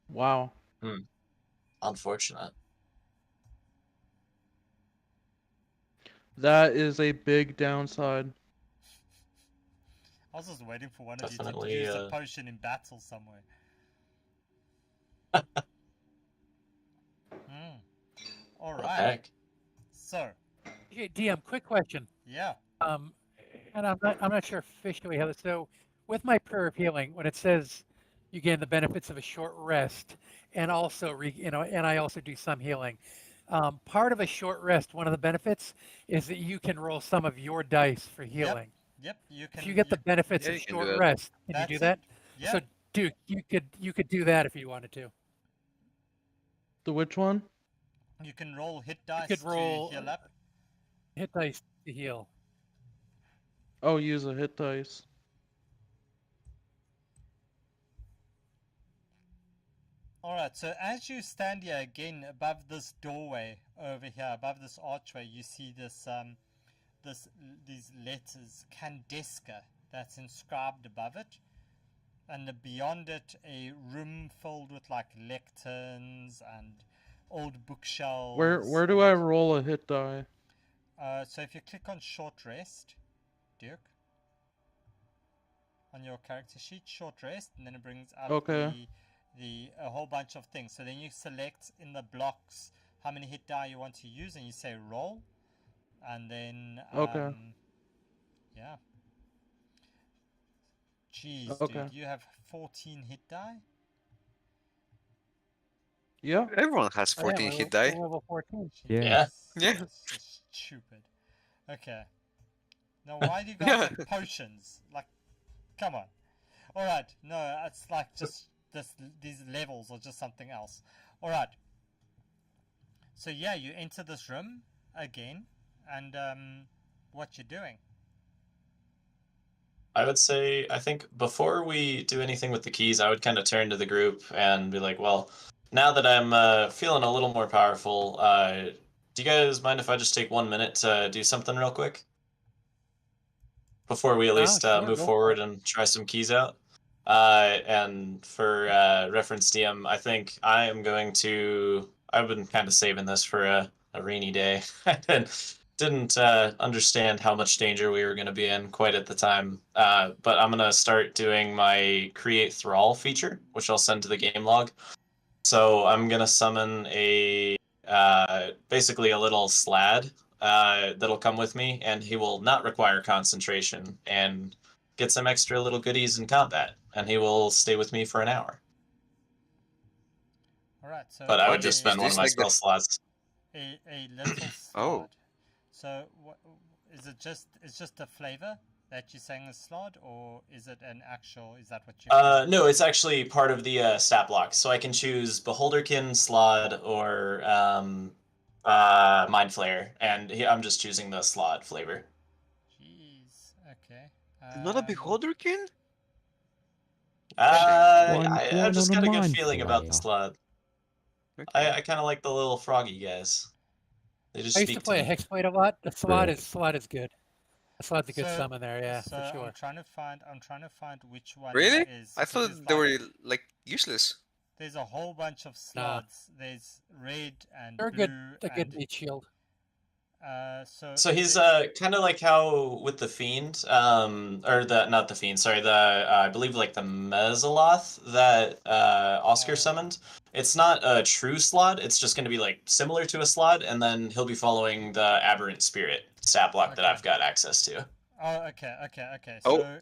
Wow.
Unfortunate.
That is a big downside.
I was just waiting for one of you to
Definitely,
use a potion in battle somewhere. All right.
Heck.
So,
Okay, DM, quick question.
yeah.
And I'm not sure officially how this. So, with my prayer of healing, when it says you gain the benefits of a short rest, and also and I also do some healing. Part of a short rest, one of the benefits is that you can roll some of your dice for healing.
Yep. You can.
If you get the benefits
Yeah,
of
you can do
short
that.
rest, can you do
That's
that?
it. Yeah.
So, Duke, you could do that if you wanted to.
The which one?
You can roll hit
You
dice
could roll
to heal up.
hit dice to heal.
Oh, use a hit dice.
Alright, so as you stand here again above this doorway over here, above this archway, you see these letters, Candeska, that's inscribed above it. And beyond it, a room filled with like lecterns and old bookshelves.
Where do I roll a hit die?
So if you click on short rest, Duke, on your character sheet, short rest, and then it brings up
Okay.
a whole bunch of things. So then you select in the blocks how many hit die you want to use, and you say roll, and then
Okay.
yeah. Jeez,
Okay.
dude, you have 14 hit die.
Yeah.
Everyone has
Oh, yeah,
14
we're
hit die.
level 14.
Yeah.
Yeah.
Yeah.
That's so stupid. Okay. Now, why do you guys have potions? Like, come on. Alright, no, it's like just these levels are just something else. Alright. So yeah, you enter this room again, and what you're doing.
I would say, I think before we do anything with the keys, I would kind of turn to the group and be like, well, now that I'm feeling a little more powerful, do you guys mind if I just take 1 minute to do something real quick? Before we at least
Sure,
move
go for
forward
it.
and try some keys out? And for reference, DM, I think I am going to. I've been kind of saving this for a rainy day. I didn't understand how much danger we were going to be in quite at the time. But I'm going to start doing my create thrall feature, which I'll send to the game log. So I'm going to summon a basically a little slad that'll come with me, and he will not require concentration and get some extra little goodies in combat, and he will stay with me for an hour.
Alright, so
But I would
What
just
is
spend one of
this
my
like
spell slots.
a little slide.
Oh.
So what is it? It's just a flavor that you're saying is slot, or is it an actual? Is that what you?
No, it's actually part of the stat block, so I can choose Beholderkin, Slod, or Mind Flayer, and I'm just choosing the Slod flavor.
Jeez. Okay.
Not a beholderkin?
I
Why
just
not a
got a good
mind
feeling about the
flayer?
Slod.
Okay.
I kind of like the little froggy guys. They just
I used to
speak to
play a
me.
Hexblade a lot. The slot
Right.
is good. The slot's a good
So-
summon there, yeah,
So
for sure.
I'm trying to find which one
Really?
it is.
I
'cause
thought
there's
they
like-
were like useless.
There's a whole bunch of
Nah.
slots. There's red and
They're
blue
a good
and
meat shield.
So he's
there's-
kind of like how with the fiend, or the not the fiend, sorry, the I believe like the Mesaloth that Oscar summoned. It's not a true slot. It's just going to be like similar to a slot, and then he'll be following the aberrant spirit stat block that
Okay.
I've got access to.
Oh, okay.
Oh.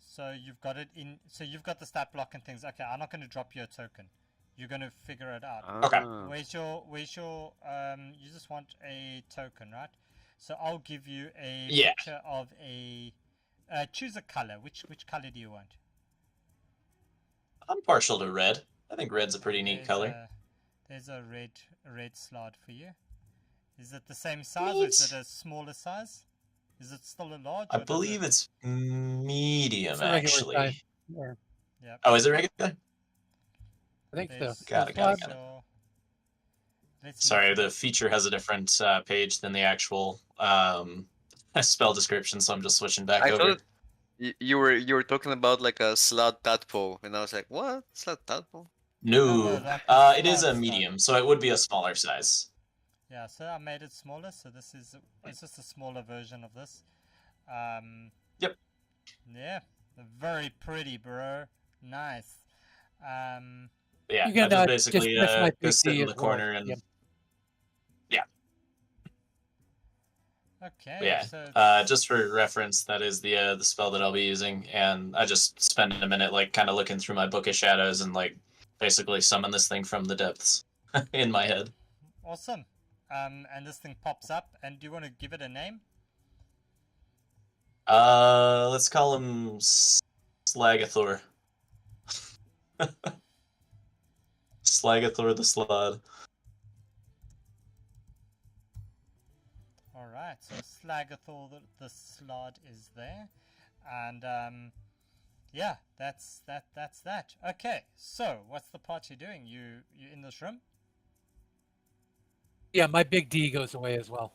So you've got it in. So you've got the stat block and things. Okay, I'm not going to drop you a token. You're going to figure it out.
Okay.
Ah.
Where's your you just want a token, right? So I'll give you a
Yeah.
picture of a choose a color. Which color do you want?
I'm partial to red. I think red's a pretty neat color.
There's a red slot for you. Is it the same size or is it a smaller size? Is it still a large?
I
or does
believe
it...
it's medium,
It's a regular
actually.
size. Yeah,
Yep.
Oh, is it regular?
I think so.
There's-
Got it,
there's
got it.
your- let's
Sorry,
move
the
it.
feature has a different page than the actual spell description, so I'm just switching back
I
over.
thought you were talking about like a slot tadpole, and I was like, what? Slot tadpole?
No,
like the
it is a
slot
medium, so it would be a smaller size.
Yeah, so I made it smaller. So it's just a smaller version of this.
Yep.
Yeah. Very pretty, bro. Nice.
Yeah,
You can
I just
just
basically
miss my
go
big
sit
D
in
as
the
well.
corner and
Yep.
Okay,
yeah.
so it's...
Just for reference, that is the spell that I'll be using, and I just spend a minute like kind of looking through my book of shadows and like basically summon this thing from the depths in my head.
Awesome. And this thing pops up, and do you want to give it a name?
Let's call him Slagathor. Slagathor the Slod.
All right, so Slagathor the Slod is there, and yeah, that's that. Okay, so what's the party doing? You in this room?
Yeah, my big D goes away as well.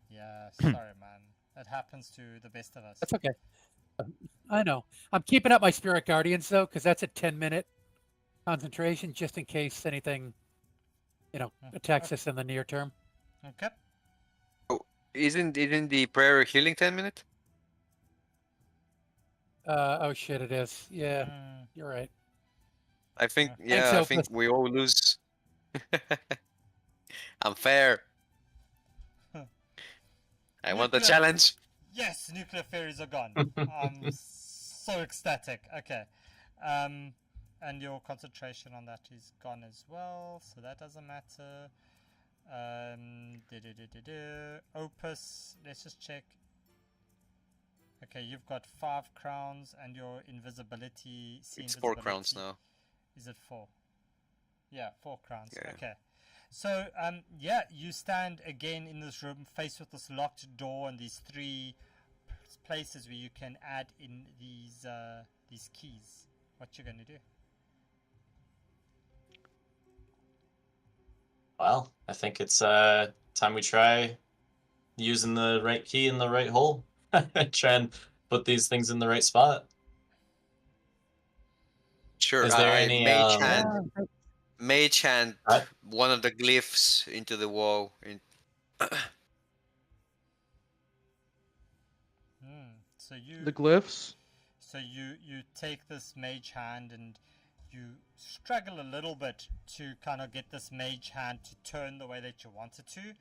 Yeah, sorry, man. It happens to the best of us.
That's okay. I know. I'm keeping up my Spirit Guardians though, because that's a 10-minute concentration, just in case anything, attacks us in the near term.
Okay.
Isn't the prayer healing 10 minutes?
Oh shit, it is. Yeah,
Mm,
you're right.
I think
Thanks,
I think
Opus.
we all lose. Unfair. I want the
Nuclear-
challenge.
Yes, nuclear fairies are gone. I'm so ecstatic. Okay. And your concentration on that is gone as well, so that doesn't matter. Opus, let's just check. Okay, you've got 5 crowns, and your invisibility.
It's 4 crowns now.
Is it 4? Yeah, 4 crowns.
Yeah.
Okay. So, yeah, you stand again in this room, faced with this locked door and these 3 places where you can add in these keys. What you gonna do?
Well, I think it's time we try using the right key in the right hole. Try and put these things in the right spot.
Sure.
Is there
I
any
mage hand
What?
one of the glyphs into the wall.
So you
The glyphs.
So you take this mage hand and you struggle a little bit to kind of get this mage hand to turn the way that you want it to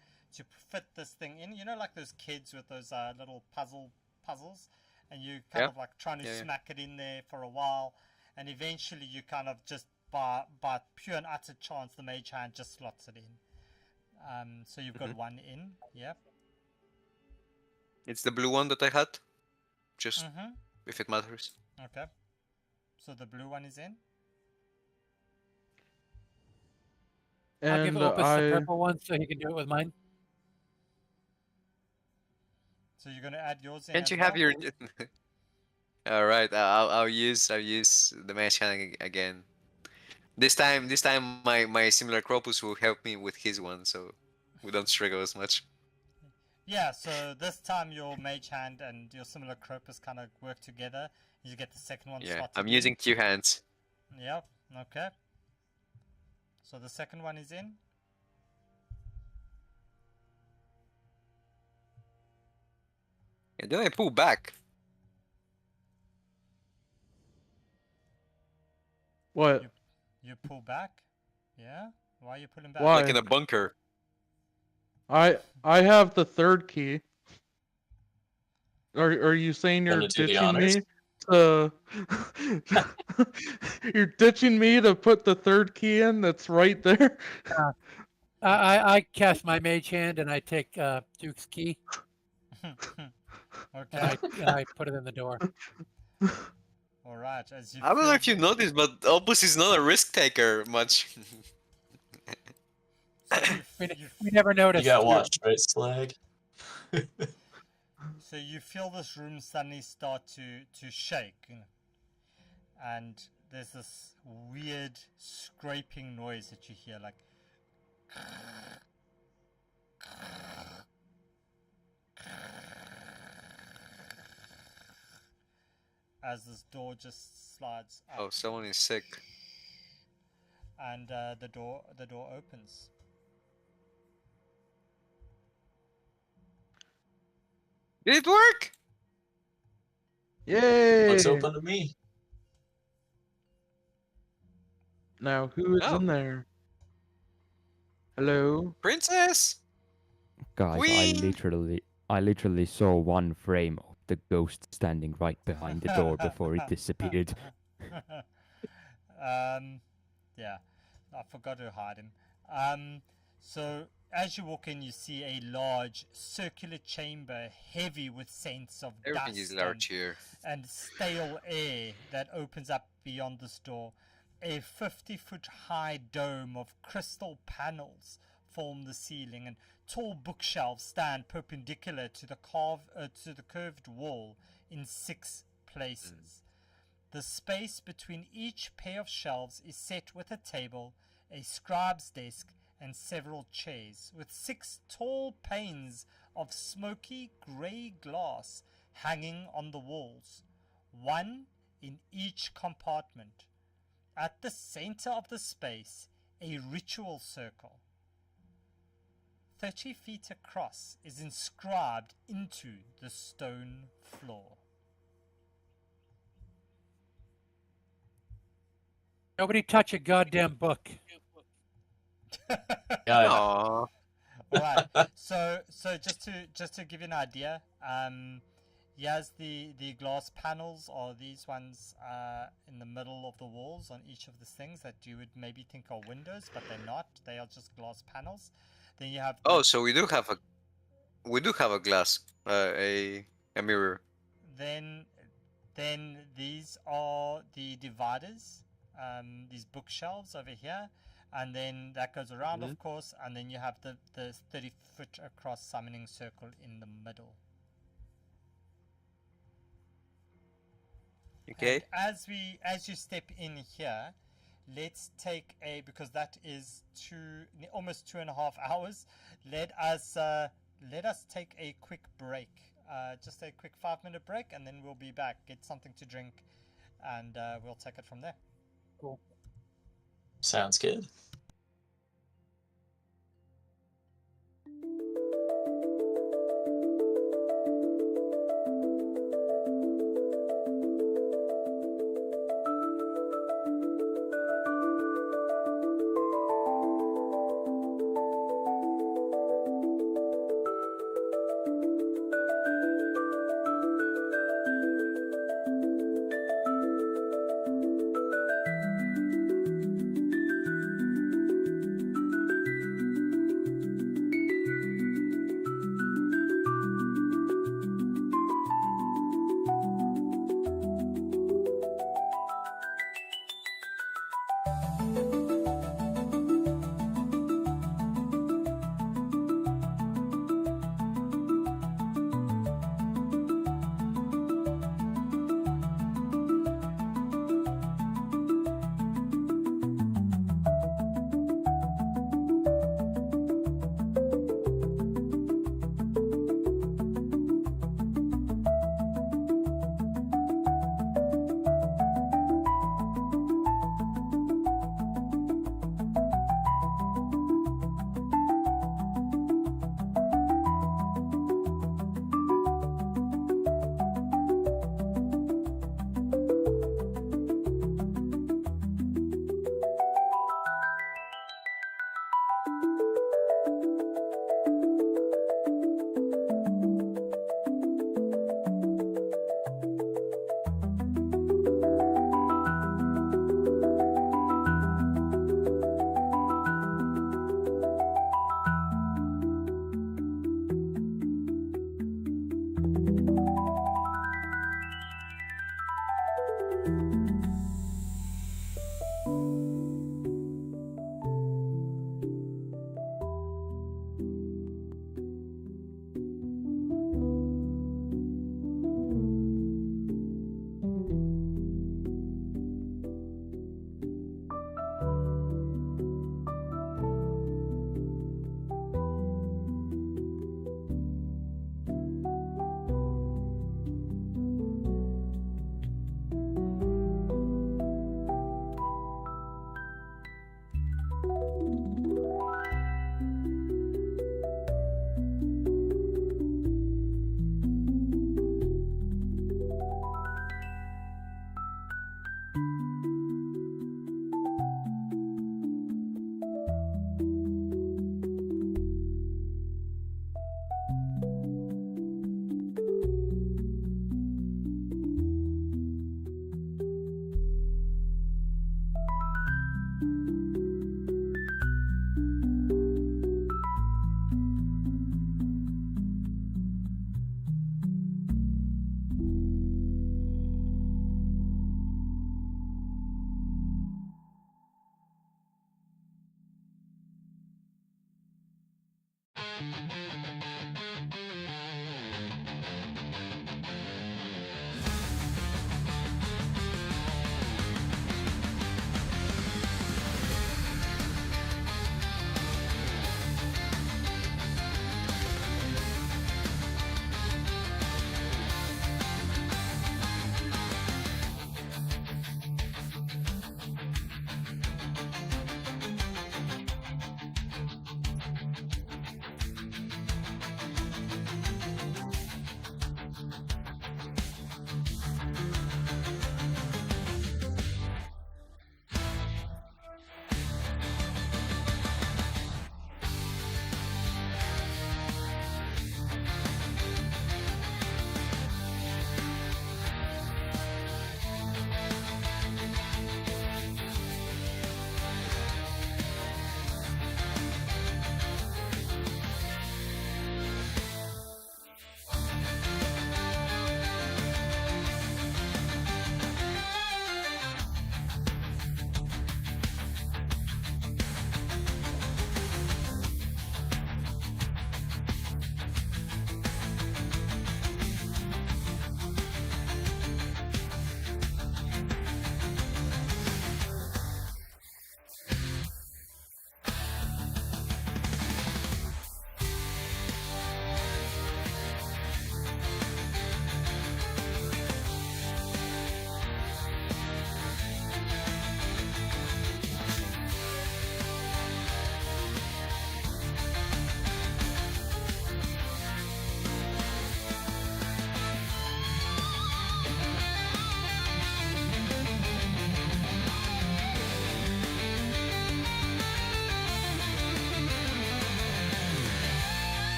fit this thing in. You know, like those kids with those little puzzles, and you kind of like trying to smack it in there for a while, and eventually you kind of just by pure and utter chance the mage hand just slots it in. So you've got one in. Yep.
It's the blue one that I had. Just if it matters.
Okay. So the blue one is in.
I'll give
And
Opus the purple one so he can do it with mine.
So you're gonna add yours in.
Can't
as
you have
well?
your? All right, I'll use the mage hand again. This time my similar Cropus will help me with his one, so we don't struggle as much.
Yeah, so this time your mage hand and your similar Cropus kind of work together. You get the second one
Yeah,
slotted
I'm
in.
using 2 hands.
Yep, okay. So the second one is in.
And then I pull back.
what?
You pull back. Yeah? Why are you pulling back?
Why?
Like in a bunker.
I have the 3rd key. Are you saying you're
Gonna do the
ditching
honors?
me to you're ditching me to put the 3rd key in that's right there?
I cast my mage hand and I take Duke's key
Okay.
and I put it in the door.
Alright, as you
I don't know
feel
if you noticed, but Opus is not a risk taker much.
so
We never
You
noticed.
got watched, right, Slag?
So you feel this room suddenly start to shake, and there's this weird scraping noise that you hear, like as this door just slides up.
Oh, someone is sick.
And the door opens.
Did it work?
Yay!
Looks open to me.
Now, who is
Oh.
in there? Hello?
Princess!
Guys,
Queen!
I literally saw one frame of the ghost standing right behind the door before it disappeared.
Yeah, I forgot to hide him. So as you walk in, you see a large circular chamber, heavy with scents of
Everything is
dust
large here.
and stale air that opens up beyond this door. A 50-foot high dome of crystal panels form the ceiling, and tall bookshelves stand perpendicular to the curved wall in 6 places. The space between each pair of shelves is set with a table, a scribe's desk, and several chairs, with 6 tall panes of smoky grey glass hanging on the walls, one in each compartment. At the center of the space, a ritual circle, 30 feet across, is inscribed into the stone floor.
Nobody touch a goddamn book.
Yeah.
Aww.
All right. So just to give you an idea, here's the glass panels are these ones in the middle of the walls on each of the things that you would maybe think are windows, but they're not. They are just glass panels. Then you have
Oh, so we do have a glass, a mirror.
then these are the dividers, these bookshelves over here, and then that goes around, of course, and then you have the 30-foot across summoning circle in the middle.
Okay.
And as you step in here, let's take because that is almost 2.5 hours. Let us take a quick break, just a quick 5-minute break, and then we'll be back. Get something to drink, and we'll take it from there.
Cool.
Sounds good.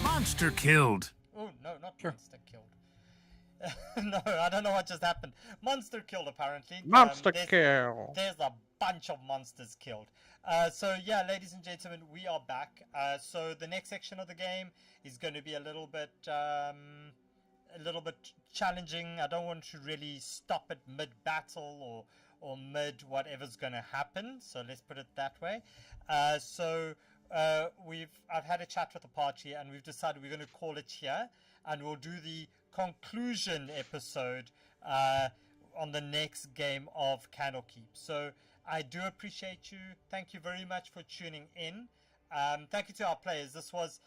Monster killed.
Oh, no, not
Sure.
monster killed. No, I don't know what just happened. Monster killed, apparently.
Monster
there's,
kill.
There's a bunch of monsters killed. So yeah, ladies and gentlemen, we are back. So the next section of the game is going to be a little bit challenging. I don't want to really stop at mid-battle or mid whatever's going to happen. So let's put it that way. I've had a chat with the party, and we've decided we're going to call it here, and we'll do the conclusion episode on the next game of Candlekeep. So I do appreciate you. Thank you very much for tuning in. Thank you to our players. This was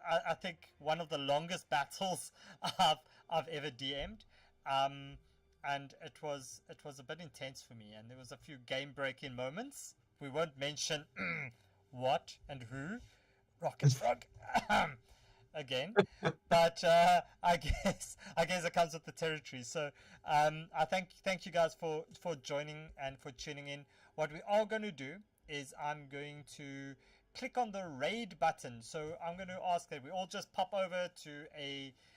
I think one of the longest battles I've ever DM'd, and it was a bit intense for me, and there was a few game breaking moments. We won't mention what and who. Rocket Frog. Again, but I guess it comes with the territory. So I thank you guys for joining and for tuning in. What we are going to do is I'm going to click on the raid button. So I'm going to ask that we all just pop over to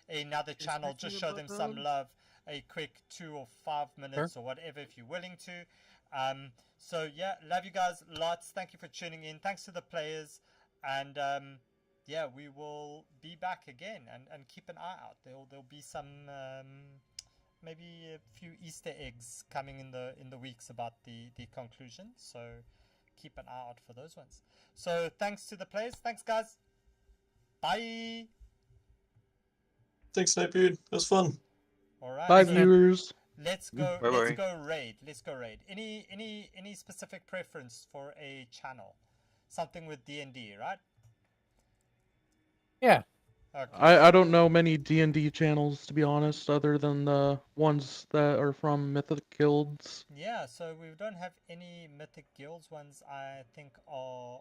another channel, just show them some love, a quick 2 or 5 minutes or whatever if you're willing to. So yeah, love you guys lots. Thank you for tuning in. Thanks to the players, and yeah, we will be back again, and keep an eye out. There'll be some maybe a few Easter eggs coming in the weeks about the conclusion. So keep an eye out for those ones. So thanks to the players. Thanks, guys. Bye.
Thanks, Nightbeard. It was fun.
All right.
Bye,
so
viewers.
let's go.
Bye-bye.
Let's go raid. Let's go raid. Any specific preference for a channel? Something with D&D, right?
Yeah.
Okay.
I don't know many D&D channels, to be honest, other than the ones that are from Mythic Guilds.
Yeah, so we don't have any Mythic Guilds ones I think are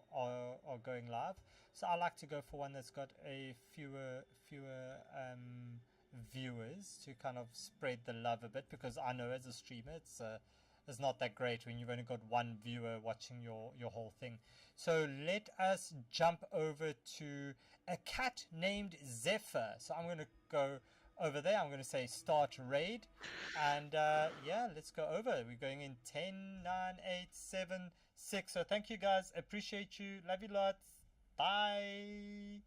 going live. So I like to go for one that's got a fewer viewers to kind of spread the love a bit, because I know as a streamer it's is not that great when you've only got one viewer watching your whole thing. So let us jump over to a cat named Zephyr. So I'm going to go over there. I'm going to say start raid, and yeah, let's go over. We're going in 10, 9, 8, 7, 6. So thank you guys, appreciate you, love you lots, bye.